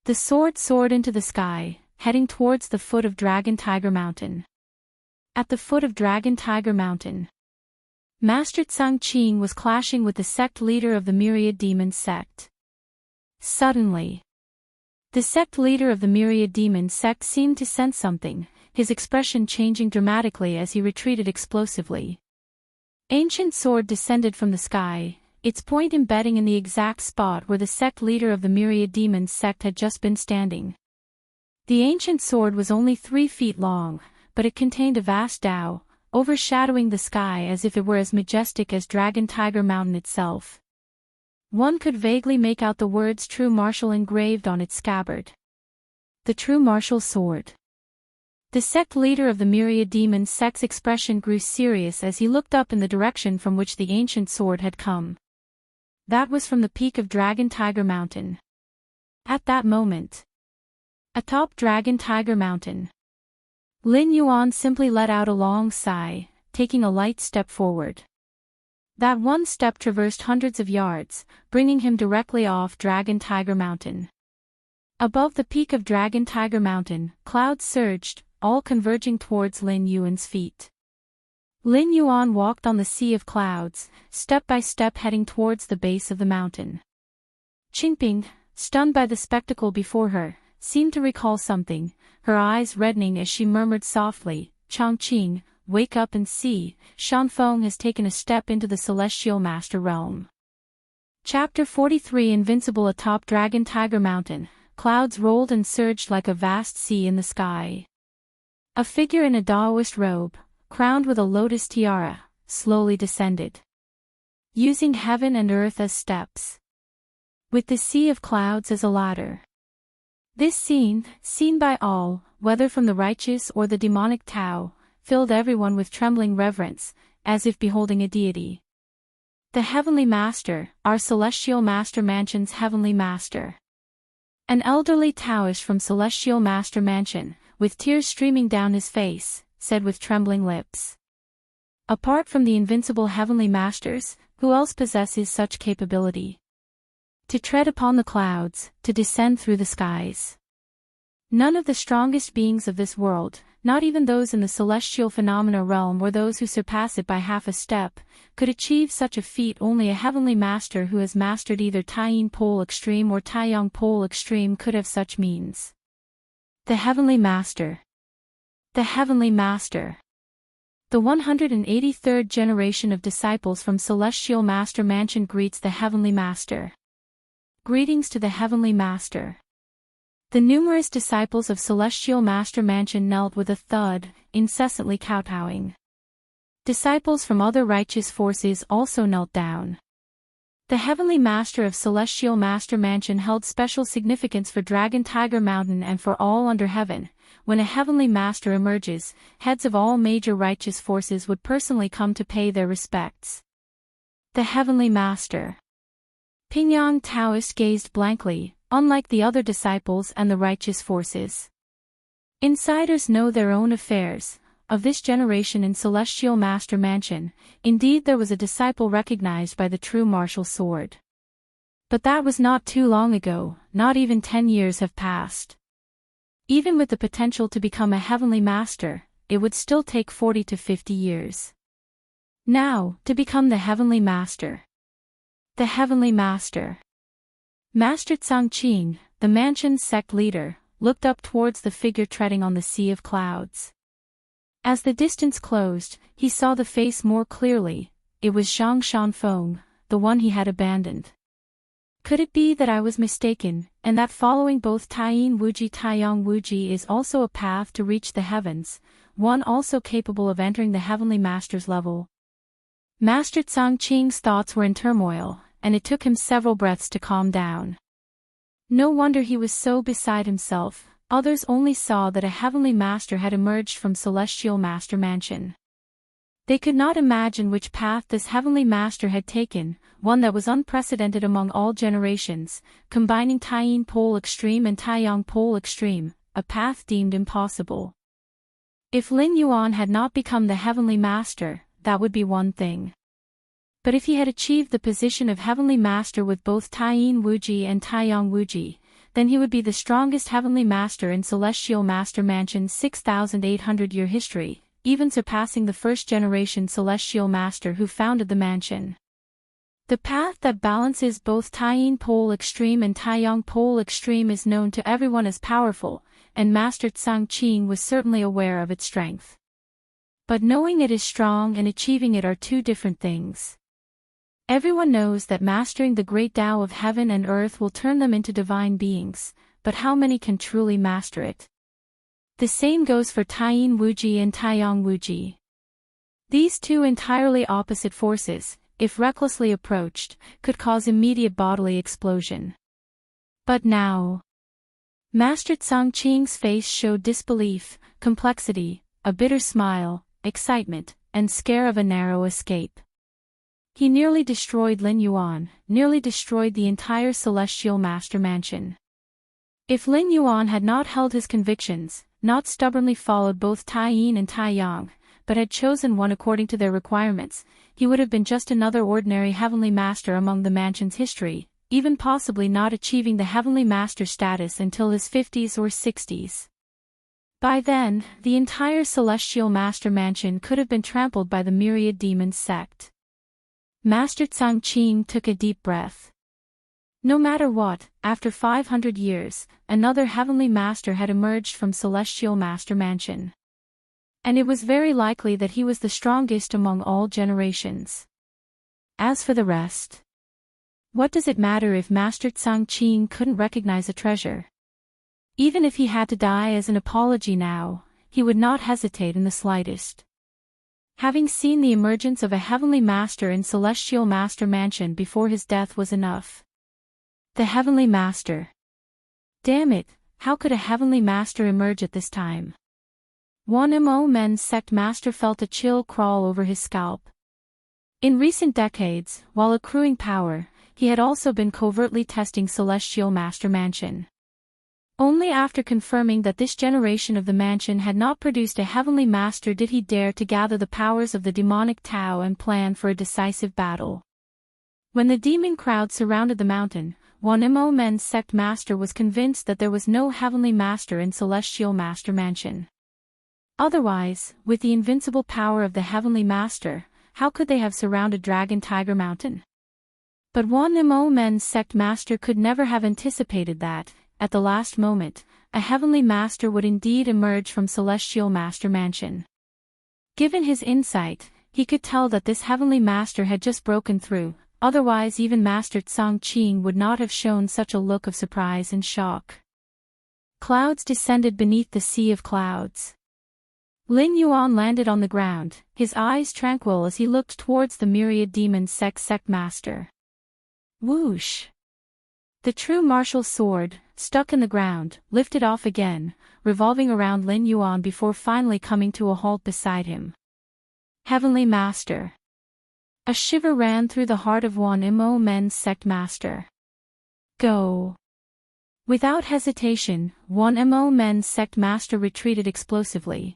The sword soared into the sky, heading towards the foot of Dragon Tiger Mountain. At the foot of Dragon Tiger Mountain, Master Tsang Qing was clashing with the sect leader of the Myriad Demons sect. Suddenly, the sect leader of the Myriad Demons sect seemed to sense something, his expression changing dramatically as he retreated explosively. Ancient sword descended from the sky, its point embedding in the exact spot where the sect leader of the Myriad Demons sect had just been standing. The ancient sword was only 3 feet long, but it contained a vast Tao, overshadowing the sky as if it were as majestic as Dragon Tiger Mountain itself. One could vaguely make out the words True Martial engraved on its scabbard. The True Martial Sword. The sect leader of the Myriad Demons sect's expression grew serious as he looked up in the direction from which the ancient sword had come. That was from the peak of Dragon Tiger Mountain. At that moment, atop Dragon Tiger Mountain, Lin Yuan simply let out a long sigh, taking a light step forward. That one step traversed hundreds of yards, bringing him directly off Dragon Tiger Mountain. Above the peak of Dragon Tiger Mountain, clouds surged, all converging towards Lin Yuan's feet. Lin Yuan walked on the sea of clouds, step by step heading towards the base of the mountain. Qingping, stunned by the spectacle before her, seemed to recall something, her eyes reddening as she murmured softly, "Changqing, wake up and see, Shan Feng has taken a step into the Celestial Master Realm." Chapter 43 Invincible atop Dragon Tiger Mountain, clouds rolled and surged like a vast sea in the sky. A figure in a Taoist robe, crowned with a lotus tiara, slowly descended, using heaven and earth as steps, with the sea of clouds as a ladder. This scene, seen by all, whether from the righteous or the demonic Tao, filled everyone with trembling reverence, as if beholding a deity. The Heavenly Master, our Celestial Master Mansion's Heavenly Master. An elderly Taoist from Celestial Master Mansion, with tears streaming down his face, said with trembling lips. Apart from the invincible Heavenly Masters, who else possesses such capability? To tread upon the clouds, to descend through the skies. None of the strongest beings of this world, not even those in the celestial phenomena realm or those who surpass it by half a step, could achieve such a feat. Only a Heavenly Master who has mastered either Taiyin Pole Extreme or Taiyang Pole Extreme could have such means. The Heavenly Master. The Heavenly Master. The 183rd generation of disciples from Celestial Master Mansion greets the Heavenly Master. Greetings to the Heavenly Master. The numerous disciples of Celestial Master Mansion knelt with a thud, incessantly kowtowing. Disciples from other righteous forces also knelt down. The Heavenly Master of Celestial Master Mansion held special significance for Dragon Tiger Mountain and for all under heaven. When a Heavenly Master emerges, heads of all major righteous forces would personally come to pay their respects. The Heavenly Master. Pingyang Taoist gazed blankly, unlike the other disciples and the righteous forces. Insiders know their own affairs. Of this generation in Celestial Master Mansion, indeed there was a disciple recognized by the true martial sword. But that was not too long ago, not even 10 years have passed. Even with the potential to become a Heavenly Master, it would still take 40 to 50 years. Now, to become the Heavenly Master. The Heavenly Master. Master Tsang Qing, the mansion's sect leader, looked up towards the figure treading on the sea of clouds. As the distance closed, he saw the face more clearly. It was Shan Feng, the one he had abandoned. Could it be that I was mistaken, and that following both Taiyin Wuji Taiyang Wuji is also a path to reach the heavens, one also capable of entering the Heavenly Master's level? Master Tsang Qing's thoughts were in turmoil, and it took him several breaths to calm down. No wonder he was so beside himself. Others only saw that a heavenly master had emerged from celestial master mansion. They could not imagine which path this heavenly master had taken, one that was unprecedented among all generations, combining Taiyin pole extreme and Taiyang pole extreme, a path deemed impossible. If Lin Yuan had not become the heavenly master, that would be one thing. But if he had achieved the position of heavenly master with both Taiyin Wuji and Taiyang Wuji, then he would be the strongest heavenly master in Celestial Master Mansion's 6,800-year history, even surpassing the first-generation Celestial Master who founded the mansion. The path that balances both Taiyin pole extreme and Taiyang pole extreme is known to everyone as powerful, and Master Tsang Qing was certainly aware of its strength. But knowing it is strong and achieving it are two different things. Everyone knows that mastering the great Tao of heaven and earth will turn them into divine beings, but how many can truly master it? The same goes for Taiyin Wuji and Taiyang Wuji. These two entirely opposite forces, if recklessly approached, could cause immediate bodily explosion. But now, Master Tsang Qing's face showed disbelief, complexity, a bitter smile, excitement, and scare of a narrow escape. He nearly destroyed Lin Yuan, nearly destroyed the entire Celestial Master Mansion. If Lin Yuan had not held his convictions, not stubbornly followed both Taiyin and Taiyang, but had chosen one according to their requirements, he would have been just another ordinary heavenly master among the mansion's history, even possibly not achieving the heavenly master status until his 50s or 60s. By then, the entire Celestial Master Mansion could have been trampled by the myriad demons sect. Master Tsang Qing took a deep breath. No matter what, after 500 years, another heavenly master had emerged from Celestial Master Mansion. And it was very likely that he was the strongest among all generations. As for the rest, what does it matter if Master Tsang Qing couldn't recognize a treasure? Even if he had to die as an apology now, he would not hesitate in the slightest. Having seen the emergence of a heavenly master in Celestial Master Mansion before his death was enough. The heavenly master. Damn it, how could a heavenly master emerge at this time? One Mo Men's sect master felt a chill crawl over his scalp. In recent decades, while accruing power, he had also been covertly testing Celestial Master Mansion. Only after confirming that this generation of the mansion had not produced a heavenly master did he dare to gather the powers of the demonic Tao and plan for a decisive battle. When the demon crowd surrounded the mountain, one Mo Men's sect master was convinced that there was no heavenly master in Celestial Master Mansion. Otherwise, with the invincible power of the heavenly master, how could they have surrounded Dragon Tiger Mountain? But one Mo Men's sect master could never have anticipated that, at the last moment, a heavenly master would indeed emerge from Celestial Master Mansion. Given his insight, he could tell that this heavenly master had just broken through, otherwise even Master Tsang Qing would not have shown such a look of surprise and shock. Clouds descended beneath the sea of clouds. Lin Yuan landed on the ground, his eyes tranquil as he looked towards the myriad demon sect master. Whoosh! The true martial sword, stuck in the ground, lifted off again, revolving around Lin Yuan before finally coming to a halt beside him. Heavenly Master. A shiver ran through the heart of one Mo Men's sect master. Go! Without hesitation, one Mo Men's sect master retreated explosively.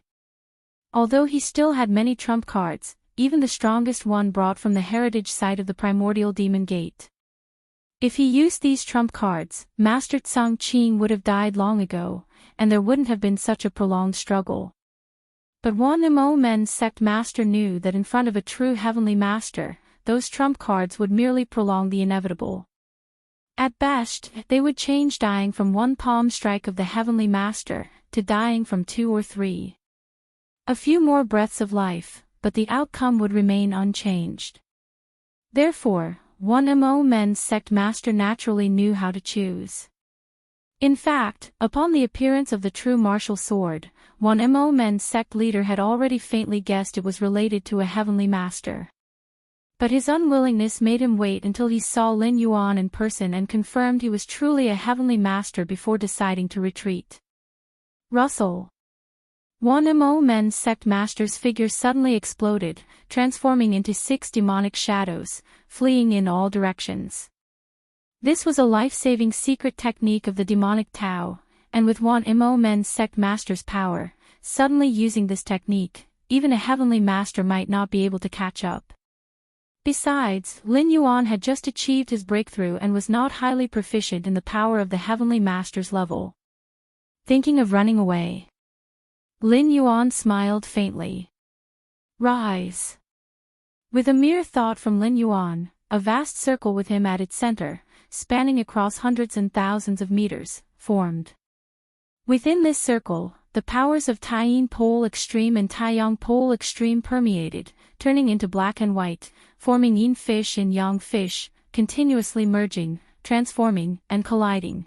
Although he still had many trump cards, even the strongest one brought from the heritage site of the primordial demon gate. If he used these trump cards, Master Tsang Qing would have died long ago, and there wouldn't have been such a prolonged struggle. But one Mo Men's sect master knew that in front of a true heavenly master, those trump cards would merely prolong the inevitable. At best, they would change dying from one palm strike of the heavenly master, to dying from 2 or 3. A few more breaths of life, but the outcome would remain unchanged. Therefore, one Mo Men's sect master naturally knew how to choose. In fact, upon the appearance of the true martial sword, one Mo Men's sect leader had already faintly guessed it was related to a heavenly master. But his unwillingness made him wait until he saw Lin Yuan in person and confirmed he was truly a heavenly master before deciding to retreat. Russell. One Mo Men's sect master's figure suddenly exploded, transforming into 6 demonic shadows, fleeing in all directions. This was a life-saving secret technique of the demonic Tao, and with one Mo Men's sect master's power, suddenly using this technique, even a heavenly master might not be able to catch up. Besides, Lin Yuan had just achieved his breakthrough and was not highly proficient in the power of the heavenly master's level. Thinking of running away, Lin Yuan smiled faintly. Rise. With a mere thought from Lin Yuan, a vast circle with him at its center, spanning across hundreds and thousands of meters, formed. Within this circle, the powers of Taiyin Pole Extreme and Taiyang Pole Extreme permeated, turning into black and white, forming Yin Fish and Yang Fish, continuously merging, transforming, and colliding.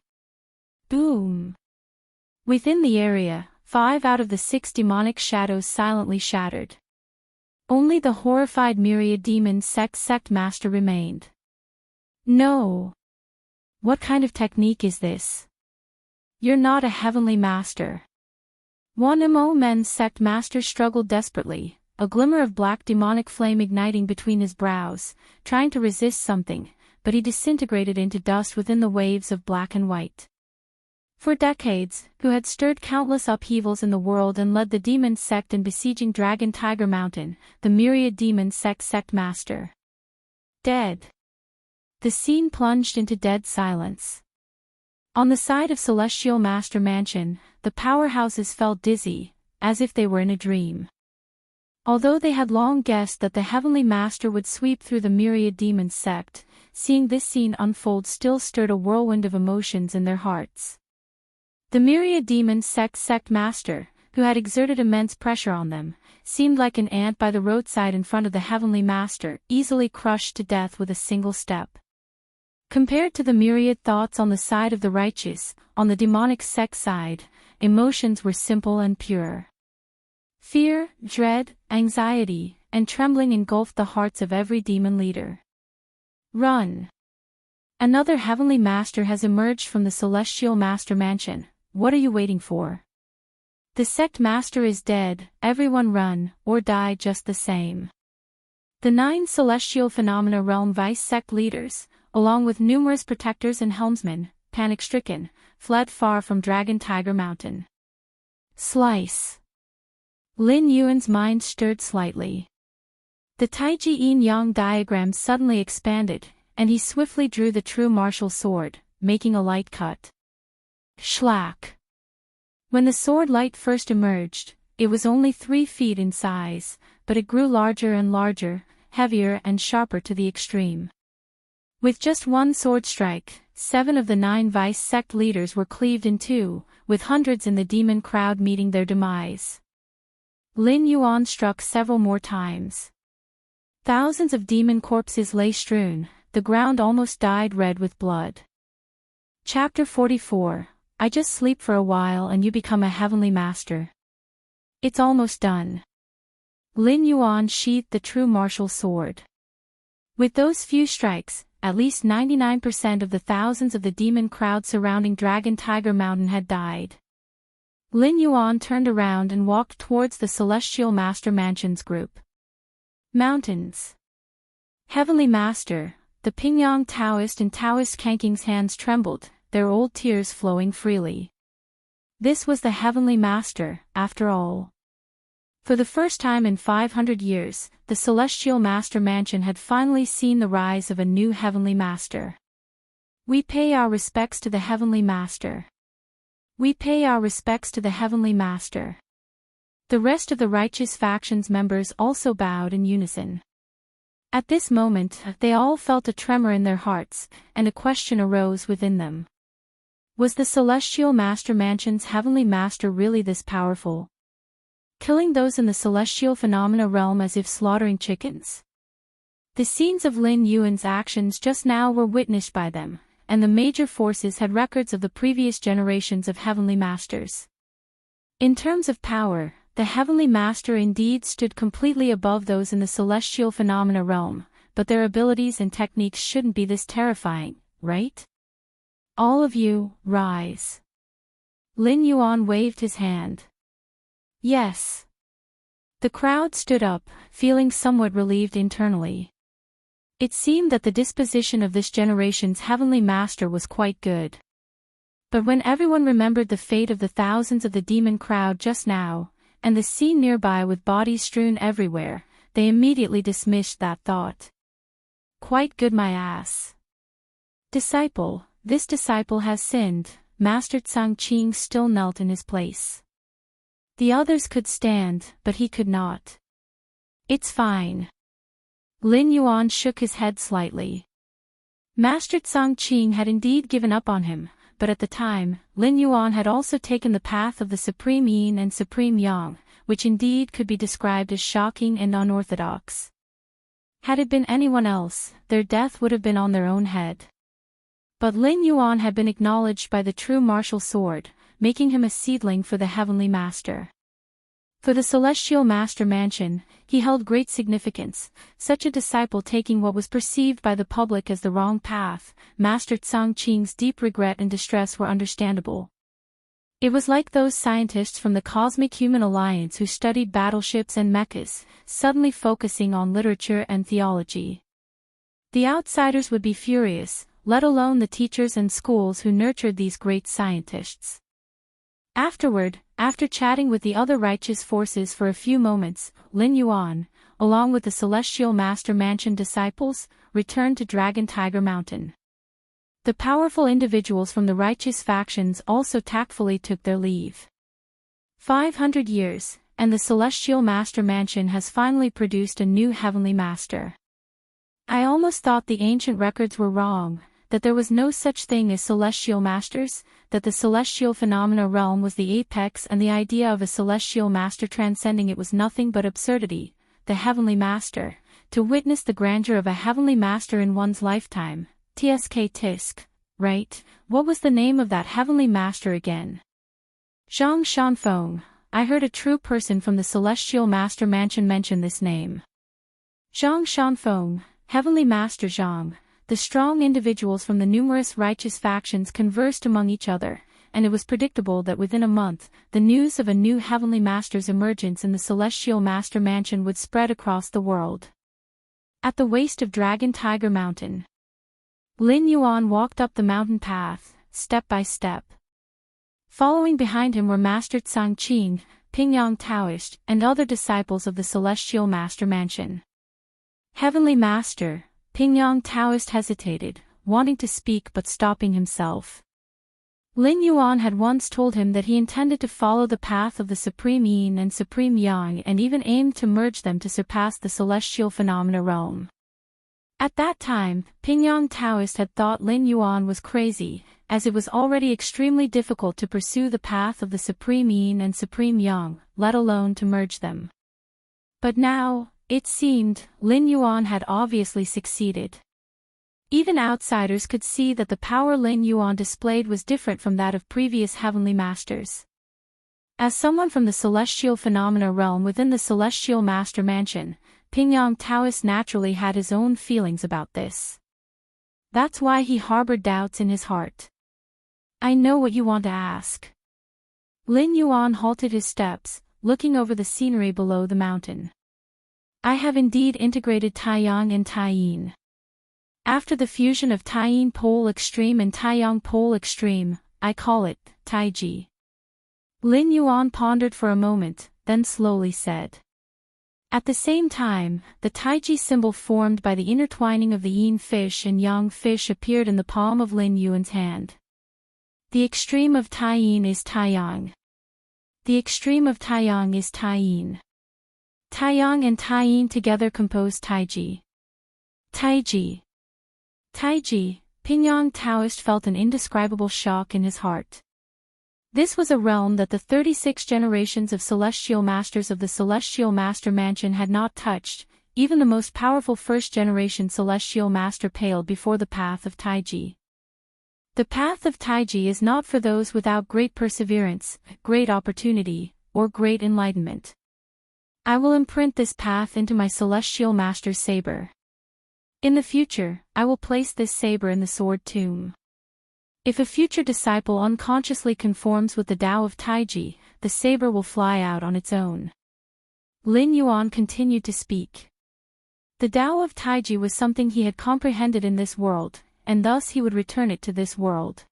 Boom! Within the area, 5 out of the 6 demonic shadows silently shattered. Only the horrified myriad demon sect master remained. No! What kind of technique is this? You're not a heavenly master. One Mo Men's sect master struggled desperately, a glimmer of black demonic flame igniting between his brows, trying to resist something, but he disintegrated into dust within the waves of black and white. For decades, who had stirred countless upheavals in the world and led the demon sect in besieging Dragon Tiger Mountain, the myriad demon sect master. Dead. The scene plunged into dead silence. On the side of Celestial Master Mansion, the powerhouses felt dizzy, as if they were in a dream. Although they had long guessed that the Heavenly Master would sweep through the myriad demon sect, seeing this scene unfold still stirred a whirlwind of emotions in their hearts. The myriad demon sect master, who had exerted immense pressure on them, seemed like an ant by the roadside in front of the Heavenly Master, easily crushed to death with a single step. Compared to the myriad thoughts on the side of the righteous, on the demonic sect side, emotions were simple and pure. Fear, dread, anxiety, and trembling engulfed the hearts of every demon leader. Run! Another Heavenly Master has emerged from the Celestial Master Mansion. What are you waiting for? The sect master is dead, everyone run, or die just the same. The 9 Celestial Phenomena Realm Vice Sect leaders, along with numerous protectors and helmsmen, panic-stricken, fled far from Dragon Tiger Mountain. Slice. Lin Yuan's mind stirred slightly. The Taiji Yin-Yang diagram suddenly expanded, and he swiftly drew the true martial sword, making a light cut. Schlack. When the sword light first emerged, it was only 3 feet in size, but it grew larger and larger, heavier and sharper to the extreme. With just one sword strike, 7 of the 9 Vice Sect leaders were cleaved in 2, with hundreds in the demon crowd meeting their demise. Lin Yuan struck several more times. Thousands of demon corpses lay strewn, the ground almost dyed red with blood. Chapter 44. I just sleep for a while and you become a heavenly master. It's almost done. Lin Yuan sheathed the true martial sword. With those few strikes, at least 99% of the thousands of the demon crowd surrounding Dragon Tiger Mountain had died. Lin Yuan turned around and walked towards the Celestial Master Mansion's group. Mountains. Heavenly Master, the Pingyang Taoist and Taoist Kanking's hands trembled, their old tears flowing freely. This was the Heavenly Master, after all. For the first time in 500 years, the Celestial Master Mansion had finally seen the rise of a new Heavenly Master. We pay our respects to the Heavenly Master. We pay our respects to the Heavenly Master. The rest of the righteous faction's members also bowed in unison. At this moment, they all felt a tremor in their hearts, and a question arose within them. Was the Celestial Master Mansion's Heavenly Master really this powerful? Killing those in the Celestial Phenomena realm as if slaughtering chickens? The scenes of Lin Yuan's actions just now were witnessed by them, and the major forces had records of the previous generations of Heavenly Masters. In terms of power, the Heavenly Master indeed stood completely above those in the Celestial Phenomena realm, but their abilities and techniques shouldn't be this terrifying, right? All of you, rise. Lin Yuan waved his hand. Yes. The crowd stood up, feeling somewhat relieved internally. It seemed that the disposition of this generation's heavenly master was quite good. But when everyone remembered the fate of the thousands of the demon crowd just now, and the scene nearby with bodies strewn everywhere, they immediately dismissed that thought. Quite good, my ass. Disciple, this disciple has sinned. Master Tsang Qing still knelt in his place. The others could stand, but he could not. It's fine. Lin Yuan shook his head slightly. Master Tsang Qing had indeed given up on him, but at the time, Lin Yuan had also taken the path of the Supreme Yin and Supreme Yang, which indeed could be described as shocking and unorthodox. Had it been anyone else, their death would have been on their own head. But Lin Yuan had been acknowledged by the true martial sword, making him a seedling for the Heavenly Master. For the Celestial Master Mansion, he held great significance. Such a disciple taking what was perceived by the public as the wrong path, Master Tsang Qing's deep regret and distress were understandable. It was like those scientists from the Cosmic Human Alliance who studied battleships and mechas, suddenly focusing on literature and theology. The outsiders would be furious, let alone the teachers and schools who nurtured these great scientists. Afterward, after chatting with the other righteous forces for a few moments, Lin Yuan, along with the Celestial Master Mansion disciples, returned to Dragon Tiger Mountain. The powerful individuals from the righteous factions also tactfully took their leave. 500 years, and the Celestial Master Mansion has finally produced a new Heavenly Master. I almost thought the ancient records were wrong, that there was no such thing as celestial masters, that the celestial phenomena realm was the apex and the idea of a celestial master transcending it was nothing but absurdity. The Heavenly Master, to witness the grandeur of a Heavenly Master in one's lifetime, tisk, right? What was the name of that Heavenly Master again? Zhang Shanfeng. I heard a true person from the Celestial Master Mansion mention this name. Zhang Shanfeng, Heavenly Master Zhang. The strong individuals from the numerous righteous factions conversed among each other, and it was predictable that within a month, the news of a new Heavenly Master's emergence in the Celestial Master Mansion would spread across the world. At the waist of Dragon Tiger Mountain, Lin Yuan walked up the mountain path, step by step. Following behind him were Master Tsang Qing, Pingyang Taoist, and other disciples of the Celestial Master Mansion. Heavenly Master, Pingyang Taoist hesitated, wanting to speak but stopping himself. Lin Yuan had once told him that he intended to follow the path of the Supreme Yin and Supreme Yang and even aimed to merge them to surpass the celestial phenomena realm. At that time, Pingyang Taoist had thought Lin Yuan was crazy, as it was already extremely difficult to pursue the path of the Supreme Yin and Supreme Yang, let alone to merge them. But now, it seemed, Lin Yuan had obviously succeeded. Even outsiders could see that the power Lin Yuan displayed was different from that of previous Heavenly Masters. As someone from the celestial phenomena realm within the Celestial Master Mansion, Pingyang Taoist naturally had his own feelings about this. That's why he harbored doubts in his heart. I know what you want to ask. Lin Yuan halted his steps, looking over the scenery below the mountain. I have indeed integrated Taiyang and Taiyin. After the fusion of Taiyin Pole Extreme and Taiyang Pole Extreme, I call it Taiji. Lin Yuan pondered for a moment, then slowly said. At the same time, the Taiji symbol formed by the intertwining of the Yin fish and Yang fish appeared in the palm of Lin Yuan's hand. The extreme of Taiyin is Taiyang. The extreme of Taiyang is Taiyin. Taiyang and Taiyin together compose Taiji. Taiji. Taiji, Pingyang Taoist felt an indescribable shock in his heart. This was a realm that the 36 generations of celestial masters of the Celestial Master Mansion had not touched. Even the most powerful first-generation celestial master paled before the path of Taiji. The path of Taiji is not for those without great perseverance, great opportunity, or great enlightenment. I will imprint this path into my Celestial Master's saber. In the future, I will place this saber in the sword tomb. If a future disciple unconsciously conforms with the Tao of Taiji, the saber will fly out on its own. Lin Yuan continued to speak. The Tao of Taiji was something he had comprehended in this world, and thus he would return it to this world.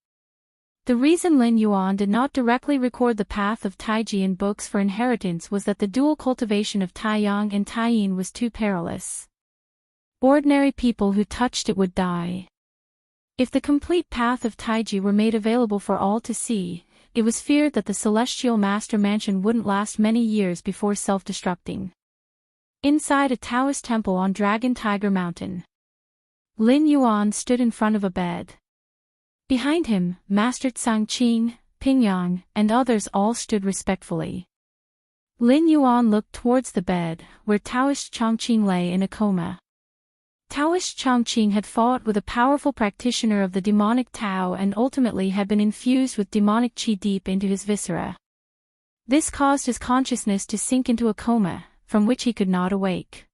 The reason Lin Yuan did not directly record the path of Taiji in books for inheritance was that the dual cultivation of Taiyang and Taiyin was too perilous. Ordinary people who touched it would die. If the complete path of Taiji were made available for all to see, it was feared that the celestial master mansion wouldn't last many years before self-destructing. Inside a Taoist temple on Dragon Tiger Mountain, Lin Yuan stood in front of a bed. Behind him, Master Changqing, Pingyang, and others all stood respectfully. Lin Yuan looked towards the bed, where Taoist Changqing lay in a coma. Taoist Changqing had fought with a powerful practitioner of the demonic Tao and ultimately had been infused with demonic qi deep into his viscera. This caused his consciousness to sink into a coma, from which he could not awake.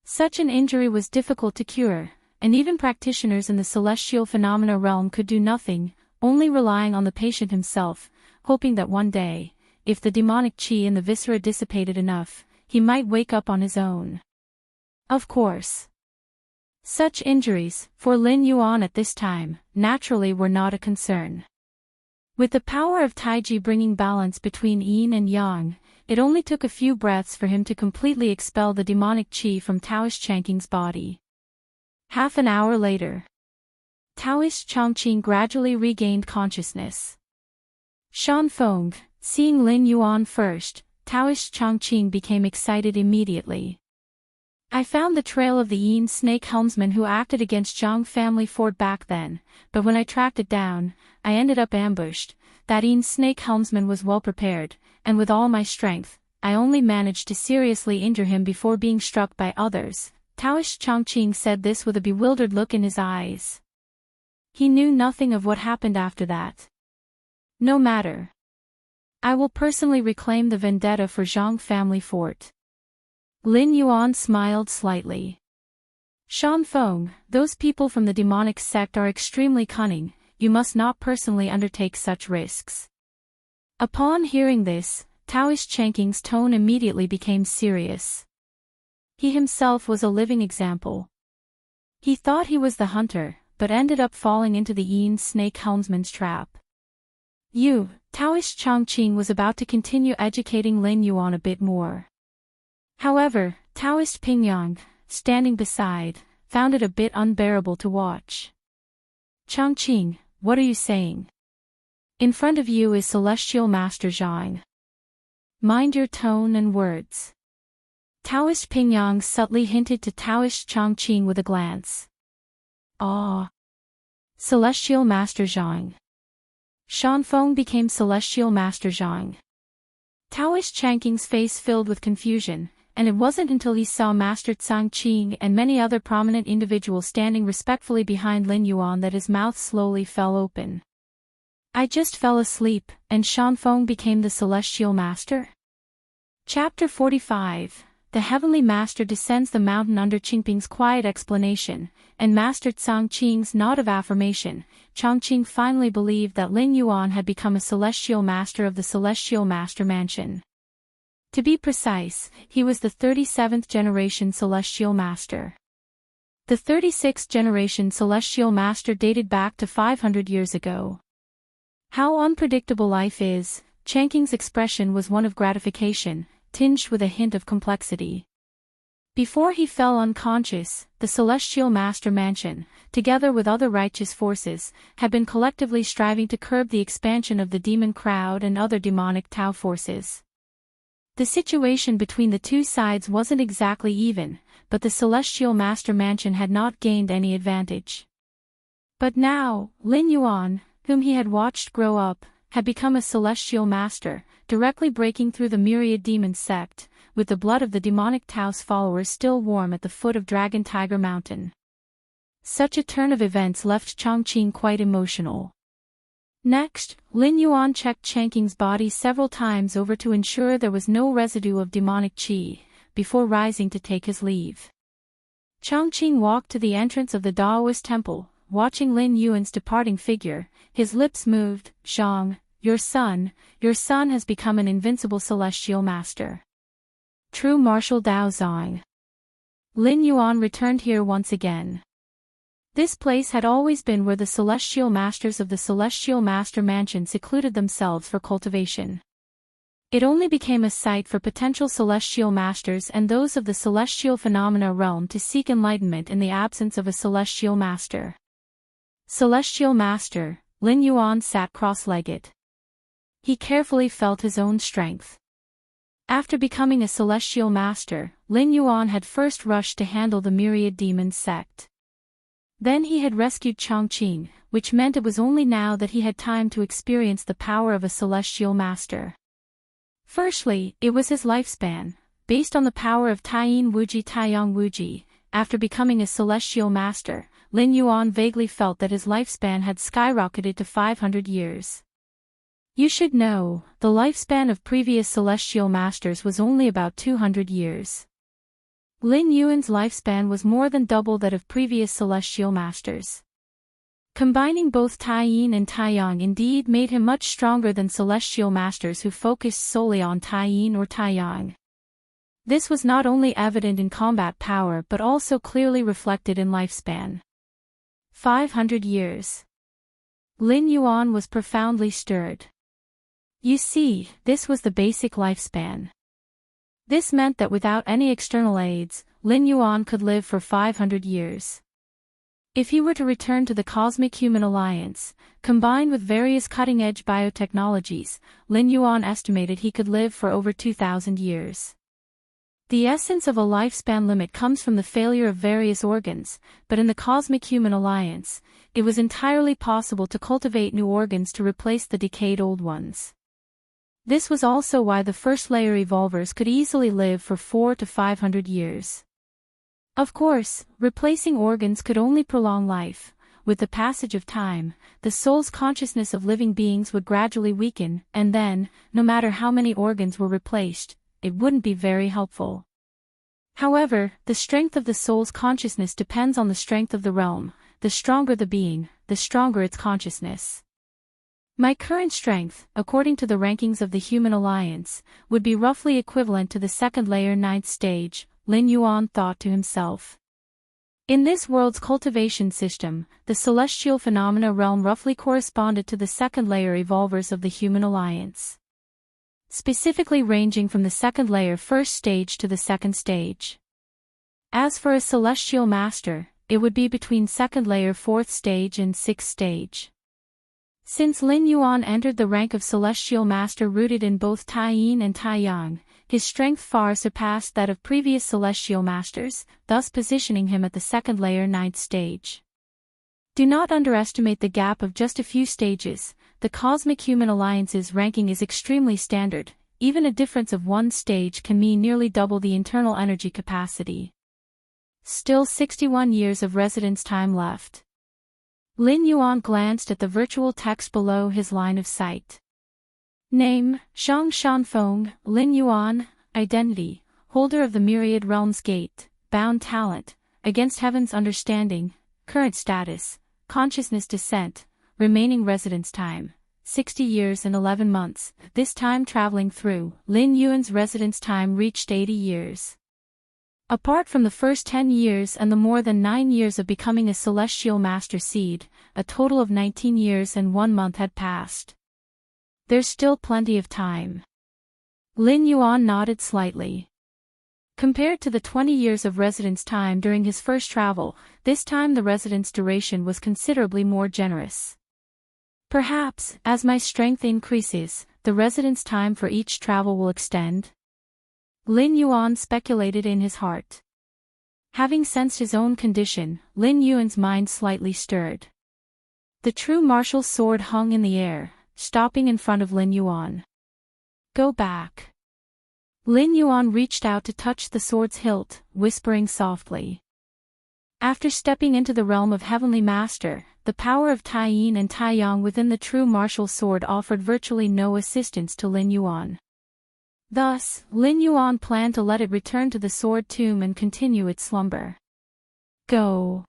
Such an injury was difficult to cure, and even practitioners in the celestial phenomena realm could do nothing, only relying on the patient himself, hoping that one day, if the demonic qi in the viscera dissipated enough, he might wake up on his own. Of course, such injuries, for Lin Yuan at this time, naturally were not a concern. With the power of Taiji bringing balance between yin and yang, it only took a few breaths for him to completely expel the demonic qi from Taoist Changqing's body. Half an hour later, Taoist Changqing gradually regained consciousness. Shan Feng, seeing Lin Yuan first, Taoist Changqing became excited immediately. I found the trail of the Yin snake helmsman who acted against Zhang family fort back then, but when I tracked it down, I ended up ambushed. That Yin snake helmsman was well prepared, and with all my strength, I only managed to seriously injure him before being struck by others. Taoist Changqing said this with a bewildered look in his eyes. He knew nothing of what happened after that. No matter. I will personally reclaim the vendetta for Zhang family fort. Lin Yuan smiled slightly. Shan Feng, those people from the demonic sect are extremely cunning, you must not personally undertake such risks. Upon hearing this, Taoist Changqing's tone immediately became serious. He himself was a living example. He thought he was the hunter, but ended up falling into the Yin snake helmsman's trap. Taoist Changqing was about to continue educating Lin Yuan a bit more. However, Taoist Pingyang, standing beside, found it a bit unbearable to watch. Changqing, what are you saying? In front of you is Celestial Master Zhang. Mind your tone and words. Taoist Pingyang subtly hinted to Taoist Changqing with a glance. Ah! Celestial Master Zhang. Shan Feng became Celestial Master Zhang. Taoist Changqing's face filled with confusion, and it wasn't until he saw Master Changqing and many other prominent individuals standing respectfully behind Lin Yuan that his mouth slowly fell open. I just fell asleep, and Shan Feng became the Celestial Master? Chapter 45. The Heavenly Master descends the mountain. Under Qingping's quiet explanation, and Master Changqing's nod of affirmation, Changqing finally believed that Lin Yuan had become a Celestial Master of the Celestial Master Mansion. To be precise, he was the 37th generation Celestial Master. The 36th generation Celestial Master dated back to 500 years ago. How unpredictable life is, Changqing's expression was one of gratification, tinged with a hint of complexity. Before he fell unconscious, the Celestial Master Mansion, together with other righteous forces, had been collectively striving to curb the expansion of the demon crowd and other demonic Tao forces. The situation between the two sides wasn't exactly even, but the Celestial Master Mansion had not gained any advantage. But now, Lin Yuan, whom he had watched grow up, had become a Celestial Master, directly breaking through the myriad demon sect, with the blood of the demonic Tao's followers still warm at the foot of Dragon Tiger Mountain. Such a turn of events left Changqing quite emotional. Next, Lin Yuan checked Changqing's body several times over to ensure there was no residue of demonic qi, before rising to take his leave. Changqing walked to the entrance of the Daoist temple, watching Lin Yuan's departing figure, his lips moved. "Zhang, your son has become an invincible celestial master. True martial Dao Zhang." Lin Yuan returned here once again. This place had always been where the celestial masters of the Celestial Master Mansion secluded themselves for cultivation. It only became a site for potential celestial masters and those of the celestial phenomena realm to seek enlightenment in the absence of a celestial master. Celestial master, Lin Yuan sat cross-legged. He carefully felt his own strength. After becoming a celestial master, Lin Yuan had first rushed to handle the myriad demons sect. Then he had rescued Chongqing, which meant it was only now that he had time to experience the power of a celestial master. Firstly, it was his lifespan. Based on the power of Taiyin Wuji Taiyang Wuji, after becoming a celestial master, Lin Yuan vaguely felt that his lifespan had skyrocketed to 500 years. You should know, the lifespan of previous celestial masters was only about 200 years. Lin Yuan's lifespan was more than double that of previous celestial masters. Combining both Taiyin and Taiyang indeed made him much stronger than celestial masters who focused solely on Taiyin or Taiyang. This was not only evident in combat power but also clearly reflected in lifespan. 500 years. Lin Yuan was profoundly stirred. You see, this was the basic lifespan. This meant that without any external aids, Lin Yuan could live for 500 years. If he were to return to the Cosmic Human Alliance, combined with various cutting-edge biotechnologies, Lin Yuan estimated he could live for over 2,000 years. The essence of a lifespan limit comes from the failure of various organs, but in the Cosmic Human Alliance, it was entirely possible to cultivate new organs to replace the decayed old ones. This was also why the first-layer evolvers could easily live for 400 to 500 years. Of course, replacing organs could only prolong life. With the passage of time, the soul's consciousness of living beings would gradually weaken, and then, no matter how many organs were replaced, it wouldn't be very helpful. However, the strength of the soul's consciousness depends on the strength of the realm. The stronger the being, the stronger its consciousness. My current strength, according to the rankings of the Human Alliance, would be roughly equivalent to the second layer 9th stage, Lin Yuan thought to himself. In this world's cultivation system, the celestial phenomena realm roughly corresponded to the second layer evolvers of the Human Alliance. Specifically ranging from the second layer 1st stage to the 2nd stage. As for a celestial master, it would be between second layer 4th stage and 6th stage. Since Lin Yuan entered the rank of celestial master rooted in both Taiyin and Taiyang, his strength far surpassed that of previous celestial masters, thus positioning him at the second layer 9th stage. Do not underestimate the gap of just a few stages. The Cosmic Human Alliance's ranking is extremely standard. Even a difference of one stage can mean nearly double the internal energy capacity. Still 61 years of residence time left. Lin Yuan glanced at the virtual text below his line of sight. Name, Zhang Shanfeng, Lin Yuan. Identity, holder of the Myriad Realms Gate, bound talent, against heaven's understanding. Current status, consciousness descent, remaining residence time, 60 years and 11 months. This time traveling through, Lin Yuan's residence time reached 80 years. Apart from the first 10 years and the more than 9 years of becoming a celestial master seed, a total of 19 years and 1 month had passed. There's still plenty of time. Lin Yuan nodded slightly. Compared to the 20 years of residence time during his first travel, this time the residence duration was considerably more generous. Perhaps, as my strength increases, the residence time for each travel will extend. Lin Yuan speculated in his heart. Having sensed his own condition, Lin Yuan's mind slightly stirred. The true martial sword hung in the air, stopping in front of Lin Yuan. Go back. Lin Yuan reached out to touch the sword's hilt, whispering softly. After stepping into the realm of Heavenly Master, the power of Taiyin and Taiyang within the true martial sword offered virtually no assistance to Lin Yuan. Thus, Lin Yuan planned to let it return to the sword tomb and continue its slumber. Go.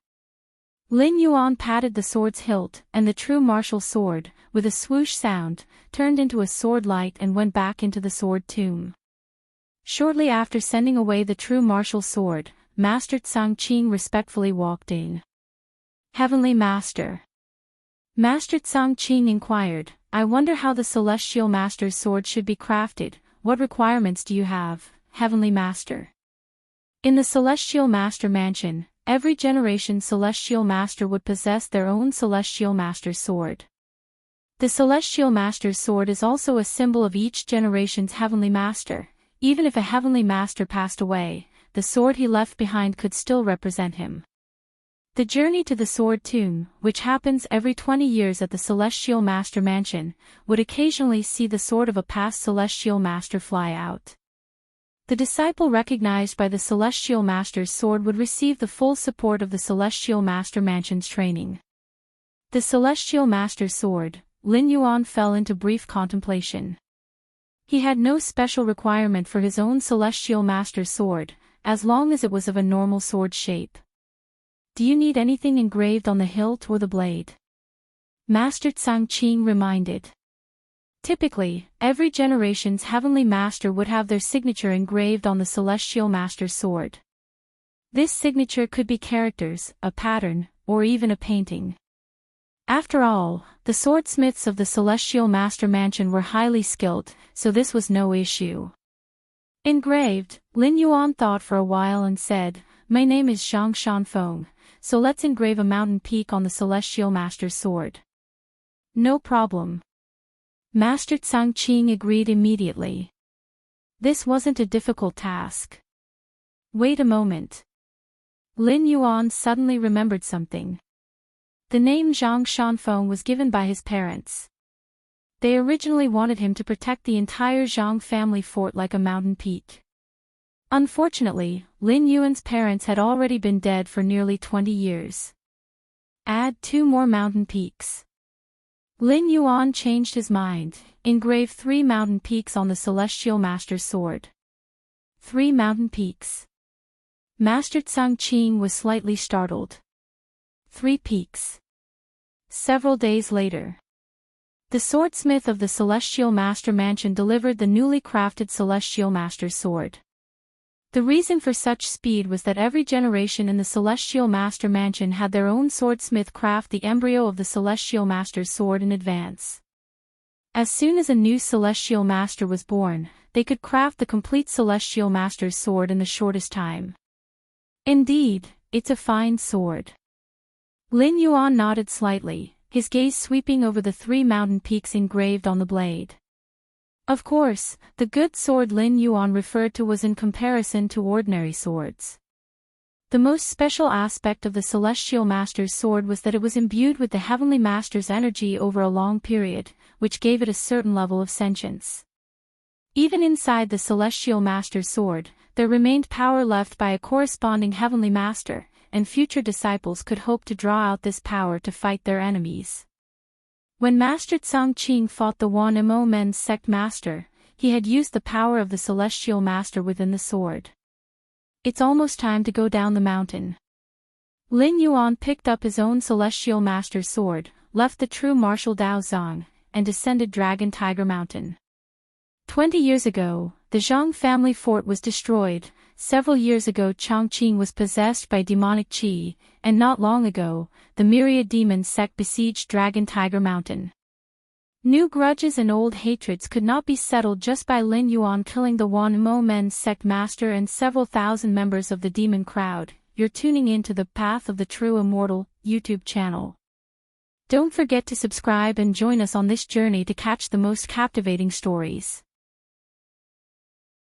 Lin Yuan patted the sword's hilt, and the true martial sword, with a swoosh sound, turned into a sword light and went back into the sword tomb. Shortly after sending away the true martial sword, Master Tsang Qing respectfully walked in. Heavenly Master. Master Tsang Qing inquired, I wonder how the Celestial Master's sword should be crafted. What requirements do you have, Heavenly Master? In the Celestial Master Mansion, every generation's Celestial Master would possess their own Celestial Master's sword. The Celestial Master's sword is also a symbol of each generation's Heavenly Master. Even if a Heavenly Master passed away, the sword he left behind could still represent him. The journey to the Sword Tomb, which happens every 20 years at the Celestial Master Mansion, would occasionally see the sword of a past Celestial Master fly out. The disciple recognized by the Celestial Master's sword would receive the full support of the Celestial Master Mansion's training. The Celestial Master's sword, Lin Yuan fell into brief contemplation. He had no special requirement for his own Celestial Master's sword, as long as it was of a normal sword shape. Do you need anything engraved on the hilt or the blade? Master Tsang Qing reminded. Typically, every generation's Heavenly Master would have their signature engraved on the Celestial Master's sword. This signature could be characters, a pattern, or even a painting. After all, the swordsmiths of the Celestial Master Mansion were highly skilled, so this was no issue. Engraved, Lin Yuan thought for a while and said, My name is Zhang Shanfeng, so let's engrave a mountain peak on the Celestial Master's sword. No problem. Master Tsang Qing agreed immediately. This wasn't a difficult task. Wait a moment. Lin Yuan suddenly remembered something. The name Zhang Shanfeng was given by his parents. They originally wanted him to protect the entire Zhang family fort like a mountain peak. Unfortunately, Lin Yuan's parents had already been dead for nearly 20 years. Add 2 more mountain peaks. Lin Yuan changed his mind, engraved 3 mountain peaks on the Celestial Master's sword. 3 mountain peaks. Master Tsang Qing was slightly startled. 3 peaks. Several days later, the swordsmith of the Celestial Master Mansion delivered the newly crafted Celestial Master's sword. The reason for such speed was that every generation in the Celestial Master Mansion had their own swordsmith craft the embryo of the Celestial Master's sword in advance. As soon as a new Celestial Master was born, they could craft the complete Celestial Master's sword in the shortest time. Indeed, it's a fine sword. Lin Yuan nodded slightly, his gaze sweeping over the 3 mountain peaks engraved on the blade. Of course, the good sword Lin Yuan referred to was in comparison to ordinary swords. The most special aspect of the Celestial Master's sword was that it was imbued with the Heavenly Master's energy over a long period, which gave it a certain level of sentience. Even inside the Celestial Master's sword, there remained power left by a corresponding Heavenly Master, and future disciples could hope to draw out this power to fight their enemies. When Master Tsang Qing fought the Wan Men's sect master, he had used the power of the Celestial Master within the sword. It's almost time to go down the mountain. Lin Yuan picked up his own Celestial Master's sword, left the true martial Dao Zong, and descended Dragon Tiger Mountain. 20 years ago, the Zhang family fort was destroyed. Several years ago Chongqing was possessed by demonic qi, and not long ago, the myriad demon sect besieged Dragon Tiger Mountain. New grudges and old hatreds could not be settled just by Lin Yuan killing the Wan Men's sect master and several thousand members of the demon crowd. You're tuning in to the Path of the True Immortal YouTube channel. Don't forget to subscribe and join us on this journey to catch the most captivating stories.